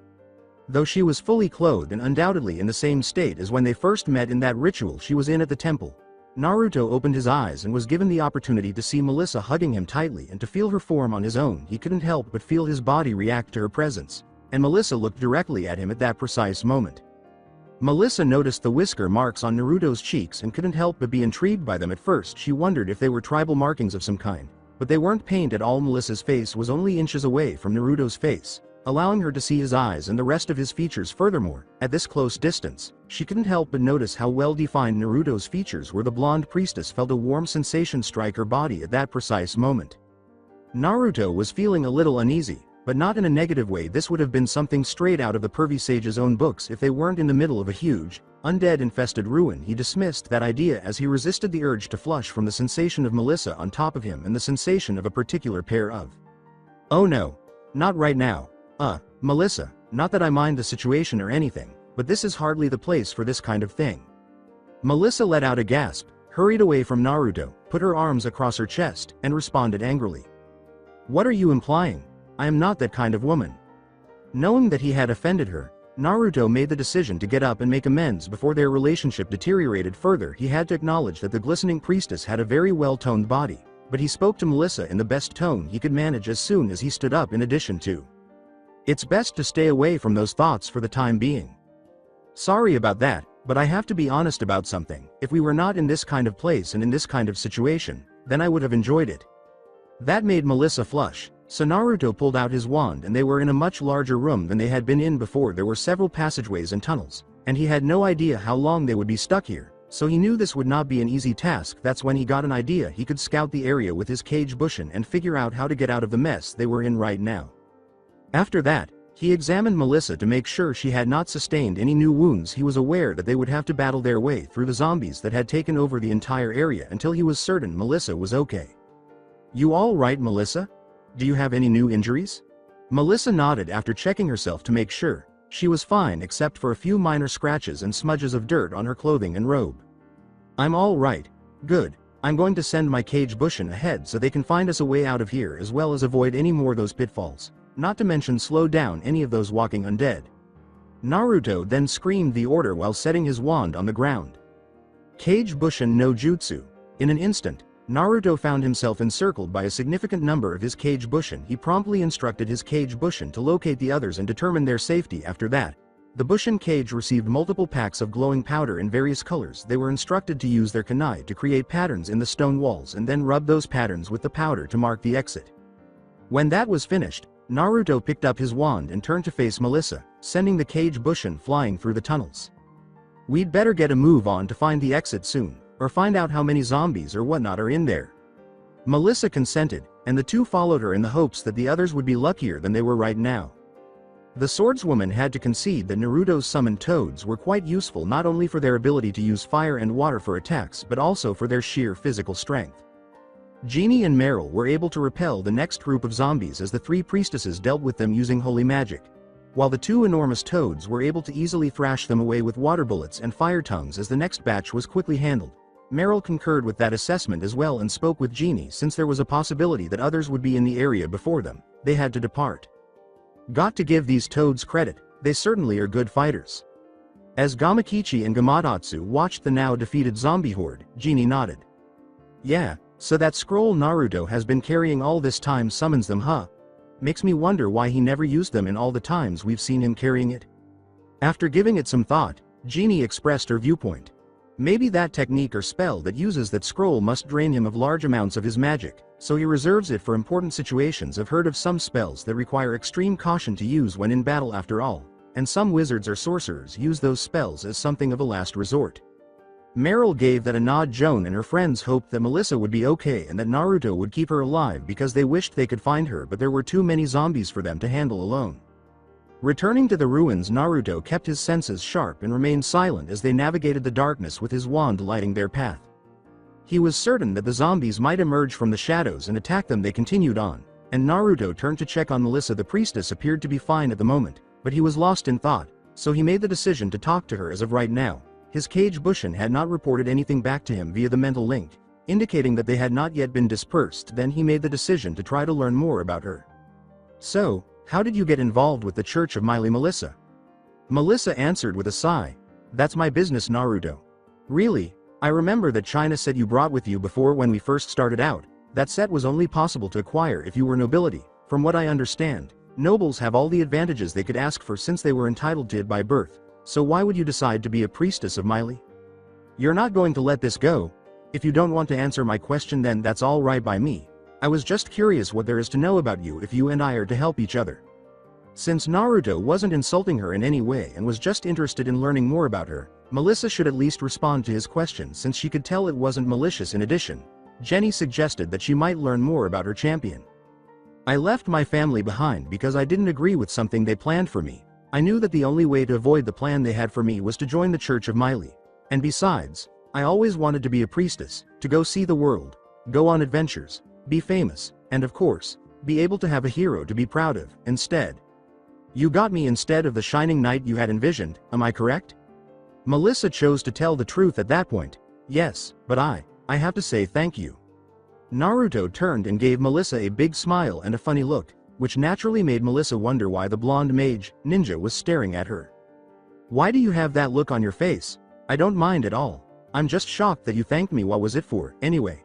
Though she was fully clothed and undoubtedly in the same state as when they first met in that ritual she was in at the temple, Naruto opened his eyes and was given the opportunity to see Melissa hugging him tightly and to feel her form on his own. He couldn't help but feel his body react to her presence, and Melissa looked directly at him at that precise moment. Melissa noticed the whisker marks on Naruto's cheeks and couldn't help but be intrigued by them. At first she wondered if they were tribal markings of some kind, but they weren't paint at all. Melissa's face was only inches away from Naruto's face, allowing her to see his eyes and the rest of his features. Furthermore, at this close distance, she couldn't help but notice how well-defined Naruto's features were. The blonde priestess felt a warm sensation strike her body at that precise moment. Naruto was feeling a little uneasy, but not in a negative way. This would have been something straight out of the pervy sage's own books if they weren't in the middle of a huge, undead-infested ruin. He dismissed that idea as he resisted the urge to flush from the sensation of Melissa on top of him and the sensation of a particular pair of. Oh no. Not right now. Melissa, not that I mind the situation or anything, but this is hardly the place for this kind of thing. Melissa let out a gasp, hurried away from Naruto, put her arms across her chest, and responded angrily. What are you implying? I am not that kind of woman. Knowing that he had offended her, Naruto made the decision to get up and make amends before their relationship deteriorated further. He had to acknowledge that the glistening priestess had a very well-toned body, but he spoke to Melissa in the best tone he could manage as soon as he stood up. In addition to, it's best to stay away from those thoughts for the time being. Sorry about that, but I have to be honest about something. If we were not in this kind of place and in this kind of situation, then I would have enjoyed it. That made Melissa flush, so Naruto pulled out his wand and they were in a much larger room than they had been in before. There were several passageways and tunnels, and he had no idea how long they would be stuck here, so he knew this would not be an easy task. That's when he got an idea. He could scout the area with his kage bushin and figure out how to get out of the mess they were in right now. After that, he examined Melissa to make sure she had not sustained any new wounds. He was aware that they would have to battle their way through the zombies that had taken over the entire area until he was certain Melissa was okay. You all right, Melissa? Do you have any new injuries? Melissa nodded after checking herself to make sure. She was fine except for a few minor scratches and smudges of dirt on her clothing and robe. I'm all right. Good. I'm going to send my kage bushin ahead so they can find us a way out of here as well as avoid any more of those pitfalls. Not to mention slow down any of those walking undead. Naruto then screamed the order while setting his wand on the ground. Kage bushin no jutsu. In an instant, Naruto found himself encircled by a significant number of his kage bushin. He promptly instructed his kage bushin to locate the others and determine their safety. After that, the bushin kage received multiple packs of glowing powder in various colors. They were instructed to use their kunai to create patterns in the stone walls and then rub those patterns with the powder to mark the exit. When that was finished, Naruto picked up his wand and turned to face Melissa, sending the kage bushin flying through the tunnels. We'd better get a move on to find the exit soon, or find out how many zombies or whatnot are in there. Melissa consented, and the two followed her in the hopes that the others would be luckier than they were right now. The swordswoman had to concede that Naruto's summoned toads were quite useful not only for their ability to use fire and water for attacks but also for their sheer physical strength. Jeannie and Meryl were able to repel the next group of zombies as the three priestesses dealt with them using holy magic, while the two enormous toads were able to easily thrash them away with water bullets and fire tongues as the next batch was quickly handled. Meryl concurred with that assessment as well and spoke with Genie. Since there was a possibility that others would be in the area before them, they had to depart. Got to give these toads credit, they certainly are good fighters. As Gamakichi and Gamatatsu watched the now defeated zombie horde, Genie nodded. Yeah, so that scroll Naruto has been carrying all this time summons them, huh? Makes me wonder why he never used them in all the times we've seen him carrying it. After giving it some thought, Genie expressed her viewpoint. Maybe that technique or spell that uses that scroll must drain him of large amounts of his magic, so he reserves it for important situations. I've heard of some spells that require extreme caution to use when in battle after all, and some wizards or sorcerers use those spells as something of a last resort. Meryl gave that a nod. Joan and her friends hoped that Melissa would be okay and that Naruto would keep her alive because they wished they could find her, but there were too many zombies for them to handle alone. Returning to the ruins, Naruto kept his senses sharp and remained silent as they navigated the darkness with his wand lighting their path. He was certain that the zombies might emerge from the shadows and attack them. They continued on, and Naruto turned to check on Melissa. The priestess appeared to be fine at the moment, but he was lost in thought, so he made the decision to talk to her as of right now. His cage Bushin had not reported anything back to him via the mental link, indicating that they had not yet been dispersed. Then he made the decision to try to learn more about her. So, how did you get involved with the Church of Miley, Melissa? Melissa answered with a sigh. That's my business, Naruto. Really? I remember that China said you brought with you before when we first started out. That set was only possible to acquire if you were nobility. From what I understand, nobles have all the advantages they could ask for since they were entitled to it by birth. So why would you decide to be a priestess of Miley? You're not going to let this go? If you don't want to answer my question, then that's all right by me. I was just curious what there is to know about you if you and I are to help each other. Since Naruto wasn't insulting her in any way and was just interested in learning more about her, Melissa should at least respond to his question since she could tell it wasn't malicious. In addition, Jenny suggested that she might learn more about her champion. I left my family behind because I didn't agree with something they planned for me. I knew that the only way to avoid the plan they had for me was to join the Church of Miley. And besides, I always wanted to be a priestess, to go see the world, go on adventures, be famous, and of course, be able to have a hero to be proud of. Instead, you got me instead of the shining knight you had envisioned, am I correct? Melissa chose to tell the truth at that point. Yes, but I have to say thank you. Naruto turned and gave Melissa a big smile and a funny look, which naturally made Melissa wonder why the blonde mage, ninja, was staring at her. Why do you have that look on your face? I don't mind at all. I'm just shocked that you thanked me. What was it for, anyway?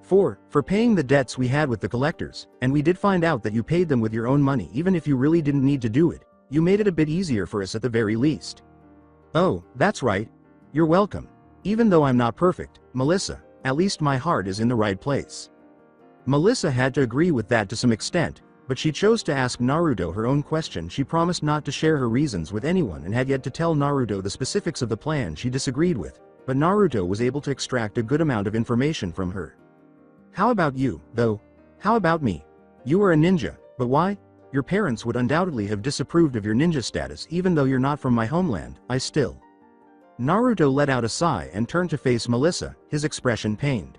For paying the debts we had with the collectors, and we did find out that you paid them with your own money. Even if you really didn't need to do it, you made it a bit easier for us at the very least. Oh, that's right. You're welcome. Even though I'm not perfect, Melissa, at least my heart is in the right place. Melissa had to agree with that to some extent, but she chose to ask Naruto her own question. She promised not to share her reasons with anyone and had yet to tell Naruto the specifics of the plan she disagreed with, but Naruto was able to extract a good amount of information from her. How about you, though? How about me? You are a ninja, but why? Your parents would undoubtedly have disapproved of your ninja status. Even though you're not from my homeland, I still. Naruto let out a sigh and turned to face Melissa, his expression pained.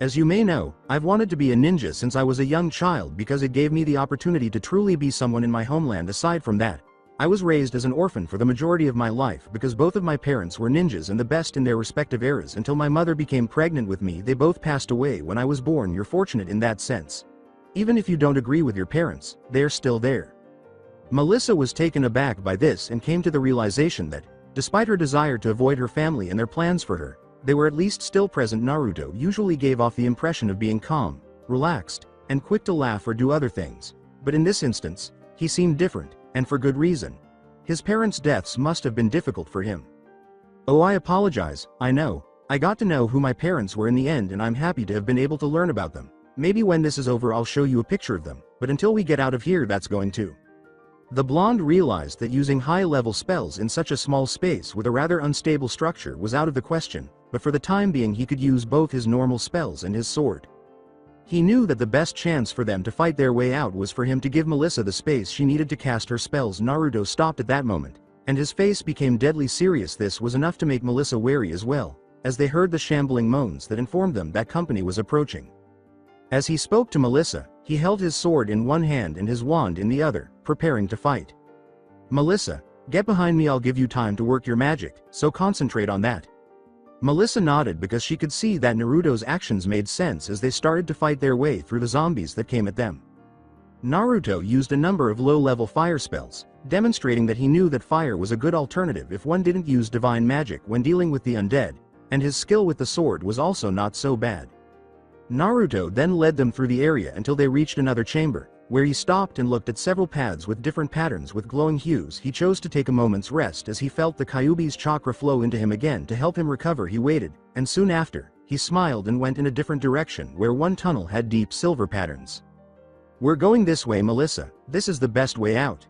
As you may know, I've wanted to be a ninja since I was a young child because it gave me the opportunity to truly be someone in my homeland. Aside from that, I was raised as an orphan for the majority of my life because both of my parents were ninjas and the best in their respective eras until my mother became pregnant with me. They both passed away when I was born. You're fortunate in that sense. Even if you don't agree with your parents, they're still there. Melissa was taken aback by this and came to the realization that, despite her desire to avoid her family and their plans for her, they were at least still present. Naruto usually gave off the impression of being calm, relaxed, and quick to laugh or do other things, but in this instance, he seemed different, and for good reason. His parents' deaths must have been difficult for him. Oh, I apologize. I know. I got to know who my parents were in the end and I'm happy to have been able to learn about them. Maybe when this is over I'll show you a picture of them, but until we get out of here that's going to. The blonde realized that using high-level spells in such a small space with a rather unstable structure was out of the question, but for the time being he could use both his normal spells and his sword. He knew that the best chance for them to fight their way out was for him to give Melissa the space she needed to cast her spells. Naruto stopped at that moment, and his face became deadly serious. This was enough to make Melissa wary as well, as they heard the shambling moans that informed them that company was approaching. As he spoke to Melissa, he held his sword in one hand and his wand in the other, preparing to fight. Melissa, get behind me. I'll give you time to work your magic, so concentrate on that. Melissa nodded because she could see that Naruto's actions made sense as they started to fight their way through the zombies that came at them. Naruto used a number of low-level fire spells, demonstrating that he knew that fire was a good alternative if one didn't use divine magic when dealing with the undead, and his skill with the sword was also not so bad. Naruto then led them through the area until they reached another chamber, where he stopped and looked at several paths with different patterns with glowing hues. He chose to take a moment's rest as he felt the Kyuubi's chakra flow into him again to help him recover. He waited, and soon after, he smiled and went in a different direction where one tunnel had deep silver patterns. "We're going this way, Melissa. This is the best way out."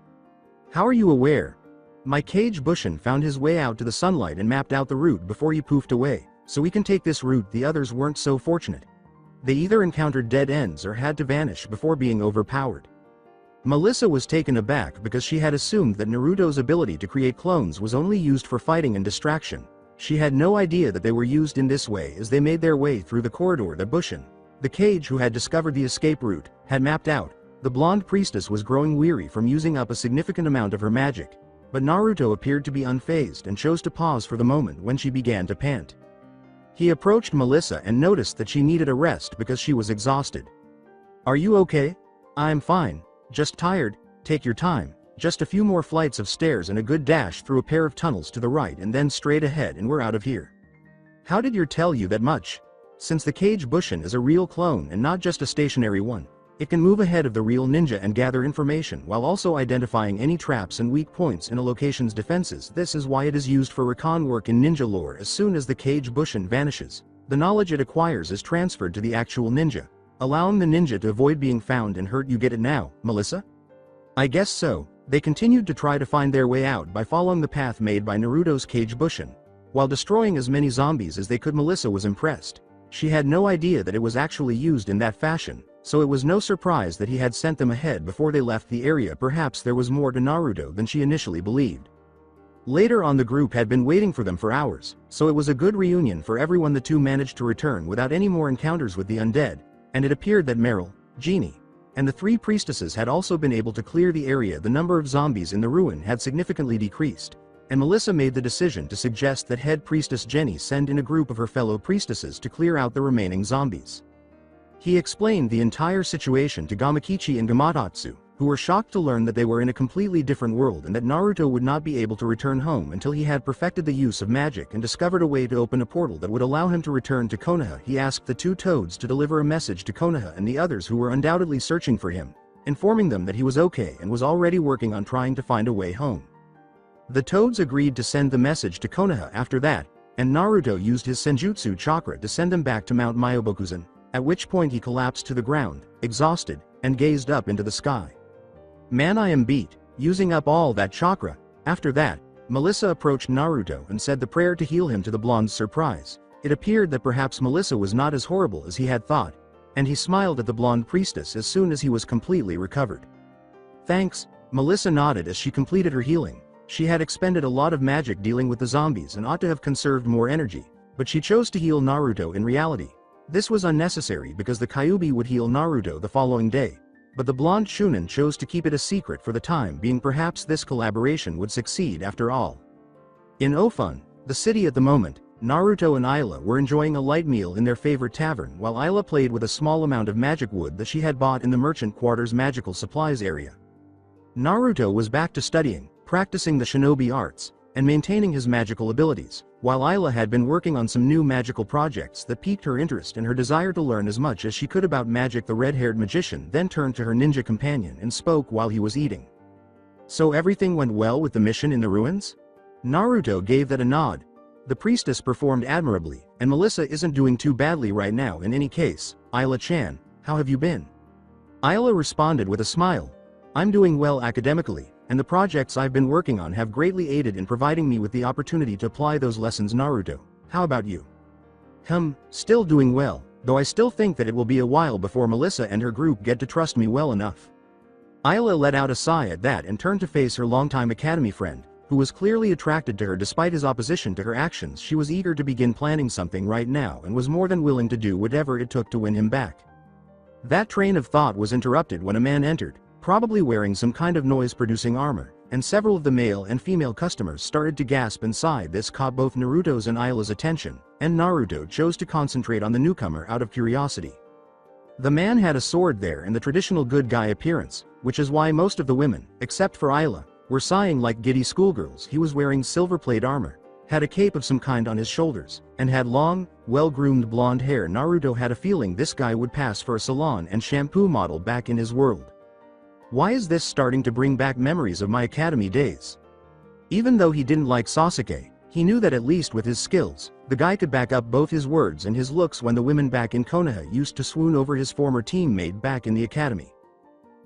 "How are you aware?" "My Kage Bushin found his way out to the sunlight and mapped out the route before he poofed away, so we can take this route. The others weren't so fortunate. They either encountered dead ends or had to vanish before being overpowered." Melissa was taken aback because she had assumed that Naruto's ability to create clones was only used for fighting and distraction. She had no idea that they were used in this way as they made their way through the corridor that Bushin, the Kage who had discovered the escape route, had mapped out. The blonde priestess was growing weary from using up a significant amount of her magic, but Naruto appeared to be unfazed and chose to pause for the moment when she began to pant. He approached Melissa and noticed that she needed a rest because she was exhausted. "Are you okay?" "I'm fine. Just tired." "Take your time. Just a few more flights of stairs and a good dash through a pair of tunnels to the right and then straight ahead and we're out of here." "How did your tell you that much?" "Since the Kage Bushin is a real clone and not just a stationary one, it can move ahead of the real ninja and gather information while also identifying any traps and weak points in a location's defenses. This is why it is used for recon work in ninja lore. As soon as the Kage Bushin vanishes, the knowledge it acquires is transferred to the actual ninja, allowing the ninja to avoid being found and hurt. You get it now, Melissa?" "I guess so." They continued to try to find their way out by following the path made by Naruto's Kage Bushin, while destroying as many zombies as they could. Melissa was impressed. She had no idea that it was actually used in that fashion, so it was no surprise that he had sent them ahead before they left the area. Perhaps there was more to Naruto than she initially believed. Later on, the group had been waiting for them for hours, so it was a good reunion for everyone. The two managed to return without any more encounters with the undead, and it appeared that Meryl, Jeannie, and the three priestesses had also been able to clear the area. The number of zombies in the ruin had significantly decreased, and Melissa made the decision to suggest that head priestess Jenny send in a group of her fellow priestesses to clear out the remaining zombies. He explained the entire situation to Gamakichi and Gamatatsu, who were shocked to learn that they were in a completely different world and that Naruto would not be able to return home until he had perfected the use of magic and discovered a way to open a portal that would allow him to return to Konoha. He asked the two toads to deliver a message to Konoha and the others who were undoubtedly searching for him, informing them that he was okay and was already working on trying to find a way home. The toads agreed to send the message to Konoha after that, and Naruto used his Senjutsu chakra to send them back to Mount Myobokuzen, at which point he collapsed to the ground, exhausted, and gazed up into the sky. "Man, I am beat, using up all that chakra." After that, Melissa approached Naruto and said the prayer to heal him. To the blonde's surprise, it appeared that perhaps Melissa was not as horrible as he had thought, and he smiled at the blonde priestess as soon as he was completely recovered. "Thanks." Melissa nodded as she completed her healing. She had expended a lot of magic dealing with the zombies and ought to have conserved more energy, but she chose to heal Naruto. In reality, this was unnecessary because the Kyuubi would heal Naruto the following day, but the blonde Shunin chose to keep it a secret for the time being. Perhaps this collaboration would succeed after all. In Ofun, the city at the moment, Naruto and Ayla were enjoying a light meal in their favorite tavern while Ayla played with a small amount of magic wood that she had bought in the merchant quarter's magical supplies area. Naruto was back to studying, practicing the shinobi arts, and maintaining his magical abilities, while Ayla had been working on some new magical projects that piqued her interest and her desire to learn as much as she could about magic. The red-haired magician then turned to her ninja companion and spoke while he was eating. "So everything went well with the mission in the ruins?" Naruto gave that a nod. "The priestess performed admirably, and Melissa isn't doing too badly right now. In any case, Ayla-chan, how have you been?" Ayla responded with a smile. "I'm doing well academically, and the projects I've been working on have greatly aided in providing me with the opportunity to apply those lessons." "Naruto, how about you?" Still doing well, though I still think that it will be a while before Melissa and her group get to trust me well enough." Ayla let out a sigh at that and turned to face her longtime academy friend, who was clearly attracted to her despite his opposition to her actions. She was eager to begin planning something right now and was more than willing to do whatever it took to win him back. That train of thought was interrupted when a man entered, probably wearing some kind of noise-producing armor, and several of the male and female customers started to gasp and sigh. This caught both Naruto's and Ayla's attention, and Naruto chose to concentrate on the newcomer out of curiosity. The man had a sword there and the traditional good guy appearance, which is why most of the women, except for Ayla, were sighing like giddy schoolgirls. He was wearing silver-plate armor, had a cape of some kind on his shoulders, and had long, well-groomed blonde hair. Naruto had a feeling this guy would pass for a salon and shampoo model back in his world. Why is this starting to bring back memories of my academy days? Even though he didn't like Sasuke, he knew that at least with his skills, the guy could back up both his words and his looks when the women back in Konoha used to swoon over his former teammate back in the academy.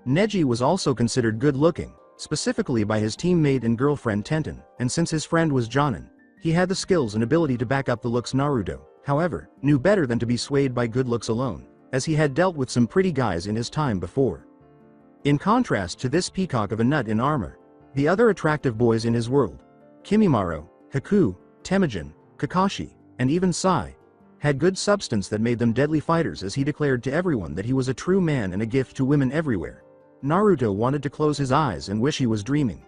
Neji was also considered good-looking, specifically by his teammate and girlfriend Tenten, and since his friend was Jonin, he had the skills and ability to back up the looks. Naruto, however, knew better than to be swayed by good looks alone, as he had dealt with some pretty guys in his time before. In contrast to this peacock of a nut in armor, the other attractive boys in his world, Kimimaro, Haku, Temujin, Kakashi, and even Sai, had good substance that made them deadly fighters, as he declared to everyone that he was a true man and a gift to women everywhere. Naruto wanted to close his eyes and wish he was dreaming.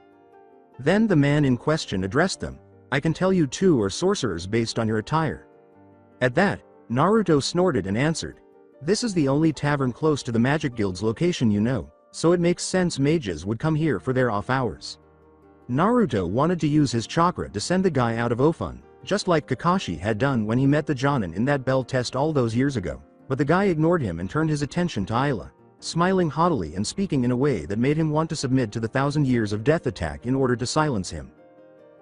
Then the man in question addressed them. "I can tell you two are sorcerers based on your attire." At that, Naruto snorted and answered, "This is the only tavern close to the Magic Guild's location, you know, so it makes sense mages would come here for their off hours." Naruto wanted to use his chakra to send the guy out of Ofun, just like Kakashi had done when he met the Jonin in that bell test all those years ago, but the guy ignored him and turned his attention to Ayla, smiling haughtily and speaking in a way that made him want to submit to the 1,000 years of death attack in order to silence him.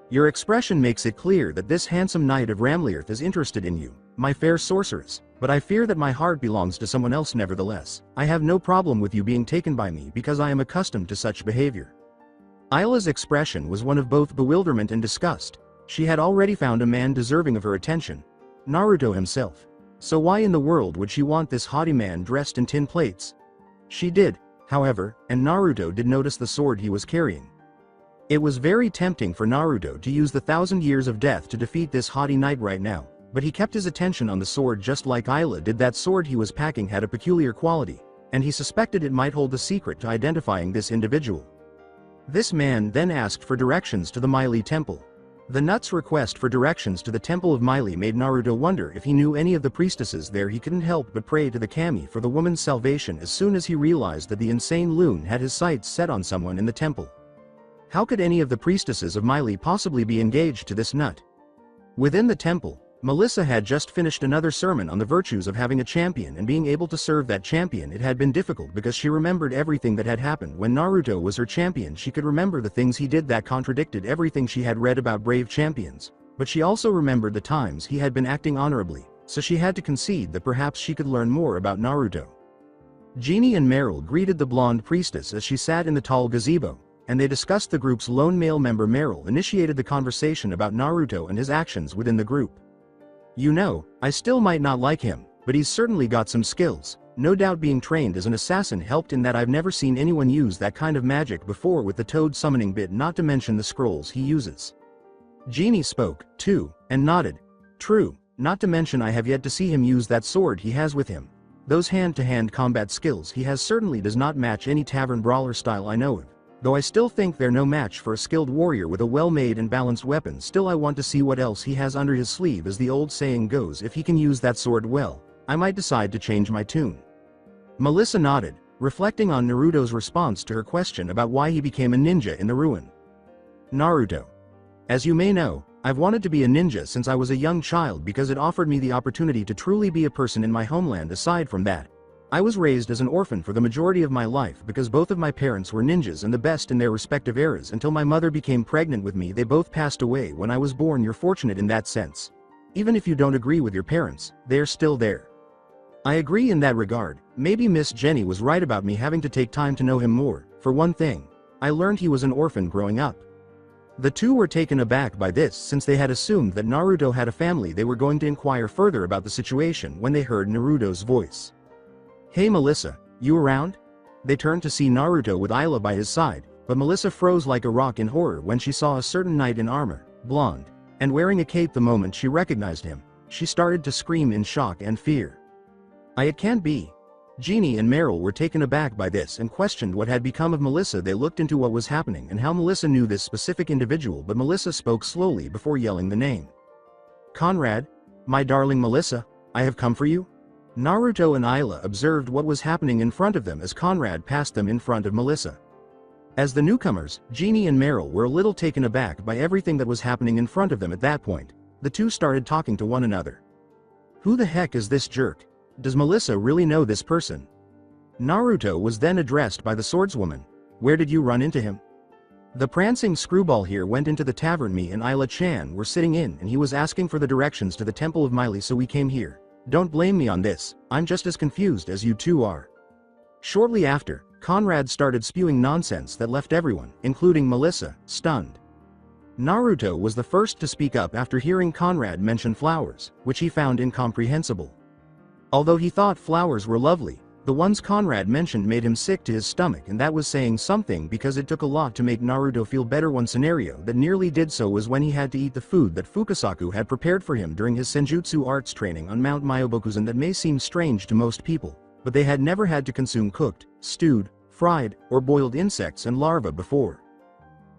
"Your expression makes it clear that this handsome knight of Ramlirth is interested in you, my fair sorceress, but I fear that my heart belongs to someone else. Nevertheless, I have no problem with you being taken by me because I am accustomed to such behavior." Ayla's expression was one of both bewilderment and disgust. She had already found a man deserving of her attention, Naruto himself. So why in the world would she want this haughty man dressed in tin plates? She did, however, and Naruto did notice the sword he was carrying. It was very tempting for Naruto to use the 1,000 years of death to defeat this haughty knight right now, but he kept his attention on the sword just like Ayla did. That sword he was packing had a peculiar quality, and he suspected it might hold the secret to identifying this individual. This man then asked for directions to the Meili Temple. The nut's request for directions to the Temple of Meili made Naruto wonder if he knew any of the priestesses there. He couldn't help but pray to the kami for the woman's salvation as soon as he realized that the insane loon had his sights set on someone in the temple. How could any of the priestesses of Meili possibly be engaged to this nut? Within the temple, Melissa had just finished another sermon on the virtues of having a champion and being able to serve that champion. It had been difficult because she remembered everything that had happened when Naruto was her champion. She could remember the things he did that contradicted everything she had read about brave champions, but she also remembered the times he had been acting honorably, so she had to concede that perhaps she could learn more about Naruto. Jeannie and Meryl greeted the blonde priestess as she sat in the tall gazebo, and they discussed. The group's lone male member Meryl initiated the conversation about Naruto and his actions within the group. "You know, I still might not like him, but he's certainly got some skills. No doubt being trained as an assassin helped in that. I've never seen anyone use that kind of magic before with the toad summoning bit, not to mention the scrolls he uses." Jeannie spoke, too, and nodded. "True, not to mention I have yet to see him use that sword he has with him. Those hand-to-hand combat skills he has certainly does not match any tavern brawler style I know of. Though I still think they're no match for a skilled warrior with a well-made and balanced weapon. Still, I want to see what else he has under his sleeve. As the old saying goes, if he can use that sword well, I might decide to change my tune." Melissa nodded, reflecting on Naruto's response to her question about why he became a ninja in the ruin. "Naruto. As you may know, I've wanted to be a ninja since I was a young child because it offered me the opportunity to truly be a person in my homeland. Aside from that, I was raised as an orphan for the majority of my life because both of my parents were ninjas and the best in their respective eras until my mother became pregnant with me. They both passed away when I was born. You're fortunate in that sense. Even if you don't agree with your parents, they're still there." "I agree in that regard. Maybe Miss Jenny was right about me having to take time to know him more. For one thing, I learned he was an orphan growing up." The two were taken aback by this since they had assumed that Naruto had a family. They were going to inquire further about the situation when they heard Naruto's voice. "Hey Melissa, you around?" They turned to see Naruto with Ayla by his side, but Melissa froze like a rock in horror when she saw a certain knight in armor, blonde, and wearing a cape. The moment she recognized him, she started to scream in shock and fear. It can't be. Jeannie and Meryl were taken aback by this and questioned what had become of Melissa. They looked into what was happening and how Melissa knew this specific individual, but Melissa spoke slowly before yelling the name. "Conrad? My darling Melissa, I have come for you?" Naruto and Ayla observed what was happening in front of them as Conrad passed them in front of Melissa. As the newcomers, Jeannie and Meryl were a little taken aback by everything that was happening in front of them at that point. The two started talking to one another. "Who the heck is this jerk? Does Melissa really know this person?" Naruto was then addressed by the swordswoman. "Where did you run into him?" "The prancing screwball here went into the tavern. Me and Ayla-chan were sitting in and he was asking for the directions to the temple of Miley, so we came here. Don't blame me on this, I'm just as confused as you two are." Shortly after, Conrad started spewing nonsense that left everyone, including Melissa, stunned. Naruto was the first to speak up after hearing Conrad mention flowers, which he found incomprehensible. Although he thought flowers were lovely, the ones Conrad mentioned made him sick to his stomach, and that was saying something because it took a lot to make Naruto feel better. One scenario that nearly did so was when he had to eat the food that Fukasaku had prepared for him during his senjutsu arts training on Mount Myobokuzen. That may seem strange to most people, but they had never had to consume cooked, stewed, fried, or boiled insects and larvae before.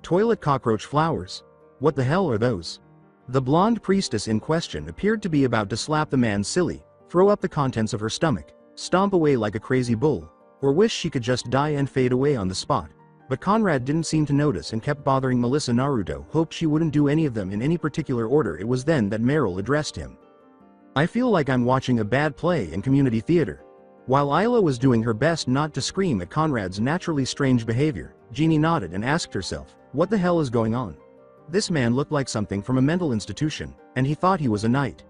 Toilet cockroach flowers? What the hell are those? The blonde priestess in question appeared to be about to slap the man silly, throw up the contents of her stomach, stomp away like a crazy bull, or wish she could just die and fade away on the spot. But Conrad didn't seem to notice and kept bothering Melissa. Naruto hoped she wouldn't do any of them in any particular order. It was then that Meryl addressed him. "I feel like I'm watching a bad play in community theater." While Ayla was doing her best not to scream at Conrad's naturally strange behavior, Jeannie nodded and asked herself, "What the hell is going on?" This man looked like something from a mental institution, and he thought he was a knight.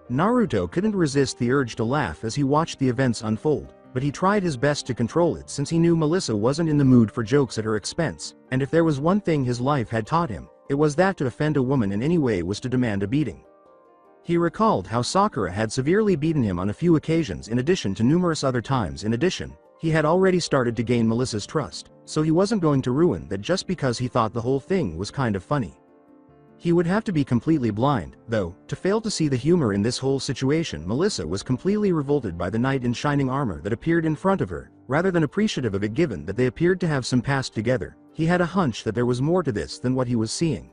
Naruto couldn't resist the urge to laugh as he watched the events unfold, but he tried his best to control it since he knew Melissa wasn't in the mood for jokes at her expense, and if there was one thing his life had taught him, it was that to offend a woman in any way was to demand a beating. He recalled how Sakura had severely beaten him on a few occasions in addition to numerous other times. In addition, he had already started to gain Melissa's trust, so he wasn't going to ruin that just because he thought the whole thing was kind of funny. He would have to be completely blind, though, to fail to see the humor in this whole situation. Melissa was completely revolted by the knight in shining armor that appeared in front of her, rather than appreciative of it given that they appeared to have some past together. He had a hunch that there was more to this than what he was seeing.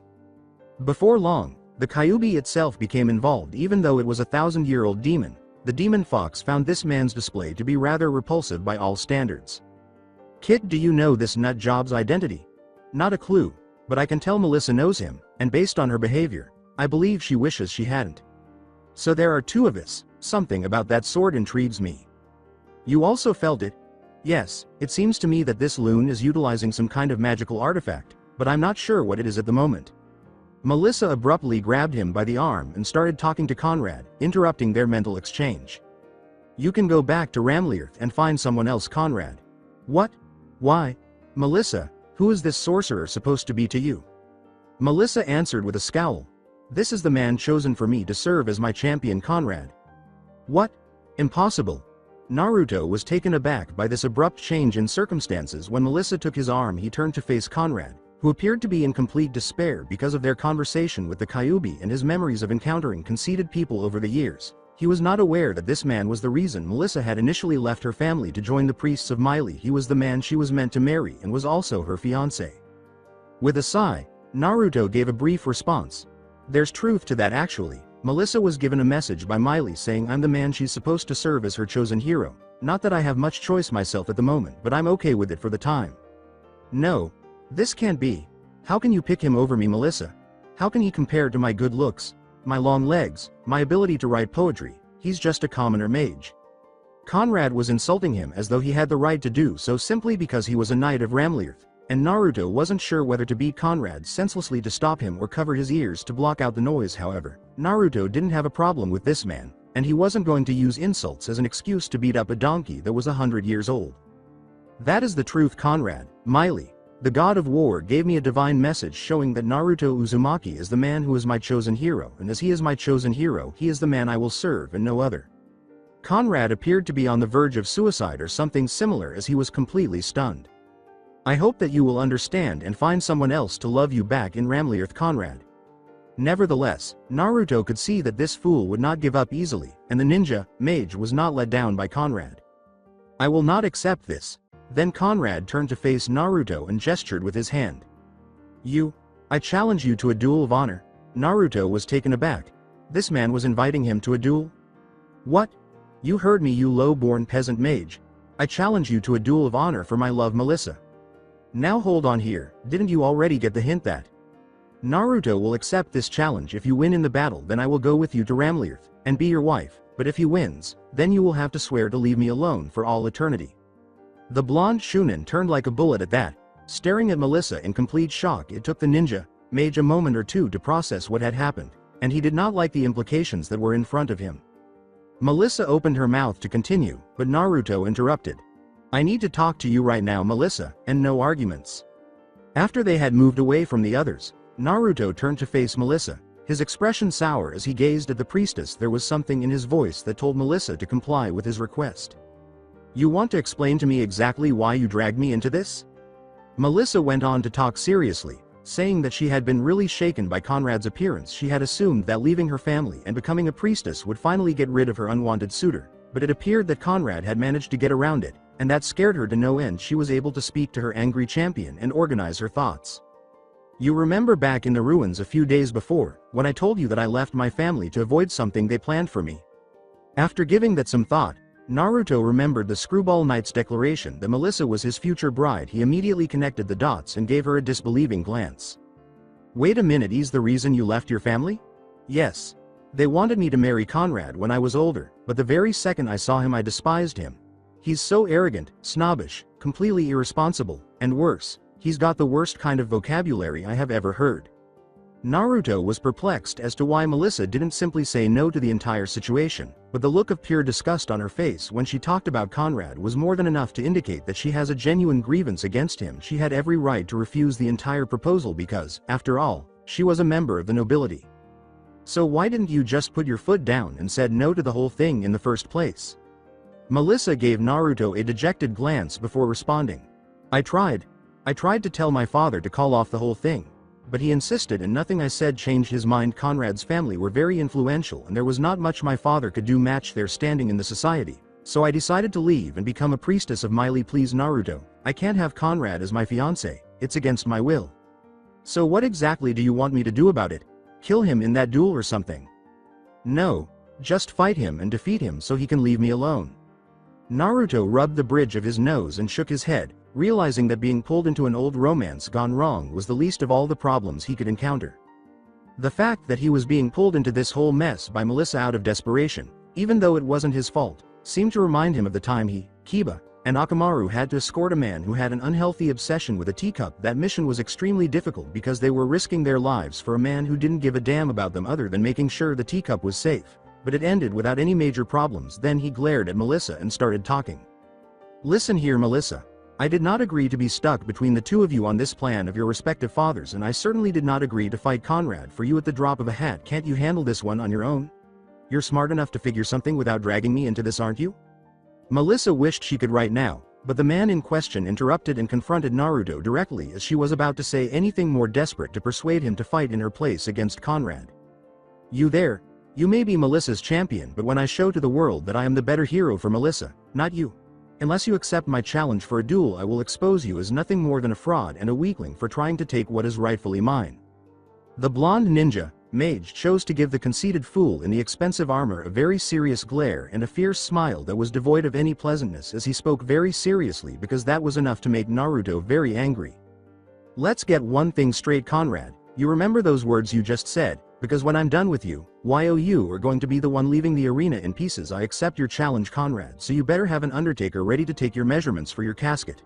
Before long, the Kyuubi itself became involved. Even though it was a 1,000-year-old demon, the demon fox found this man's display to be rather repulsive by all standards. "Kit, do you know this nut job's identity?" "Not a clue, but I can tell Melissa knows him, and based on her behavior, I believe she wishes she hadn't. So there are two of us. Something about that sword intrigues me." "You also felt it?" "Yes, it seems to me that this loon is utilizing some kind of magical artifact, but I'm not sure what it is at the moment." Melissa abruptly grabbed him by the arm and started talking to Conrad, interrupting their mental exchange. "You can go back to Ramlierth and find someone else." "Conrad? What? Why?" "Melissa, who is this sorcerer supposed to be to you?" Melissa answered with a scowl. "This is the man chosen for me to serve as my champion." "Conrad? What? Impossible." Naruto was taken aback by this abrupt change in circumstances. When Melissa took his arm, he turned to face Conrad, who appeared to be in complete despair because of their conversation with the Kyuubi and his memories of encountering conceited people over the years. He was not aware that this man was the reason Melissa had initially left her family to join the priests of Miley. He was the man she was meant to marry and was also her fiancé. With a sigh, Naruto gave a brief response. "There's truth to that actually. Melissa was given a message by Miley saying I'm the man she's supposed to serve as her chosen hero. Not that I have much choice myself at the moment, but I'm okay with it for the time." "No. This can't be. How can you pick him over me, Melissa? How can he compare to my good looks, my long legs, my ability to write poetry? He's just a commoner mage." Conrad was insulting him as though he had the right to do so simply because he was a knight of Ramlierth, and Naruto wasn't sure whether to beat Conrad senselessly to stop him or cover his ears to block out the noise. However, Naruto didn't have a problem with this man, and he wasn't going to use insults as an excuse to beat up a donkey that was 100 years old. "That is the truth, Conrad. Miley, the god of war, gave me a divine message showing that Naruto Uzumaki is the man who is my chosen hero, and as he is my chosen hero, he is the man I will serve and no other." Conrad appeared to be on the verge of suicide or something similar as he was completely stunned. "I hope that you will understand and find someone else to love you back in Ramlierth, Conrad." Nevertheless, Naruto could see that this fool would not give up easily, and the ninja, mage, was not let down by Conrad. I will not accept this. Then Conrad turned to face Naruto and gestured with his hand. I challenge you to a duel of honor. Naruto was taken aback. This man was inviting him to a duel? What? You heard me, you low-born peasant mage. I challenge you to a duel of honor for my love Melissa. Now hold on here, didn't you already get the hint that Naruto will accept this challenge? If you win in the battle, then I will go with you to Ramlirth, and be your wife, but if he wins, then you will have to swear to leave me alone for all eternity. The blonde Shunin turned like a bullet at that, staring at Melissa in complete shock. It took the ninja mage a moment or two to process what had happened, and he did not like the implications that were in front of him. Melissa opened her mouth to continue, but Naruto interrupted. I need to talk to you right now, Melissa, and no arguments. After they had moved away from the others, Naruto turned to face Melissa, his expression sour as he gazed at the priestess. There was something in his voice that told Melissa to comply with his request. You want to explain to me exactly why you dragged me into this? Melissa went on to talk seriously, saying that she had been really shaken by Conrad's appearance. She had assumed that leaving her family and becoming a priestess would finally get rid of her unwanted suitor, but it appeared that Conrad had managed to get around it, and that scared her to no end. She was able to speak to her angry champion and organize her thoughts. You remember back in the ruins a few days before, when I told you that I left my family to avoid something they planned for me? After giving that some thought, Naruto remembered the Screwball Knight's declaration that Melissa was his future bride. He immediately connected the dots and gave her a disbelieving glance. Wait a minute, he's the reason you left your family? Yes. They wanted me to marry Conrad when I was older, but the very second I saw him I despised him. He's so arrogant, snobbish, completely irresponsible, and worse, he's got the worst kind of vocabulary I have ever heard. Naruto was perplexed as to why Melissa didn't simply say no to the entire situation, but the look of pure disgust on her face when she talked about Conrad was more than enough to indicate that she has a genuine grievance against him. She had every right to refuse the entire proposal because, after all, she was a member of the nobility. So why didn't you just put your foot down and said no to the whole thing in the first place? Melissa gave Naruto a dejected glance before responding. I tried to tell my father to call off the whole thing, but he insisted and nothing I said changed his mind. Conrad's family were very influential and there was not much my father could do match their standing in the society, so I decided to leave and become a priestess of Miley. Please Naruto, I can't have Conrad as my fiancé, it's against my will. So what exactly do you want me to do about it? Kill him in that duel or something? No, just fight him and defeat him so he can leave me alone. Naruto rubbed the bridge of his nose and shook his head, realizing that being pulled into an old romance gone wrong was the least of all the problems he could encounter. The fact that he was being pulled into this whole mess by Melissa out of desperation, even though it wasn't his fault, seemed to remind him of the time he, Kiba, and Akamaru had to escort a man who had an unhealthy obsession with a teacup. That mission was extremely difficult because they were risking their lives for a man who didn't give a damn about them other than making sure the teacup was safe, but it ended without any major problems. Then he glared at Melissa and started talking. Listen here, Melissa. I did not agree to be stuck between the two of you on this plan of your respective fathers, and I certainly did not agree to fight Conrad for you at the drop of a hat. Can't you handle this one on your own? You're smart enough to figure something without dragging me into this, aren't you? Melissa wished she could right now, but the man in question interrupted and confronted Naruto directly as she was about to say anything more desperate to persuade him to fight in her place against Conrad. You there? You may be Melissa's champion, but when I show to the world that I am the better hero for Melissa, not you. Unless you accept my challenge for a duel, I will expose you as nothing more than a fraud and a weakling for trying to take what is rightfully mine. The blonde ninja mage chose to give the conceited fool in the expensive armor a very serious glare and a fierce smile that was devoid of any pleasantness as he spoke very seriously, because that was enough to make Naruto very angry. Let's get one thing straight, Conrad. You remember those words you just said? Because when I'm done with you, you are going to be the one leaving the arena in pieces. I accept your challenge, Conrad, so you better have an undertaker ready to take your measurements for your casket.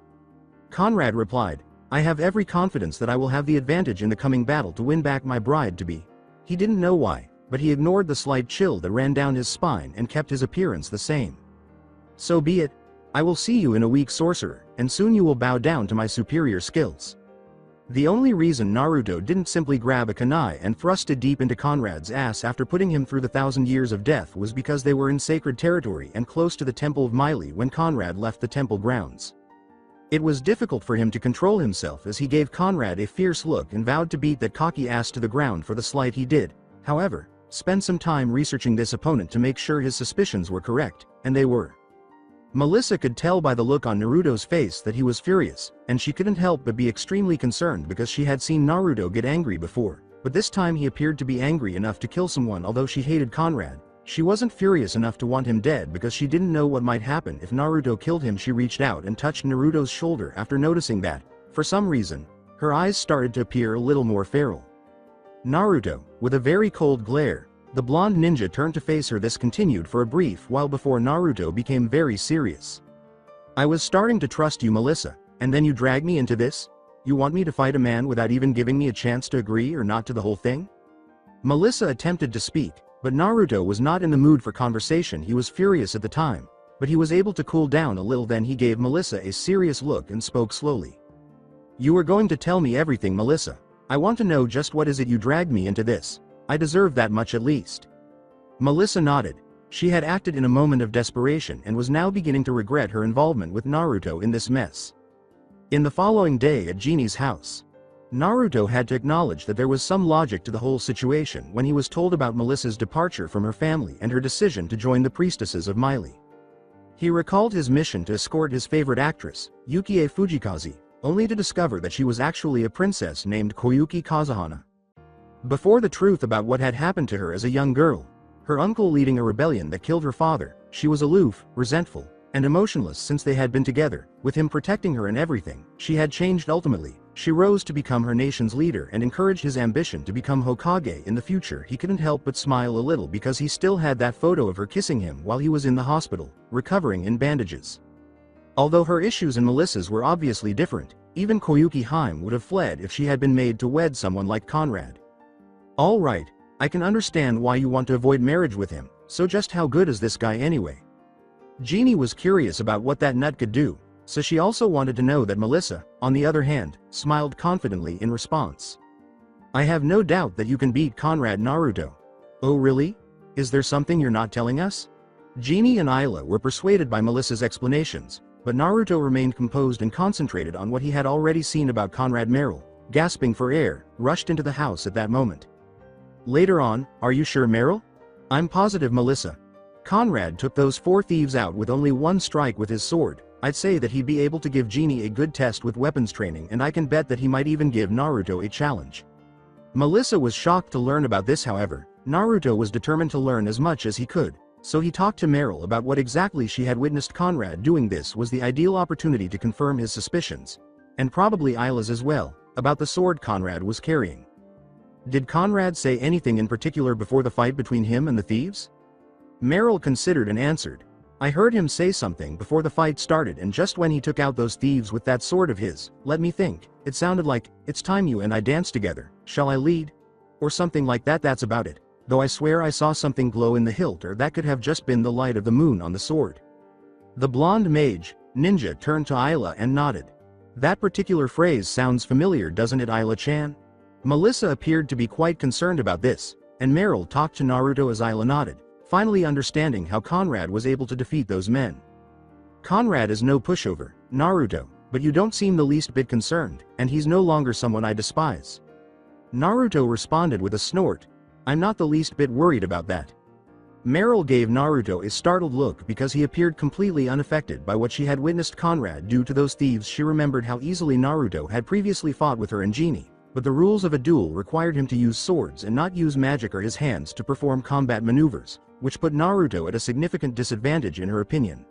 Conrad replied, I have every confidence that I will have the advantage in the coming battle to win back my bride-to-be. He didn't know why, but he ignored the slight chill that ran down his spine and kept his appearance the same. So be it. I will see you in a week, sorcerer, and soon you will bow down to my superior skills. The only reason Naruto didn't simply grab a kunai and thrust it deep into Conrad's ass after putting him through the 1,000 years of death was because they were in sacred territory and close to the Temple of Miley when Conrad left the temple grounds. It was difficult for him to control himself as he gave Conrad a fierce look and vowed to beat that cocky ass to the ground for the slight. He did, however, spend some time researching this opponent to make sure his suspicions were correct, and they were. Melissa could tell by the look on Naruto's face that he was furious, and she couldn't help but be extremely concerned because she had seen Naruto get angry before, but this time he appeared to be angry enough to kill someone. Although she hated Conrad, she wasn't furious enough to want him dead because she didn't know what might happen if Naruto killed him. She reached out and touched Naruto's shoulder after noticing that, for some reason, her eyes started to appear a little more feral. Naruto, with a very cold glare, the blonde ninja turned to face her. This continued for a brief while before Naruto became very serious. I was starting to trust you, Melissa, and then you drag me into this? You want me to fight a man without even giving me a chance to agree or not to the whole thing? Melissa attempted to speak, but Naruto was not in the mood for conversation. He was furious at the time, but he was able to cool down a little. Then he gave Melissa a serious look and spoke slowly. You are going to tell me everything, Melissa. I want to know just what is it you dragged me into this. I deserve that much at least. Melissa nodded. She had acted in a moment of desperation and was now beginning to regret her involvement with Naruto in this mess. In the following day at Genie's house, Naruto had to acknowledge that there was some logic to the whole situation when he was told about Melissa's departure from her family and her decision to join the priestesses of Meili. He recalled his mission to escort his favorite actress, Yukie Fujikaze, only to discover that she was actually a princess named Koyuki Kazuhana. Before the truth about what had happened to her as a young girl, her uncle leading a rebellion that killed her father, she was aloof, resentful, and emotionless since they had been together, with him protecting her and everything. She had changed. Ultimately, she rose to become her nation's leader and encouraged his ambition to become Hokage in the future. He couldn't help but smile a little because he still had that photo of her kissing him while he was in the hospital, recovering in bandages. Although her issues and Melissa's were obviously different, even Koyuki Haim would have fled if she had been made to wed someone like Conrad. All right, I can understand why you want to avoid marriage with him, so just how good is this guy anyway? Genie was curious about what that nut could do, so she also wanted to know that. Melissa, on the other hand, smiled confidently in response. I have no doubt that you can beat Conrad. Naruto. Oh really? Is there something you're not telling us? Genie and Ayla were persuaded by Melissa's explanations, but Naruto remained composed and concentrated on what he had already seen about Conrad. Meryl, gasping for air, rushed into the house at that moment. Later on, are you sure, Meryl? I'm positive, Melissa. Conrad took those 4 thieves out with only one strike with his sword. I'd say that he'd be able to give Genie a good test with weapons training, and I can bet that he might even give Naruto a challenge. Melissa was shocked to learn about this. However, Naruto was determined to learn as much as he could, so he talked to Meryl about what exactly she had witnessed Conrad doing. This was the ideal opportunity to confirm his suspicions, and probably Ayla's as well, about the sword Conrad was carrying. Did Conrad say anything in particular before the fight between him and the thieves? Meryl considered and answered. I heard him say something before the fight started, and just when he took out those thieves with that sword of his. Let me think. It sounded like, it's time you and I dance together, shall I lead? Or something like that. That's about it. Though I swear I saw something glow in the hilt, or that could have just been the light of the moon on the sword. The blonde mage, ninja, turned to Ayla and nodded. That particular phrase sounds familiar, doesn't it, Ayla-chan? Melissa appeared to be quite concerned about this, and Meryl talked to Naruto as Ayla nodded, finally understanding how Conrad was able to defeat those men. Conrad is no pushover, Naruto, but you don't seem the least bit concerned, and he's no longer someone I despise. Naruto responded with a snort. I'm not the least bit worried about that. Meryl gave Naruto a startled look because he appeared completely unaffected by what she had witnessed Conrad do to those thieves. She remembered how easily Naruto had previously fought with her and Genie, but the rules of a duel required him to use swords and not use magic or his hands to perform combat maneuvers, which put Naruto at a significant disadvantage in her opinion.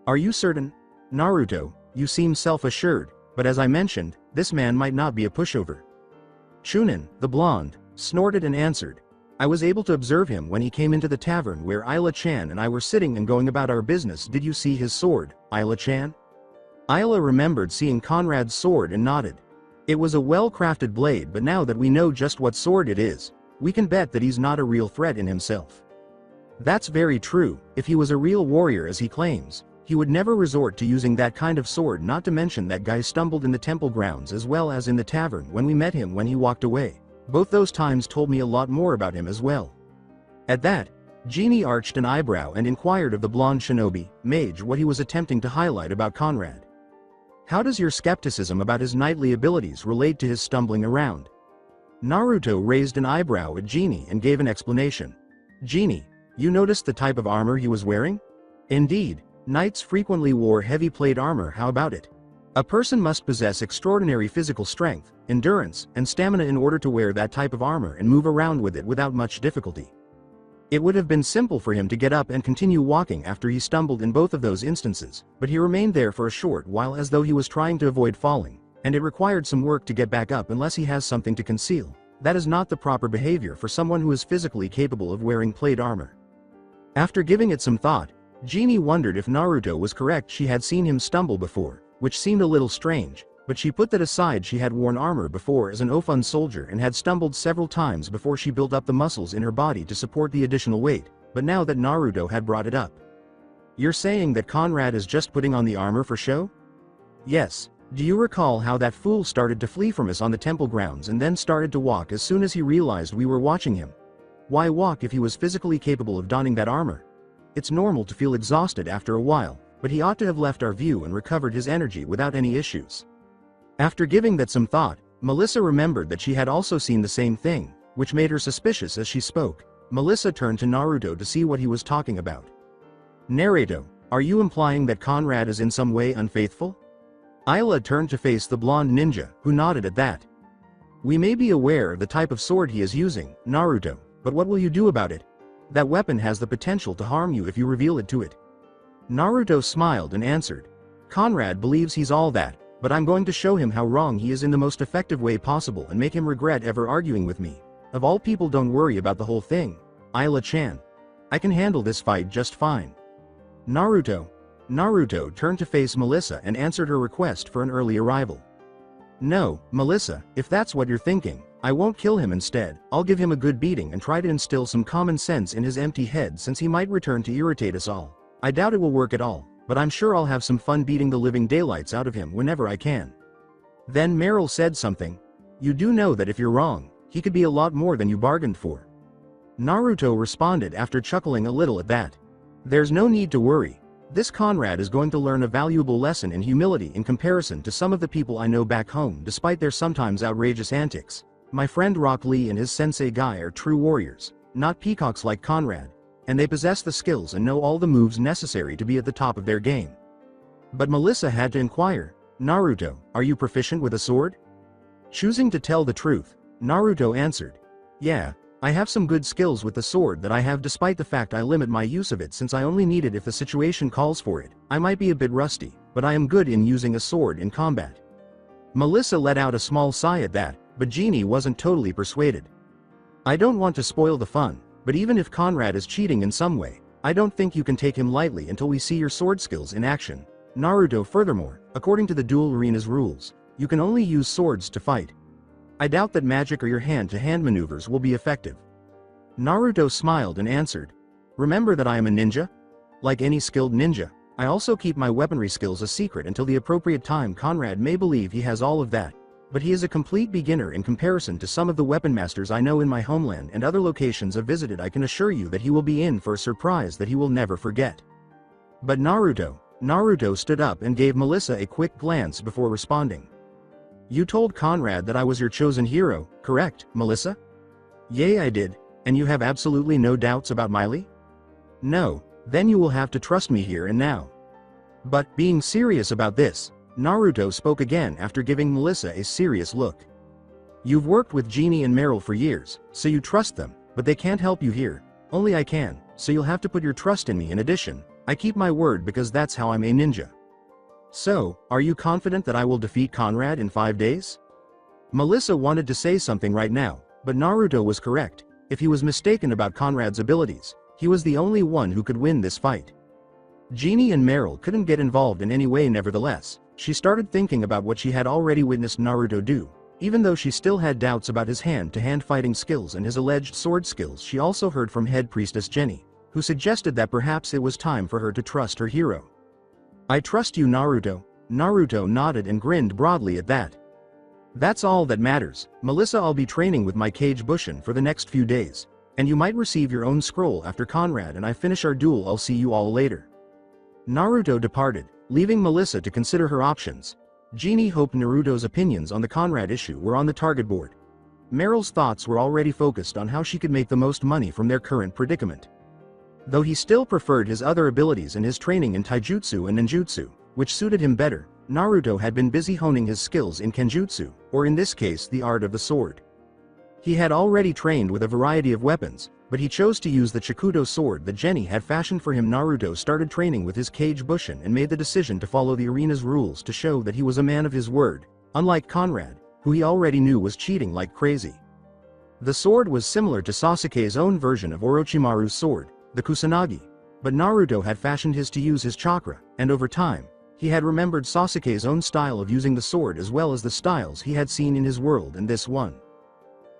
Are you certain? Naruto, you seem self-assured, but as I mentioned, this man might not be a pushover. Chunin, the blonde, snorted and answered. I was able to observe him when he came into the tavern where Ayla-chan and I were sitting and going about our business. Did you see his sword, Ayla-chan? Ayla remembered seeing Conrad's sword and nodded. It was a well-crafted blade, but now that we know just what sword it is, we can bet that he's not a real threat in himself. That's very true. If he was a real warrior as he claims, he would never resort to using that kind of sword. Not to mention that guy stumbled in the temple grounds as well as in the tavern when we met him when he walked away. Both those times told me a lot more about him as well. At that, Genie arched an eyebrow and inquired of the blonde shinobi mage what he was attempting to highlight about Conrad. How does your skepticism about his knightly abilities relate to his stumbling around? Naruto raised an eyebrow at Genie and gave an explanation. Genie, you noticed the type of armor he was wearing? Indeed, Knights frequently wore heavy plate armor, how about it? A person must possess extraordinary physical strength, endurance, and stamina in order to wear that type of armor and move around with it without much difficulty. It would have been simple for him to get up and continue walking after he stumbled in both of those instances, but he remained there for a short while as though he was trying to avoid falling, and it required some work to get back up unless he has something to conceal. That is not the proper behavior for someone who is physically capable of wearing plate armor. After giving it some thought, Jeannie wondered if Naruto was correct. She had seen him stumble before, which seemed a little strange, but she put that aside. She had worn armor before as an Ofun soldier and had stumbled several times before she built up the muscles in her body to support the additional weight, but now that Naruto had brought it up. You're saying that Conrad is just putting on the armor for show? Yes. Do you recall how that fool started to flee from us on the temple grounds and then started to walk as soon as he realized we were watching him? Why walk if he was physically capable of donning that armor? It's normal to feel exhausted after a while, but he ought to have left our view and recovered his energy without any issues. After giving that some thought, Melissa remembered that she had also seen the same thing, which made her suspicious as she spoke. Melissa turned to Naruto to see what he was talking about. Naruto, are you implying that Conrad is in some way unfaithful? Ayla turned to face the blonde ninja, who nodded at that. We may be aware of the type of sword he is using, Naruto, but what will you do about it? That weapon has the potential to harm you if you reveal it to it. Naruto smiled and answered. Conrad believes he's all that, but I'm going to show him how wrong he is in the most effective way possible and make him regret ever arguing with me. Of all people, don't worry about the whole thing, Ayla-chan. I can handle this fight just fine. Naruto turned to face Melissa and answered her request for an early arrival. No, Melissa, if that's what you're thinking, I won't kill him. Instead, I'll give him a good beating and try to instill some common sense in his empty head, since he might return to irritate us all. I doubt it will work at all, but I'm sure I'll have some fun beating the living daylights out of him whenever I can. Then Meryl said something. You do know that if you're wrong, he could be a lot more than you bargained for. Naruto responded after chuckling a little at that. There's no need to worry. This Conrad is going to learn a valuable lesson in humility in comparison to some of the people I know back home, despite their sometimes outrageous antics. My friend Rock Lee and his sensei Guy are true warriors, not peacocks like Conrad, and they possess the skills and know all the moves necessary to be at the top of their game. But Melissa had to inquire, Naruto, are you proficient with a sword? Choosing to tell the truth, Naruto answered, yeah, I have some good skills with the sword that I have, despite the fact I limit my use of it since I only need it if the situation calls for it. I might be a bit rusty, but I am good in using a sword in combat. Melissa let out a small sigh at that, but Jeannie wasn't totally persuaded. I don't want to spoil the fun, but even if Conrad is cheating in some way, I don't think you can take him lightly until we see your sword skills in action. Naruto, furthermore, according to the duel arena's rules, you can only use swords to fight. I doubt that magic or your hand-to-hand maneuvers will be effective. Naruto smiled and answered, remember that I am a ninja? Like any skilled ninja, I also keep my weaponry skills a secret until the appropriate time. Conrad may believe he has all of that, but he is a complete beginner in comparison to some of the weapon masters I know in my homeland and other locations I've visited. I can assure you that he will be in for a surprise that he will never forget. But Naruto stood up and gave Melissa a quick glance before responding. You told Conrad that I was your chosen hero, correct, Melissa? Yay, I did, and you have absolutely no doubts about Miley? No, then you will have to trust me here and now. But, being serious about this, Naruto spoke again after giving Melissa a serious look. You've worked with Jeannie and Meryl for years, so you trust them, but they can't help you here. Only I can, so you'll have to put your trust in me. In addition, I keep my word because that's how I'm a ninja. So, are you confident that I will defeat Conrad in 5 days? Melissa wanted to say something right now, but Naruto was correct. If he was mistaken about Conrad's abilities, he was the only one who could win this fight. Jeannie and Meryl couldn't get involved in any way. Nevertheless, she started thinking about what she had already witnessed Naruto do. Even though she still had doubts about his hand-to-hand fighting skills and his alleged sword skills, she also heard from head priestess Jenny, who suggested that perhaps it was time for her to trust her hero. I trust you, Naruto. Naruto nodded and grinned broadly at that. That's all that matters, Melissa. I'll be training with my Kage Bushin for the next few days, and you might receive your own scroll after Conrad and I finish our duel. I'll see you all later. Naruto departed, leaving Melissa to consider her options. Jeannie hoped Naruto's opinions on the Conrad issue were on the target board. Meryl's thoughts were already focused on how she could make the most money from their current predicament. Though he still preferred his other abilities and his training in taijutsu and ninjutsu, which suited him better, Naruto had been busy honing his skills in kenjutsu, or in this case the art of the sword. He had already trained with a variety of weapons, but he chose to use the Chikudo sword that Jenny had fashioned for him. Naruto started training with his Kage Bushin and made the decision to follow the arena's rules to show that he was a man of his word, unlike Conrad, who he already knew was cheating like crazy. The sword was similar to Sasuke's own version of Orochimaru's sword, the Kusanagi, but Naruto had fashioned his to use his chakra, and over time, he had remembered Sasuke's own style of using the sword as well as the styles he had seen in his world and this one.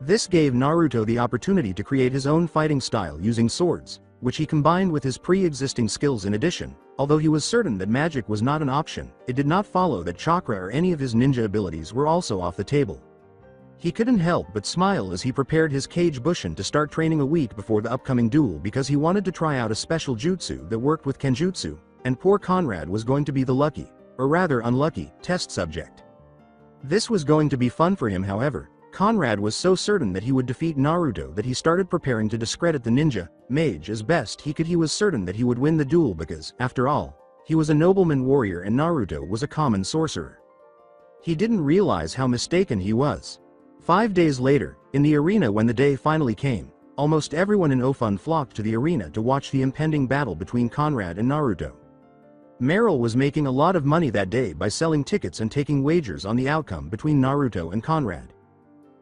This gave Naruto the opportunity to create his own fighting style using swords, which he combined with his pre-existing skills. In addition, although he was certain that magic was not an option, it did not follow that chakra or any of his ninja abilities were also off the table. He couldn't help but smile as he prepared his Kage Bushin to start training a week before the upcoming duel because he wanted to try out a special jutsu that worked with kenjutsu, and poor Conrad was going to be the lucky, or rather unlucky, test subject. This was going to be fun for him. However, Conrad was so certain that he would defeat Naruto that he started preparing to discredit the ninja mage as best he could. He was certain that he would win the duel because, after all, he was a nobleman warrior and Naruto was a common sorcerer. He didn't realize how mistaken he was. 5 days later, in the arena, when the day finally came, almost everyone in Ofun flocked to the arena to watch the impending battle between Conrad and Naruto. Meryl was making a lot of money that day by selling tickets and taking wagers on the outcome between Naruto and Conrad.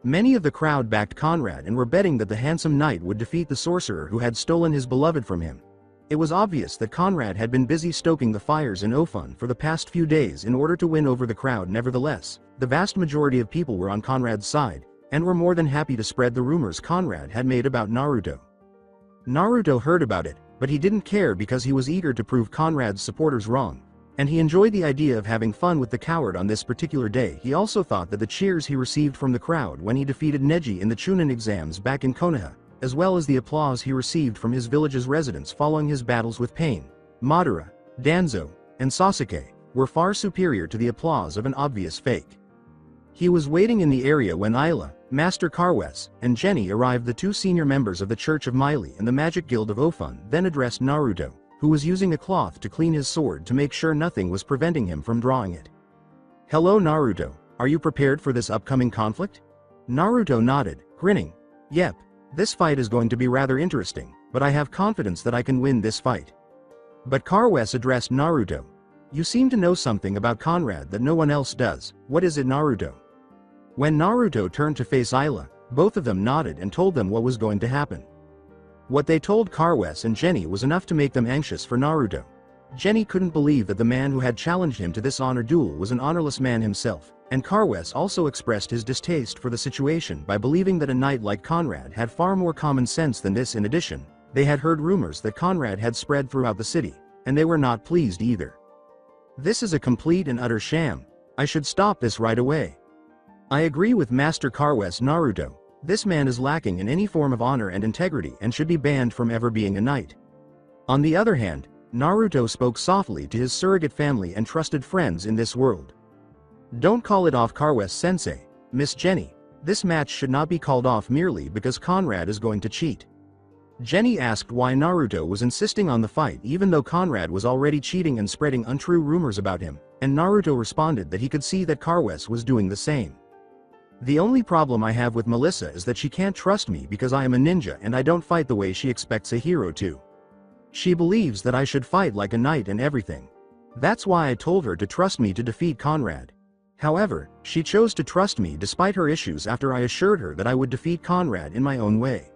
Many of the crowd backed Conrad and were betting that the handsome knight would defeat the sorcerer who had stolen his beloved from him. It was obvious that Conrad had been busy stoking the fires in Ofun for the past few days in order to win over the crowd. Nevertheless, the vast majority of people were on Conrad's side, and were more than happy to spread the rumors Conrad had made about Naruto. Naruto heard about it, but he didn't care because he was eager to prove Conrad's supporters wrong, and he enjoyed the idea of having fun with the coward on this particular day. He also thought that the cheers he received from the crowd when he defeated Neji in the Chunin exams back in Konoha, as well as the applause he received from his village's residents following his battles with Pain, Madara, Danzo, and Sasuke, were far superior to the applause of an obvious fake. He was waiting in the area when Ayla, Master Carwes, and Jenny arrived. The two senior members of the Church of Meili and the Magic Guild of Ofun then addressed Naruto, who was using a cloth to clean his sword to make sure nothing was preventing him from drawing it. "Hello Naruto, are you prepared for this upcoming conflict?" Naruto nodded, grinning. "Yep, this fight is going to be rather interesting, but I have confidence that I can win this fight." But Carwes addressed Naruto. "You seem to know something about Conrad that no one else does. What is it, Naruto?" When Naruto turned to face Ayla, both of them nodded and told them what was going to happen. What they told Carwes and Jenny was enough to make them anxious for Naruto. Jenny couldn't believe that the man who had challenged him to this honor duel was an honorless man himself, and Carwes also expressed his distaste for the situation by believing that a knight like Conrad had far more common sense than this. In addition, they had heard rumors that Conrad had spread throughout the city, and they were not pleased either. "This is a complete and utter sham. I should stop this right away." "I agree with Master Carwes, Naruto. This man is lacking in any form of honor and integrity and should be banned from ever being a knight." On the other hand, Naruto spoke softly to his surrogate family and trusted friends in this world. "Don't call it off, Carwes-sensei. Miss Jenny, this match should not be called off merely because Conrad is going to cheat." Jenny asked why Naruto was insisting on the fight even though Conrad was already cheating and spreading untrue rumors about him, and Naruto responded that he could see that Carwes was doing the same. "The only problem I have with Melissa is that she can't trust me because I am a ninja and I don't fight the way she expects a hero to. She believes that I should fight like a knight and everything. That's why I told her to trust me to defeat Conrad. However, she chose to trust me despite her issues after I assured her that I would defeat Conrad in my own way.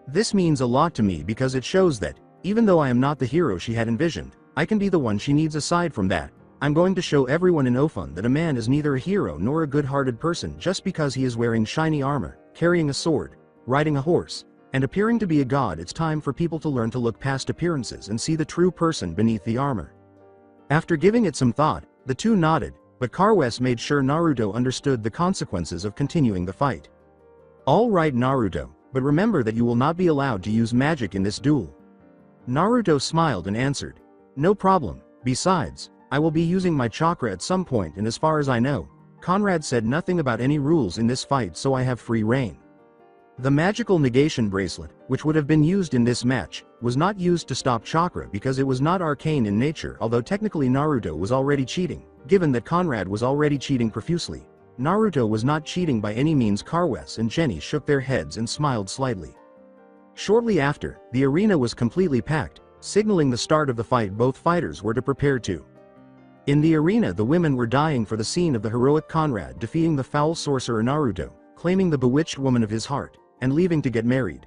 This means a lot to me because it shows that, even though I am not the hero she had envisioned, I can be the one she needs. Aside from that, I'm going to show everyone in Ofun that a man is neither a hero nor a good-hearted person just because he is wearing shiny armor, carrying a sword, riding a horse, and appearing to be a god. It's time for people to learn to look past appearances and see the true person beneath the armor." After giving it some thought, the two nodded, but Carwes made sure Naruto understood the consequences of continuing the fight. "All right Naruto, but remember that you will not be allowed to use magic in this duel." Naruto smiled and answered, "No problem, besides, I will be using my chakra at some point, and as far as I know, Conrad said nothing about any rules in this fight, so I have free reign." The magical negation bracelet, which would have been used in this match, was not used to stop chakra because it was not arcane in nature, although technically Naruto was already cheating, given that Conrad was already cheating profusely. Naruto was not cheating by any means. Carwes and Jenny shook their heads and smiled slightly. Shortly after, the arena was completely packed, signaling the start of the fight both fighters were to prepare to. In the arena, the women were dying for the scene of the heroic Conrad defeating the foul sorcerer Naruto, claiming the bewitched woman of his heart, and leaving to get married.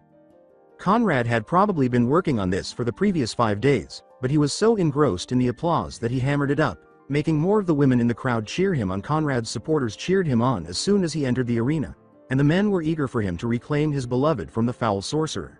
Conrad had probably been working on this for the previous 5 days, but he was so engrossed in the applause that he hammered it up, making more of the women in the crowd cheer him on. Conrad's supporters cheered him on as soon as he entered the arena, and the men were eager for him to reclaim his beloved from the foul sorcerer.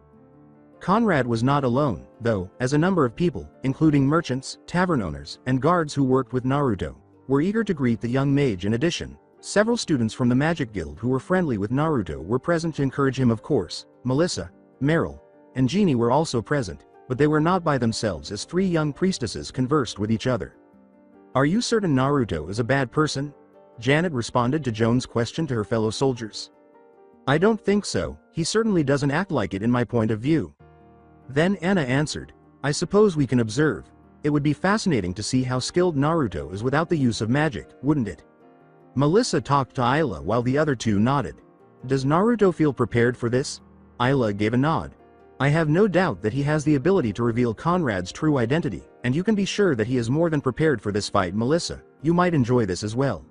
Conrad was not alone, though, as a number of people, including merchants, tavern owners, and guards who worked with Naruto, were eager to greet the young mage. In addition, several students from the Magic Guild who were friendly with Naruto were present to encourage him. Of course, Melissa, Meryl, and Jeannie were also present, but they were not by themselves as 3 young priestesses conversed with each other. "Are you certain Naruto is a bad person?" Janet responded to Joan's question to her fellow soldiers. "I don't think so, he certainly doesn't act like it in my point of view." Then Anna answered, "I suppose we can observe. It would be fascinating to see how skilled Naruto is without the use of magic, wouldn't it?" Melissa talked to Ayla while the other two nodded. "Does Naruto feel prepared for this?" Ayla gave a nod. "I have no doubt that he has the ability to reveal Conrad's true identity, and you can be sure that he is more than prepared for this fight." "Melissa, you might enjoy this as well."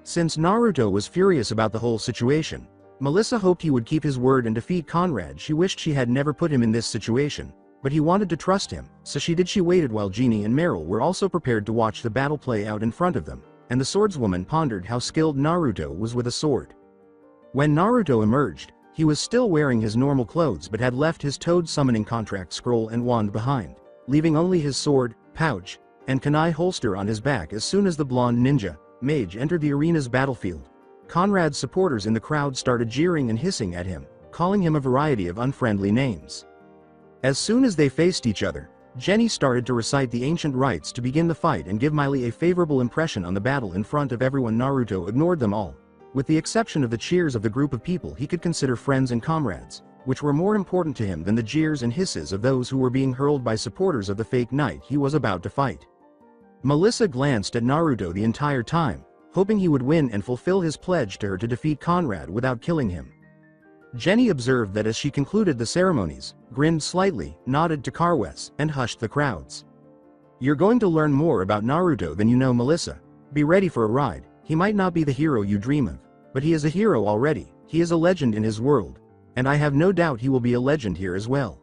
Since Naruto was furious about the whole situation, Melissa hoped he would keep his word and defeat Conrad. She wished she had never put him in this situation, but he wanted to trust him, so she did. She waited while Jeannie and Meryl were also prepared to watch the battle play out in front of them, and the swordswoman pondered how skilled Naruto was with a sword. When Naruto emerged, he was still wearing his normal clothes but had left his toad summoning contract scroll and wand behind, leaving only his sword, pouch, and kunai holster on his back. As soon as the blonde ninja, mage, entered the arena's battlefield, Conrad's supporters in the crowd started jeering and hissing at him, calling him a variety of unfriendly names. As soon as they faced each other, Jenny started to recite the ancient rites to begin the fight and give Miley a favorable impression on the battle in front of everyone. Naruto ignored them all, with the exception of the cheers of the group of people he could consider friends and comrades, which were more important to him than the jeers and hisses of those who were being hurled by supporters of the fake knight he was about to fight. Melissa glanced at Naruto the entire time, hoping he would win and fulfill his pledge to her to defeat Conrad without killing him. Jenny observed that as she concluded the ceremonies, grinned slightly, nodded to Carwes, and hushed the crowds. "You're going to learn more about Naruto than you know, Melissa. Be ready for a ride. He might not be the hero you dream of, but he is a hero already. He is a legend in his world, and I have no doubt he will be a legend here as well."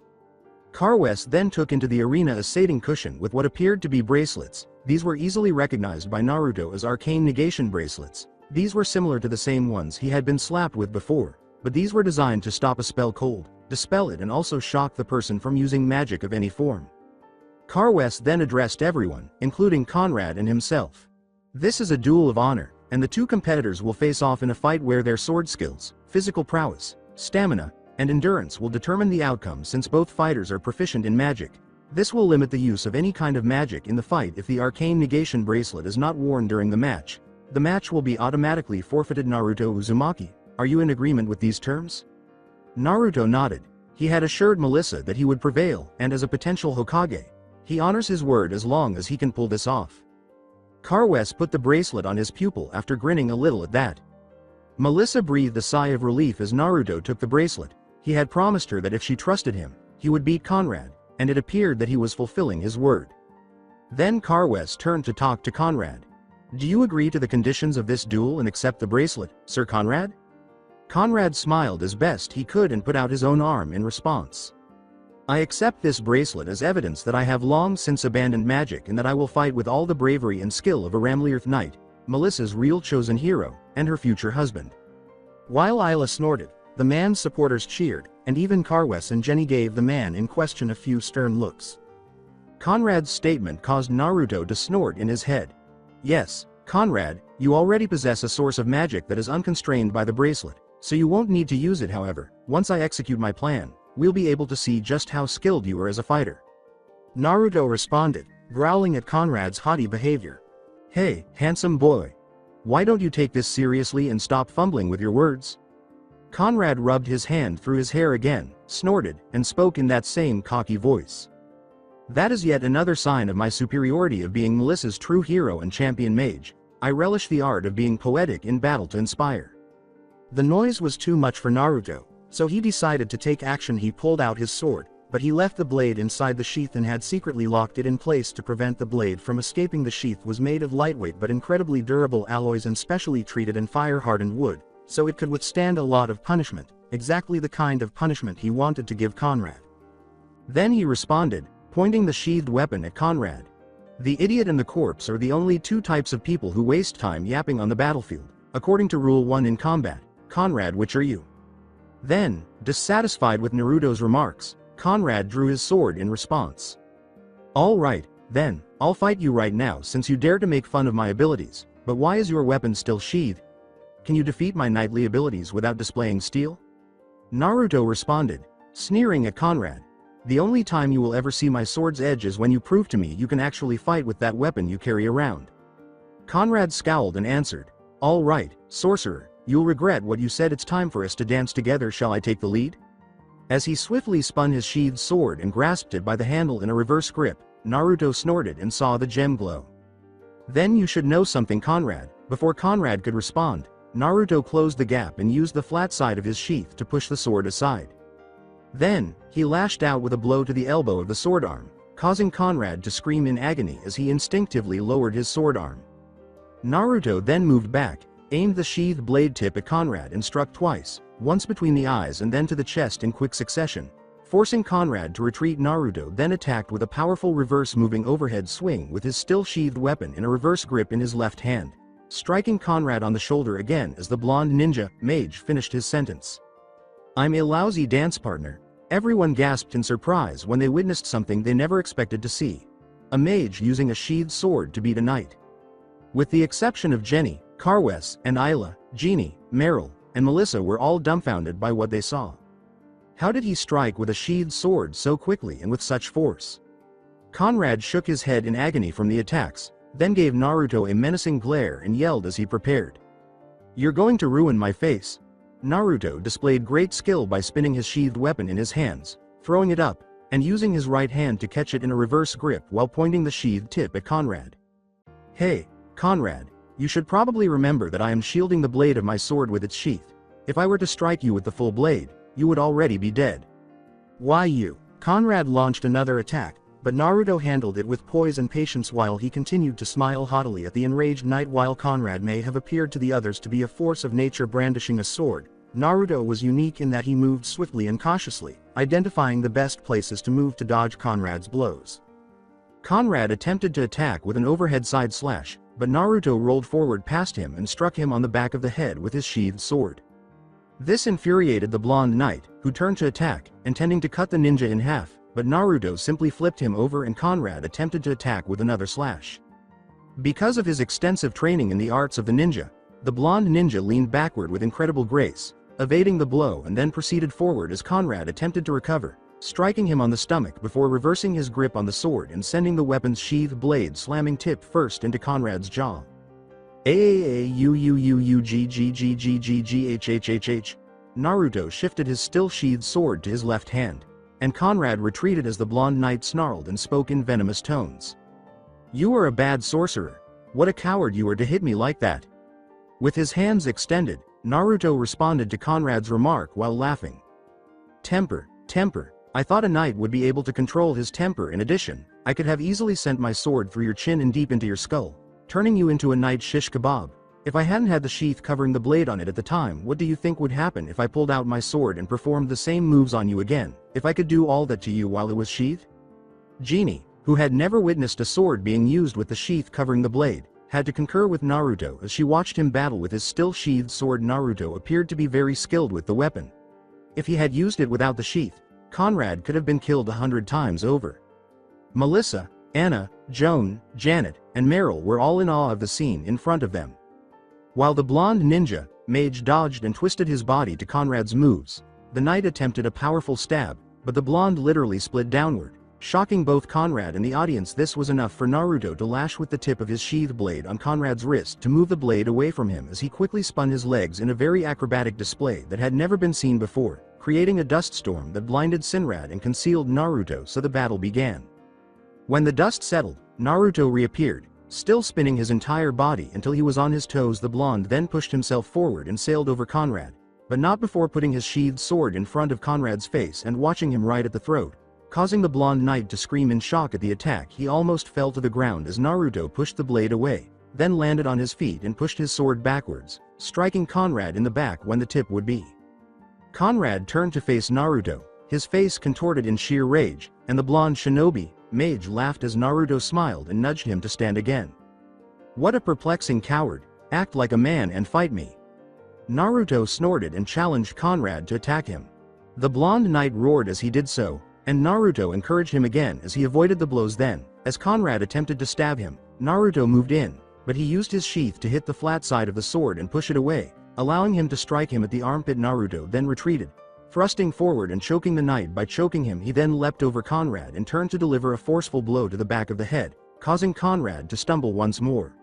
Carwes then took into the arena a sating cushion with what appeared to be bracelets. These were easily recognized by Naruto as arcane negation bracelets. These were similar to the same ones he had been slapped with before, but these were designed to stop a spell cold, dispel it, and also shock the person from using magic of any form. Carwes then addressed everyone, including Conrad and himself. "This is a duel of honor, and the 2 competitors will face off in a fight where their sword skills, physical prowess, stamina, and endurance will determine the outcome. Since both fighters are proficient in magic, this will limit the use of any kind of magic in the fight. If the arcane negation bracelet is not worn during the match will be automatically forfeited." Naruto Uzumaki, are you in agreement with these terms? Naruto nodded. He had assured Melissa that he would prevail, and as a potential Hokage, he honors his word as long as he can pull this off. Carwes put the bracelet on his pupil after grinning a little at that. Melissa breathed a sigh of relief as Naruto took the bracelet. He had promised her that if she trusted him, he would beat Conrad, and it appeared that he was fulfilling his word. Then Carwes turned to talk to Conrad. "Do you agree to the conditions of this duel and accept the bracelet, Sir Conrad?" Conrad smiled as best he could and put out his own arm in response. "I accept this bracelet as evidence that I have long since abandoned magic and that I will fight with all the bravery and skill of a Ramliurth knight, Melissa's real chosen hero, and her future husband." While Ayla snorted, the man's supporters cheered, and even Carwes and Jenny gave the man in question a few stern looks. Conrad's statement caused Naruto to snort in his head. "Yes, Conrad, you already possess a source of magic that is unconstrained by the bracelet, so you won't need to use it. However, once I execute my plan, we'll be able to see just how skilled you are as a fighter." Naruto responded, growling at Conrad's haughty behavior. "Hey, handsome boy. Why don't you take this seriously and stop fumbling with your words?" Conrad rubbed his hand through his hair again, snorted, and spoke in that same cocky voice. That is yet another sign of my superiority of being Melissa's true hero and champion mage. I relish the art of being poetic in battle to inspire. The noise was too much for Naruto, so he decided to take action. He pulled out his sword, but he left the blade inside the sheath and had secretly locked it in place to prevent the blade from escaping. The sheath was made of lightweight but incredibly durable alloys and specially treated and fire-hardened wood, so it could withstand a lot of punishment, exactly the kind of punishment he wanted to give Conrad. Then he responded, pointing the sheathed weapon at Conrad. The idiot and the corpse are the only two types of people who waste time yapping on the battlefield, according to Rule 1 in combat. Conrad, which are you? Then, dissatisfied with Naruto's remarks, Conrad drew his sword in response. All right, then, I'll fight you right now since you dare to make fun of my abilities, but why is your weapon still sheathed? Can you defeat my knightly abilities without displaying steel? Naruto responded, sneering at Conrad. The only time you will ever see my sword's edge is when you prove to me you can actually fight with that weapon you carry around. Conrad scowled and answered, all right, sorcerer, you'll regret what you said. It's time for us to dance together. Shall I take the lead? As he swiftly spun his sheathed sword and grasped it by the handle in a reverse grip, Naruto snorted and saw the gem glow. Then you should know something, Conrad. Before Conrad could respond, Naruto closed the gap and used the flat side of his sheath to push the sword aside. Then, he lashed out with a blow to the elbow of the sword arm, causing Conrad to scream in agony as he instinctively lowered his sword arm. Naruto then moved back, aimed the sheathed blade tip at Conrad and struck twice, once between the eyes and then to the chest in quick succession, forcing Conrad to retreat. Naruto then attacked with a powerful reverse moving overhead swing with his still sheathed weapon in a reverse grip in his left hand, striking Conrad on the shoulder again as the blonde ninja mage finished his sentence. I'm a lousy dance partner. Everyone gasped in surprise when they witnessed something they never expected to see. A mage using a sheathed sword to beat a knight. With the exception of Jenny, Carwes, and Isla, Jeannie, Meryl, and Melissa were all dumbfounded by what they saw. How did he strike with a sheathed sword so quickly and with such force? Conrad shook his head in agony from the attacks, then gave Naruto a menacing glare and yelled as he prepared. You're going to ruin my face. Naruto displayed great skill by spinning his sheathed weapon in his hands, throwing it up, and using his right hand to catch it in a reverse grip while pointing the sheathed tip at Conrad. Hey, Conrad, you should probably remember that I am shielding the blade of my sword with its sheath. If I were to strike you with the full blade, you would already be dead. Why you? Conrad launched another attack, but Naruto handled it with poise and patience while he continued to smile haughtily at the enraged knight. While Conrad may have appeared to the others to be a force of nature brandishing a sword, Naruto was unique in that he moved swiftly and cautiously, identifying the best places to move to dodge Conrad's blows. Conrad attempted to attack with an overhead side slash, but Naruto rolled forward past him and struck him on the back of the head with his sheathed sword. This infuriated the blonde knight, who turned to attack, intending to cut the ninja in half, but Naruto simply flipped him over and Conrad attempted to attack with another slash. Because of his extensive training in the arts of the ninja, the blonde ninja leaned backward with incredible grace, evading the blow and then proceeded forward as Conrad attempted to recover, striking him on the stomach before reversing his grip on the sword and sending the weapon's sheathed blade slamming tip first into Conrad's jaw. Aaaauuuuggggggghhhh. Naruto shifted his still sheathed sword to his left hand, and Conrad retreated as the blonde knight snarled and spoke in venomous tones. You are a bad sorcerer. What a coward you are to hit me like that. With his hands extended, Naruto responded to Conrad's remark while laughing. Temper. I thought a knight would be able to control his temper. In addition, I could have easily sent my sword through your chin and deep into your skull, turning you into a knight shish kebab. If I hadn't had the sheath covering the blade on it at the time, what do you think would happen if I pulled out my sword and performed the same moves on you again, if I could do all that to you while it was sheathed? Jeannie, who had never witnessed a sword being used with the sheath covering the blade, had to concur with Naruto as she watched him battle with his still sheathed sword. Naruto appeared to be very skilled with the weapon. If he had used it without the sheath, Conrad could have been killed 100 times over. Melissa, Anna, Joan, Janet, and Meryl were all in awe of the scene in front of them. While the blonde ninja mage dodged and twisted his body to Conrad's moves, the knight attempted a powerful stab, but the blonde literally split downward, Shocking both Conrad and the audience, this was enough for Naruto to lash with the tip of his sheathed blade on Conrad's wrist to move the blade away from him as he quickly spun his legs in a very acrobatic display that had never been seen before, creating a dust storm that blinded Shinrad and concealed Naruto, so the battle began. When the dust settled, Naruto reappeared, still spinning his entire body until he was on his toes. The blonde then pushed himself forward and sailed over Conrad, but not before putting his sheathed sword in front of Conrad's face and watching him right at the throat, causing the blonde knight to scream in shock at the attack. He almost fell to the ground as Naruto pushed the blade away, then landed on his feet and pushed his sword backwards, striking Conrad in the back when the tip would be. Conrad turned to face Naruto, his face contorted in sheer rage, and the blonde shinobi mage laughed as Naruto smiled and nudged him to stand again. "What a perplexing coward, act like a man and fight me." Naruto snorted and challenged Conrad to attack him. The blonde knight roared as he did so, and Naruto encouraged him again as he avoided the blows. Then, as Conrad attempted to stab him, Naruto moved in, but he used his sheath to hit the flat side of the sword and push it away, allowing him to strike him at the armpit. Naruto then retreated, thrusting forward and choking the knight. By choking him, he then leapt over Conrad and turned to deliver a forceful blow to the back of the head, causing Conrad to stumble once more.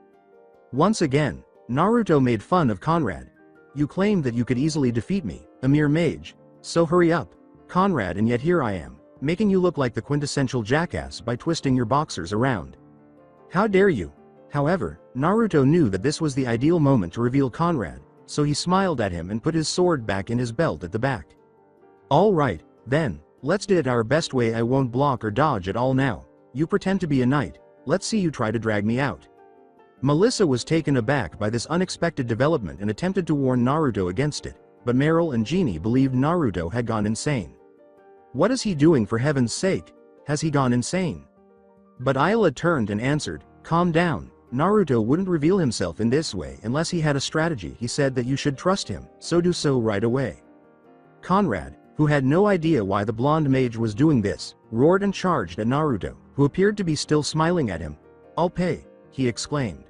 Once again, Naruto made fun of Conrad. "You claimed that you could easily defeat me, a mere mage. So hurry up, Conrad, and yet here I am, making you look like the quintessential jackass by twisting your boxers around. How dare you?" However, Naruto knew that this was the ideal moment to reveal Conrad, so he smiled at him and put his sword back in his belt at the back. "All right, then, let's do it our best way. I won't block or dodge at all now. You pretend to be a knight, let's see you try to drag me out." Melissa was taken aback by this unexpected development and attempted to warn Naruto against it, but Meryl and Jeannie believed Naruto had gone insane. "What is he doing, for heaven's sake? Has he gone insane?" But Ayla turned and answered, "Calm down, Naruto wouldn't reveal himself in this way unless he had a strategy. He said that you should trust him, so do so right away." Conrad, who had no idea why the blonde mage was doing this, roared and charged at Naruto, who appeared to be still smiling at him. "I'll pay," he exclaimed.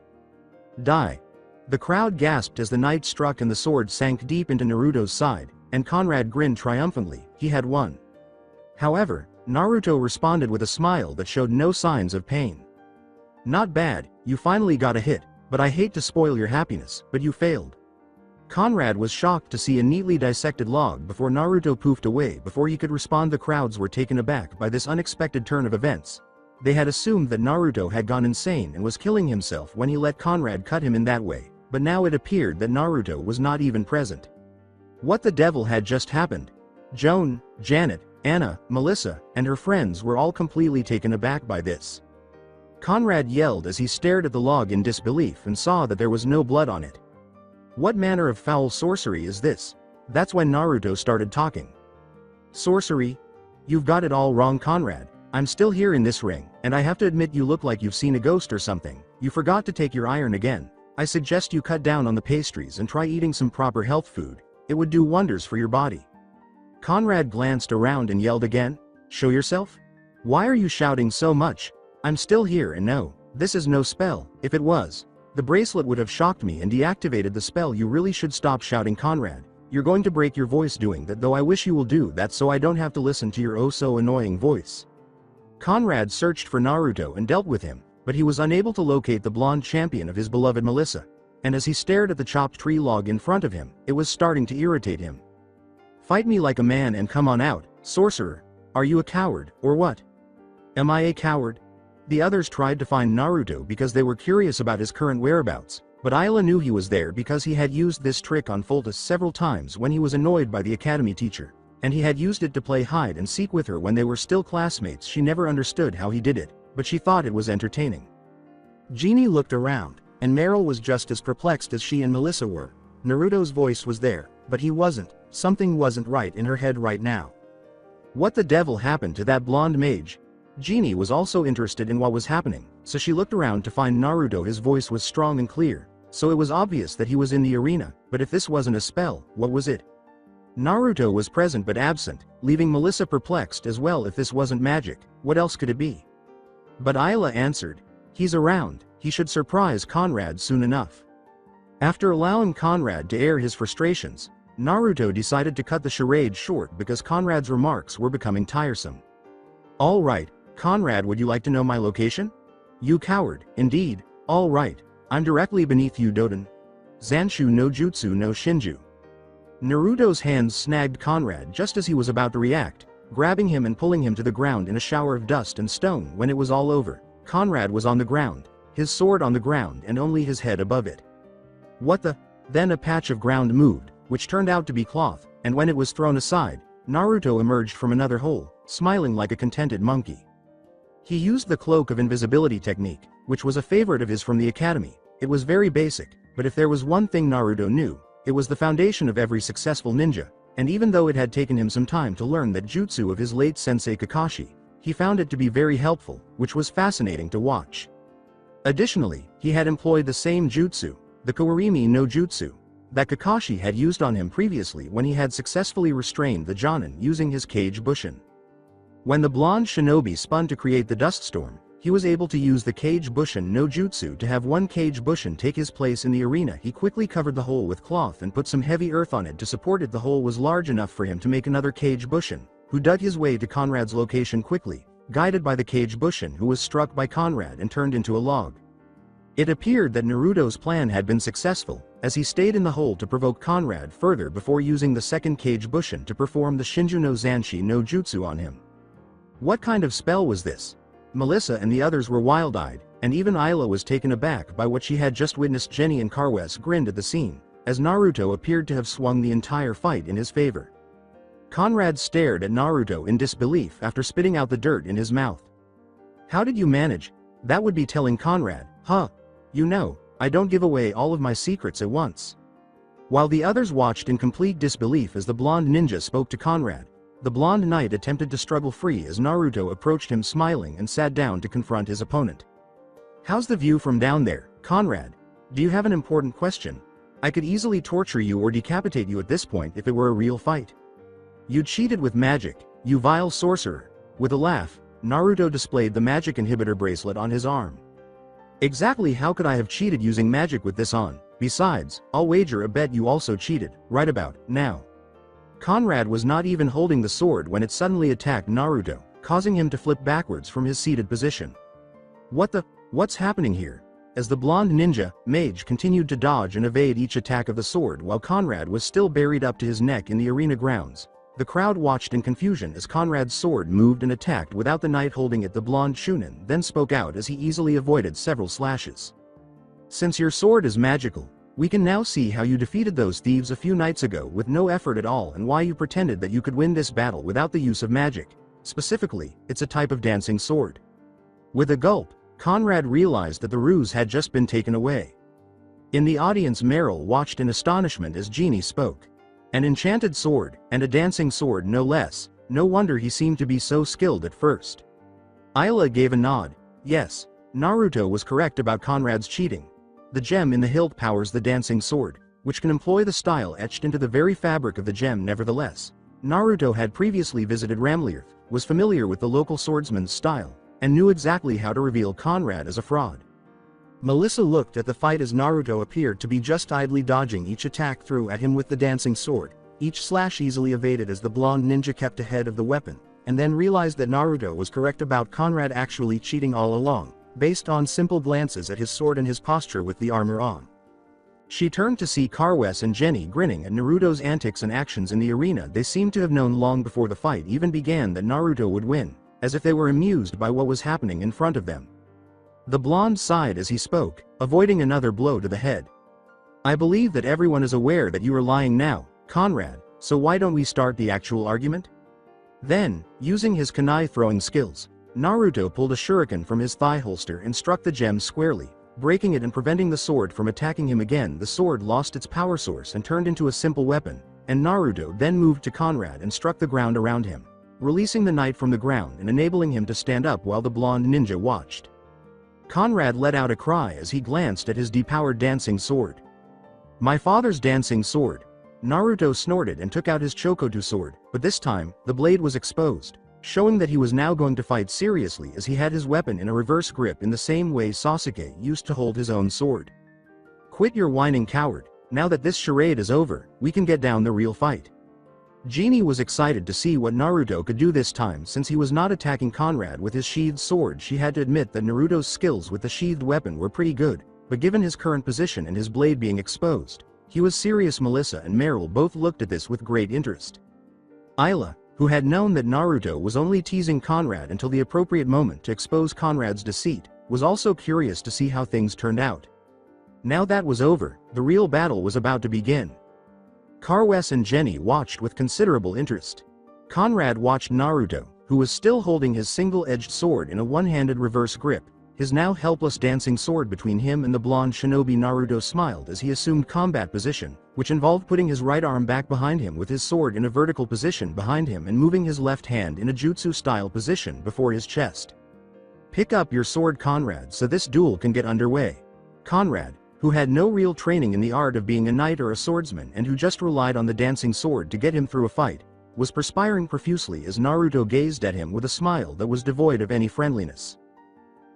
"Die." The crowd gasped as the knight struck and the sword sank deep into Naruto's side, and Conrad grinned triumphantly. He had won. However, Naruto responded with a smile that showed no signs of pain. "Not bad, you finally got a hit, but I hate to spoil your happiness, but you failed." Conrad was shocked to see a neatly dissected log before Naruto poofed away before he could respond. The crowds were taken aback by this unexpected turn of events. They had assumed that Naruto had gone insane and was killing himself when he let Conrad cut him in that way, but now it appeared that Naruto was not even present. What the devil had just happened? Joan, Janet, Anna, Melissa, and her friends were all completely taken aback by this. Conrad yelled as he stared at the log in disbelief and saw that there was no blood on it. "What manner of foul sorcery is this?" That's when Naruto started talking. "Sorcery? You've got it all wrong, Conrad. I'm still here in this ring, and I have to admit you look like you've seen a ghost or something. You forgot to take your iron again. I suggest you cut down on the pastries and try eating some proper health food. It would do wonders for your body." Conrad glanced around and yelled again, "Show yourself? Why are you shouting so much? I'm still here, and no, this is no spell. If it was, the bracelet would have shocked me and deactivated the spell. You really should stop shouting, Conrad. You're going to break your voice doing that, though I wish you will do that so I don't have to listen to your oh so annoying voice." Conrad searched for Naruto and dealt with him, but he was unable to locate the blonde champion of his beloved Melissa, and as he stared at the chopped tree log in front of him, it was starting to irritate him. "Fight me like a man and come on out, sorcerer. Are you a coward, or what?" "Am I a coward?" The others tried to find Naruto because they were curious about his current whereabouts, but Ayla knew he was there because he had used this trick on Foltus several times when he was annoyed by the academy teacher, and he had used it to play hide and seek with her when they were still classmates. She never understood how he did it, but she thought it was entertaining. Jeannie looked around, and Meryl was just as perplexed as she and Melissa were. Naruto's voice was there, but he wasn't. Something wasn't right in her head right now. What the devil happened to that blonde mage? Jeannie was also interested in what was happening, so she looked around to find Naruto. His voice was strong and clear, so it was obvious that he was in the arena, but if this wasn't a spell, what was it? Naruto was present but absent, leaving Melissa perplexed as well. If this wasn't magic, what else could it be? But Ayla answered, "He's around, he should surprise Conrad soon enough." After allowing Conrad to air his frustrations, Naruto decided to cut the charade short because Conrad's remarks were becoming tiresome. "All right, Conrad, would you like to know my location? You coward, indeed. All right. I'm directly beneath you, Doden. Zanshu no Jutsu no Shinju. Naruto's hands snagged Conrad just as he was about to react, grabbing him and pulling him to the ground in a shower of dust and stone. When it was all over, Conrad was on the ground, his sword on the ground and only his head above it. What the? Then a patch of ground moved, which turned out to be cloth, and when it was thrown aside, Naruto emerged from another hole, smiling like a contented monkey. He used the cloak of invisibility technique, which was a favorite of his from the academy. It was very basic, but if there was one thing Naruto knew, it was the foundation of every successful ninja, and even though it had taken him some time to learn that jutsu of his late sensei Kakashi, he found it to be very helpful, which was fascinating to watch. Additionally, he had employed the same jutsu, the Kawarimi no Jutsu, that Kakashi had used on him previously when he had successfully restrained the Jonin using his Kage Bushin. When the blonde shinobi spun to create the dust storm, he was able to use the Kage Bushin no Jutsu to have one Kage Bushin take his place in the arena. He quickly covered the hole with cloth and put some heavy earth on it to support it. The hole was large enough for him to make another Kage Bushin, who dug his way to Conrad's location quickly, guided by the Kage Bushin, who was struck by Conrad and turned into a log. It appeared that Naruto's plan had been successful, as he stayed in the hole to provoke Conrad further before using the second Kage Bushin to perform the Shinju no Zanshi no Jutsu on him. What kind of spell was this? Melissa and the others were wild-eyed, and even Ayla was taken aback by what she had just witnessed. Jenny and Carwes grinned at the scene, as Naruto appeared to have swung the entire fight in his favor. Conrad stared at Naruto in disbelief after spitting out the dirt in his mouth. How did you manage? That would be telling Conrad, huh? You know, I don't give away all of my secrets at once. While the others watched in complete disbelief as the blonde ninja spoke to Conrad, the blonde knight attempted to struggle free as Naruto approached him smiling and sat down to confront his opponent. How's the view from down there, Conrad? Do you have an important question? I could easily torture you or decapitate you at this point if it were a real fight. You cheated with magic, you vile sorcerer. With a laugh, Naruto displayed the magic inhibitor bracelet on his arm. Exactly how could I have cheated using magic with this on? Besides, I'll wager a bet you also cheated, right about now. Conrad was not even holding the sword when it suddenly attacked Naruto, causing him to flip backwards from his seated position. What's happening here? As the blonde ninja, mage, continued to dodge and evade each attack of the sword while Conrad was still buried up to his neck in the arena grounds, the crowd watched in confusion as Conrad's sword moved and attacked without the knight holding it. The blonde Chunin then spoke out as he easily avoided several slashes. Since your sword is magical, we can now see how you defeated those thieves a few nights ago with no effort at all and why you pretended that you could win this battle without the use of magic. Specifically, it's a type of dancing sword. With a gulp, Conrad realized that the ruse had just been taken away. In the audience, Meryl watched in astonishment as Genie spoke. An enchanted sword, and a dancing sword no less. No wonder he seemed to be so skilled at first. Ayla gave a nod. Yes, Naruto was correct about Conrad's cheating. The gem in the hilt powers the dancing sword, which can employ the style etched into the very fabric of the gem. Nevertheless, Naruto had previously visited Ramlirth, was familiar with the local swordsman's style, and knew exactly how to reveal Conrad as a fraud. Melissa looked at the fight as Naruto appeared to be just idly dodging each attack threw at him with the dancing sword, each slash easily evaded as the blonde ninja kept ahead of the weapon, and then realized that Naruto was correct about Conrad actually cheating all along, based on simple glances at his sword and his posture with the armor on. She turned to see Carwes and Jenny grinning at Naruto's antics and actions in the arena. They seemed to have known long before the fight even began that Naruto would win, as if they were amused by what was happening in front of them. The blonde sighed as he spoke, avoiding another blow to the head. I believe that everyone is aware that you are lying now, Conrad, so why don't we start the actual argument? Then, using his kunai throwing skills, Naruto pulled a shuriken from his thigh holster and struck the gem squarely, breaking it and preventing the sword from attacking him again. The sword lost its power source and turned into a simple weapon, and Naruto then moved to Conrad and struck the ground around him, releasing the knight from the ground and enabling him to stand up while the blonde ninja watched. Conrad let out a cry as he glanced at his depowered dancing sword. My father's dancing sword. Naruto snorted and took out his Chokotu sword, but this time, the blade was exposed, showing that he was now going to fight seriously as he had his weapon in a reverse grip in the same way Sasuke used to hold his own sword. Quit your whining, coward. Now that this charade is over, we can get down the real fight. Genie was excited to see what Naruto could do this time. Since he was not attacking Conrad with his sheathed sword, she had to admit that Naruto's skills with the sheathed weapon were pretty good, but given his current position and his blade being exposed, he was serious. Melissa and Meryl both looked at this with great interest. Ayla, who had known that Naruto was only teasing Conrad until the appropriate moment to expose Conrad's deceit, was also curious to see how things turned out. Now that was over, the real battle was about to begin. Carwes and Jenny watched with considerable interest. Conrad watched Naruto, who was still holding his single-edged sword in a one-handed reverse grip, his now helpless dancing sword between him and the blonde shinobi. Naruto smiled as he assumed combat position, which involved putting his right arm back behind him with his sword in a vertical position behind him and moving his left hand in a jutsu-style position before his chest. "Pick up your sword, Conrad, so this duel can get underway." Conrad, who had no real training in the art of being a knight or a swordsman and who just relied on the dancing sword to get him through a fight, was perspiring profusely as Naruto gazed at him with a smile that was devoid of any friendliness.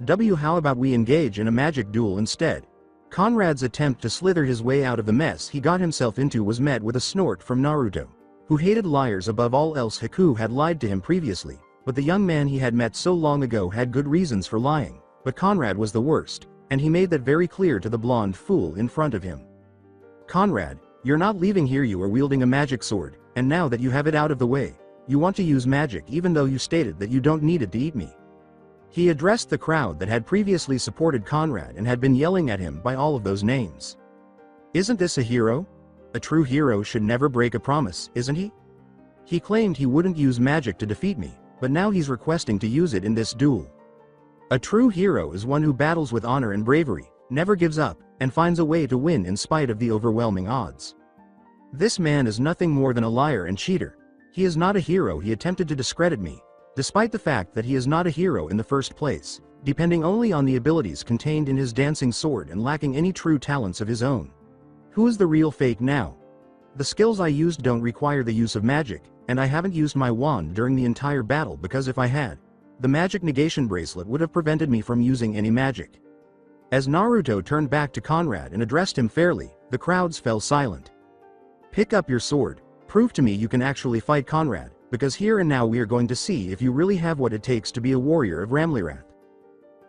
How about we engage in a magic duel instead?" Conrad's attempt to slither his way out of the mess he got himself into was met with a snort from Naruto, who hated liars above all else. Haku had lied to him previously, but the young man he had met so long ago had good reasons for lying, but Conrad was the worst, and he made that very clear to the blonde fool in front of him. "Conrad, you're not leaving here. You are wielding a magic sword, and now that you have it out of the way, you want to use magic even though you stated that you don't need it to eat me." He addressed the crowd that had previously supported Conrad and had been yelling at him by all of those names. "Isn't this a hero? A true hero should never break a promise, isn't he? He claimed he wouldn't use magic to defeat me, but now he's requesting to use it in this duel. A true hero is one who battles with honor and bravery, never gives up, and finds a way to win in spite of the overwhelming odds. This man is nothing more than a liar and cheater. He is not a hero. He attempted to discredit me, despite the fact that he is not a hero in the first place, depending only on the abilities contained in his dancing sword and lacking any true talents of his own. Who is the real fake now? The skills I used don't require the use of magic, and I haven't used my wand during the entire battle because if I had, the magic negation bracelet would have prevented me from using any magic." As Naruto turned back to Conrad and addressed him fairly, the crowds fell silent. "Pick up your sword. Prove to me you can actually fight, Conrad, because here and now we are going to see if you really have what it takes to be a warrior of Ramlirath."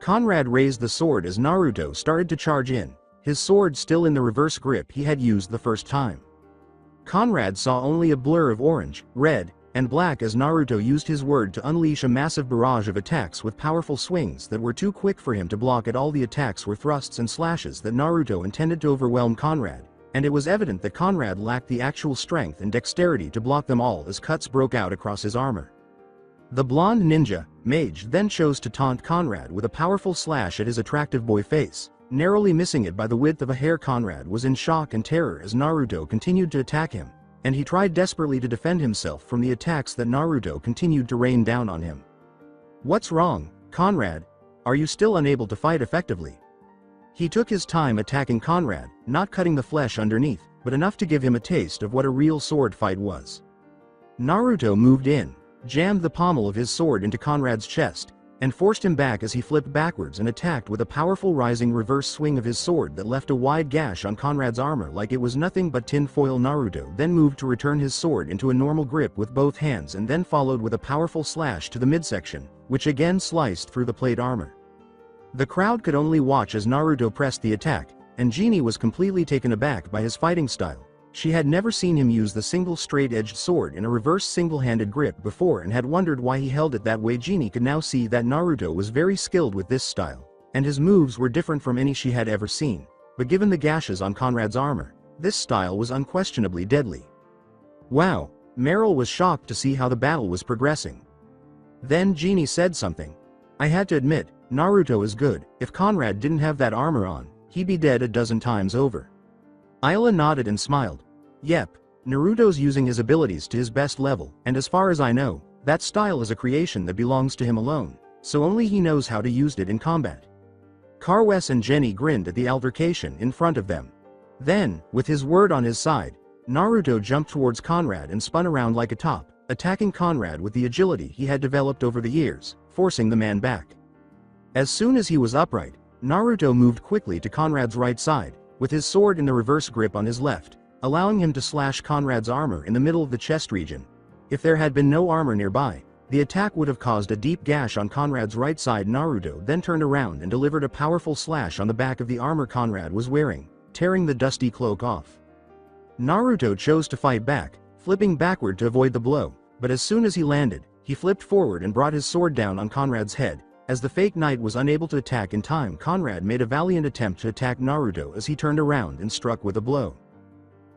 Conrad raised the sword as Naruto started to charge in, his sword still in the reverse grip he had used the first time. Conrad saw only a blur of orange, red, and black as Naruto used his word to unleash a massive barrage of attacks with powerful swings that were too quick for him to block. At all the attacks were thrusts and slashes that Naruto intended to overwhelm Conrad, and it was evident that Conrad lacked the actual strength and dexterity to block them all as cuts broke out across his armor. The blonde ninja, Mage, then chose to taunt Conrad with a powerful slash at his attractive boy face, narrowly missing it by the width of a hair. Conrad was in shock and terror as Naruto continued to attack him, and he tried desperately to defend himself from the attacks that Naruto continued to rain down on him. "What's wrong, Conrad? Are you still unable to fight effectively?" He took his time attacking Conrad, not cutting the flesh underneath, but enough to give him a taste of what a real sword fight was. Naruto moved in, jammed the pommel of his sword into Conrad's chest, and forced him back as he flipped backwards and attacked with a powerful rising reverse swing of his sword that left a wide gash on Conrad's armor like it was nothing but tin foil. Naruto then moved to return his sword into a normal grip with both hands and then followed with a powerful slash to the midsection, which again sliced through the plate armor. The crowd could only watch as Naruto pressed the attack, and Genie was completely taken aback by his fighting style. She had never seen him use the single straight-edged sword in a reverse single-handed grip before and had wondered why he held it that way. Genie could now see that Naruto was very skilled with this style, and his moves were different from any she had ever seen, but given the gashes on Conrad's armor, this style was unquestionably deadly. Wow, Meryl was shocked to see how the battle was progressing. Then Genie said something. "I had to admit, Naruto is good. If Conrad didn't have that armor on, he'd be dead a dozen times over." Ayla nodded and smiled. "Yep, Naruto's using his abilities to his best level, and as far as I know, that style is a creation that belongs to him alone, so only he knows how to use it in combat." Carwes and Jenny grinned at the altercation in front of them. Then, with his word on his side, Naruto jumped towards Conrad and spun around like a top, attacking Conrad with the agility he had developed over the years, forcing the man back. As soon as he was upright, Naruto moved quickly to Conrad's right side, with his sword in the reverse grip on his left, allowing him to slash Conrad's armor in the middle of the chest region, If there had been no armor nearby, the attack would have caused a deep gash on Conrad's right side. Naruto then turned around and delivered a powerful slash on the back of the armor Conrad was wearing, tearing the dusty cloak off. Naruto chose to fight back, flipping backward to avoid the blow, but as soon as he landed, he flipped forward and brought his sword down on Conrad's head. As the fake knight was unable to attack in time, Conrad made a valiant attempt to attack Naruto as he turned around and struck with a blow.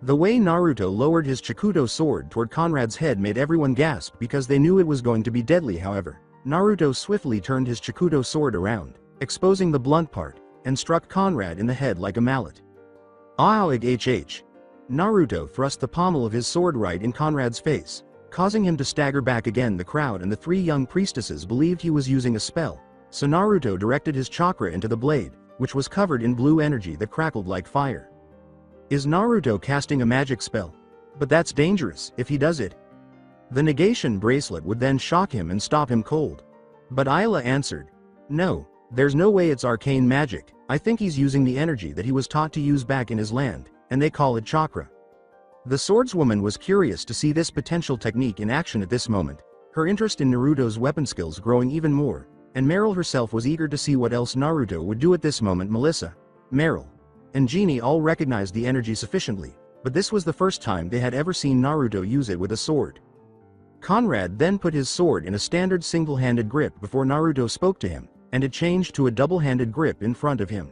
The way Naruto lowered his Chikuto sword toward Conrad's head made everyone gasp because they knew it was going to be deadly. However, Naruto swiftly turned his Chikuto sword around, exposing the blunt part, and struck Conrad in the head like a mallet. Ahhh! Naruto thrust the pommel of his sword right in Conrad's face, causing him to stagger back again. The crowd and the three young priestesses believed he was using a spell, so Naruto directed his chakra into the blade, which was covered in blue energy that crackled like fire. Is Naruto casting a magic spell? But that's dangerous if he does it. The negation bracelet would then shock him and stop him cold. But Ayla answered, "No, there's no way it's arcane magic. I think he's using the energy that he was taught to use back in his land, and they call it chakra." The swordswoman was curious to see this potential technique in action at this moment, her interest in Naruto's weapon skills growing even more, and Meryl herself was eager to see what else Naruto would do at this moment. Melissa, Meryl, and Genie all recognized the energy sufficiently, but this was the first time they had ever seen Naruto use it with a sword. Conrad then put his sword in a standard single-handed grip before Naruto spoke to him, and it changed to a double-handed grip in front of him.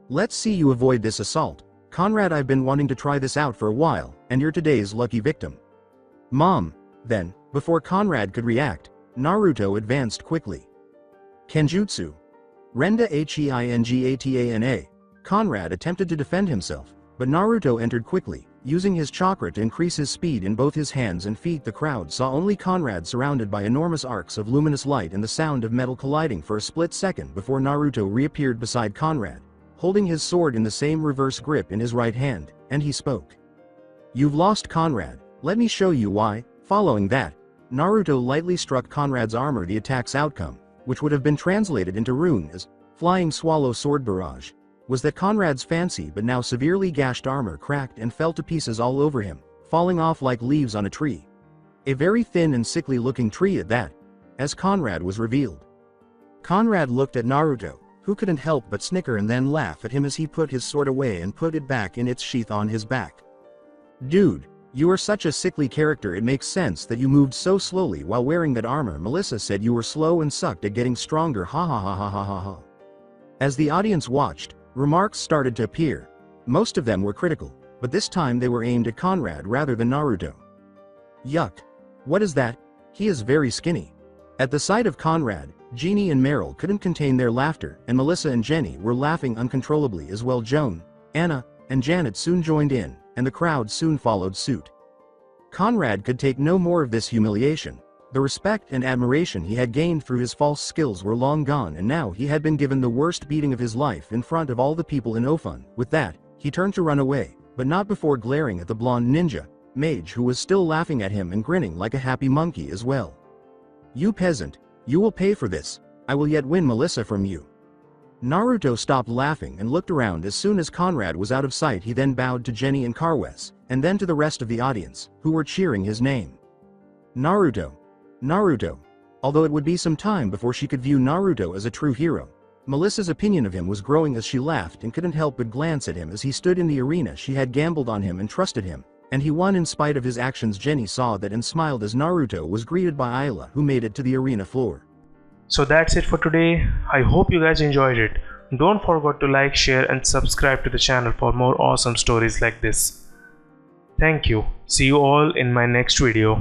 "Let's see you avoid this assault. Conrad, I've been wanting to try this out for a while, and you're today's lucky victim." "Mom." Then, before Conrad could react, Naruto advanced quickly. Kenjutsu. Renda Heingatana. Conrad attempted to defend himself, but Naruto entered quickly, using his chakra to increase his speed in both his hands and feet. The crowd saw only Conrad surrounded by enormous arcs of luminous light and the sound of metal colliding for a split second before Naruto reappeared beside Conrad, holding his sword in the same reverse grip in his right hand, and he spoke. "You've lost, Conrad. Let me show you why." Following that, Naruto lightly struck Conrad's armor. The attack's outcome, which would have been translated into rune as Flying Swallow Sword Barrage, was that Conrad's fancy but now severely gashed armor cracked and fell to pieces all over him, falling off like leaves on a tree. A very thin and sickly looking tree at that, as Conrad was revealed. Conrad looked at Naruto, who couldn't help but snicker and then laugh at him as he put his sword away and put it back in its sheath on his back. "Dude, you are such a sickly character. It makes sense that you moved so slowly while wearing that armor." Melissa said you were slow and sucked at getting stronger. Ha ha ha ha ha ha ha. As the audience watched, remarks started to appear. Most of them were critical, but this time they were aimed at Conrad rather than Naruto. "Yuck. What is that? He is very skinny." At the sight of Conrad, Genie and Meryl couldn't contain their laughter, and Melissa and Jenny were laughing uncontrollably as well. Joan, Anna, and Janet soon joined in, and the crowd soon followed suit. Conrad could take no more of this humiliation. The respect and admiration he had gained through his false skills were long gone, and now he had been given the worst beating of his life in front of all the people in Ofun. With that, he turned to run away, but not before glaring at the blonde ninja mage who was still laughing at him and grinning like a happy monkey as well. "You peasant, you will pay for this. I will yet win Melissa from you." Naruto stopped laughing and looked around as soon as Conrad was out of sight. He then bowed to Jenny and Carwes, and then to the rest of the audience, who were cheering his name. Naruto. Naruto. Although it would be some time before she could view Naruto as a true hero, Melissa's opinion of him was growing as she laughed and couldn't help but glance at him as he stood in the arena. She had gambled on him and trusted him, and he won in spite of his actions. Jenny saw that and smiled as Naruto was greeted by Ayla, who made it to the arena floor. So that's it for today. I hope you guys enjoyed it. Don't forget to like, share and subscribe to the channel for more awesome stories like this. Thank you. See you all in my next video.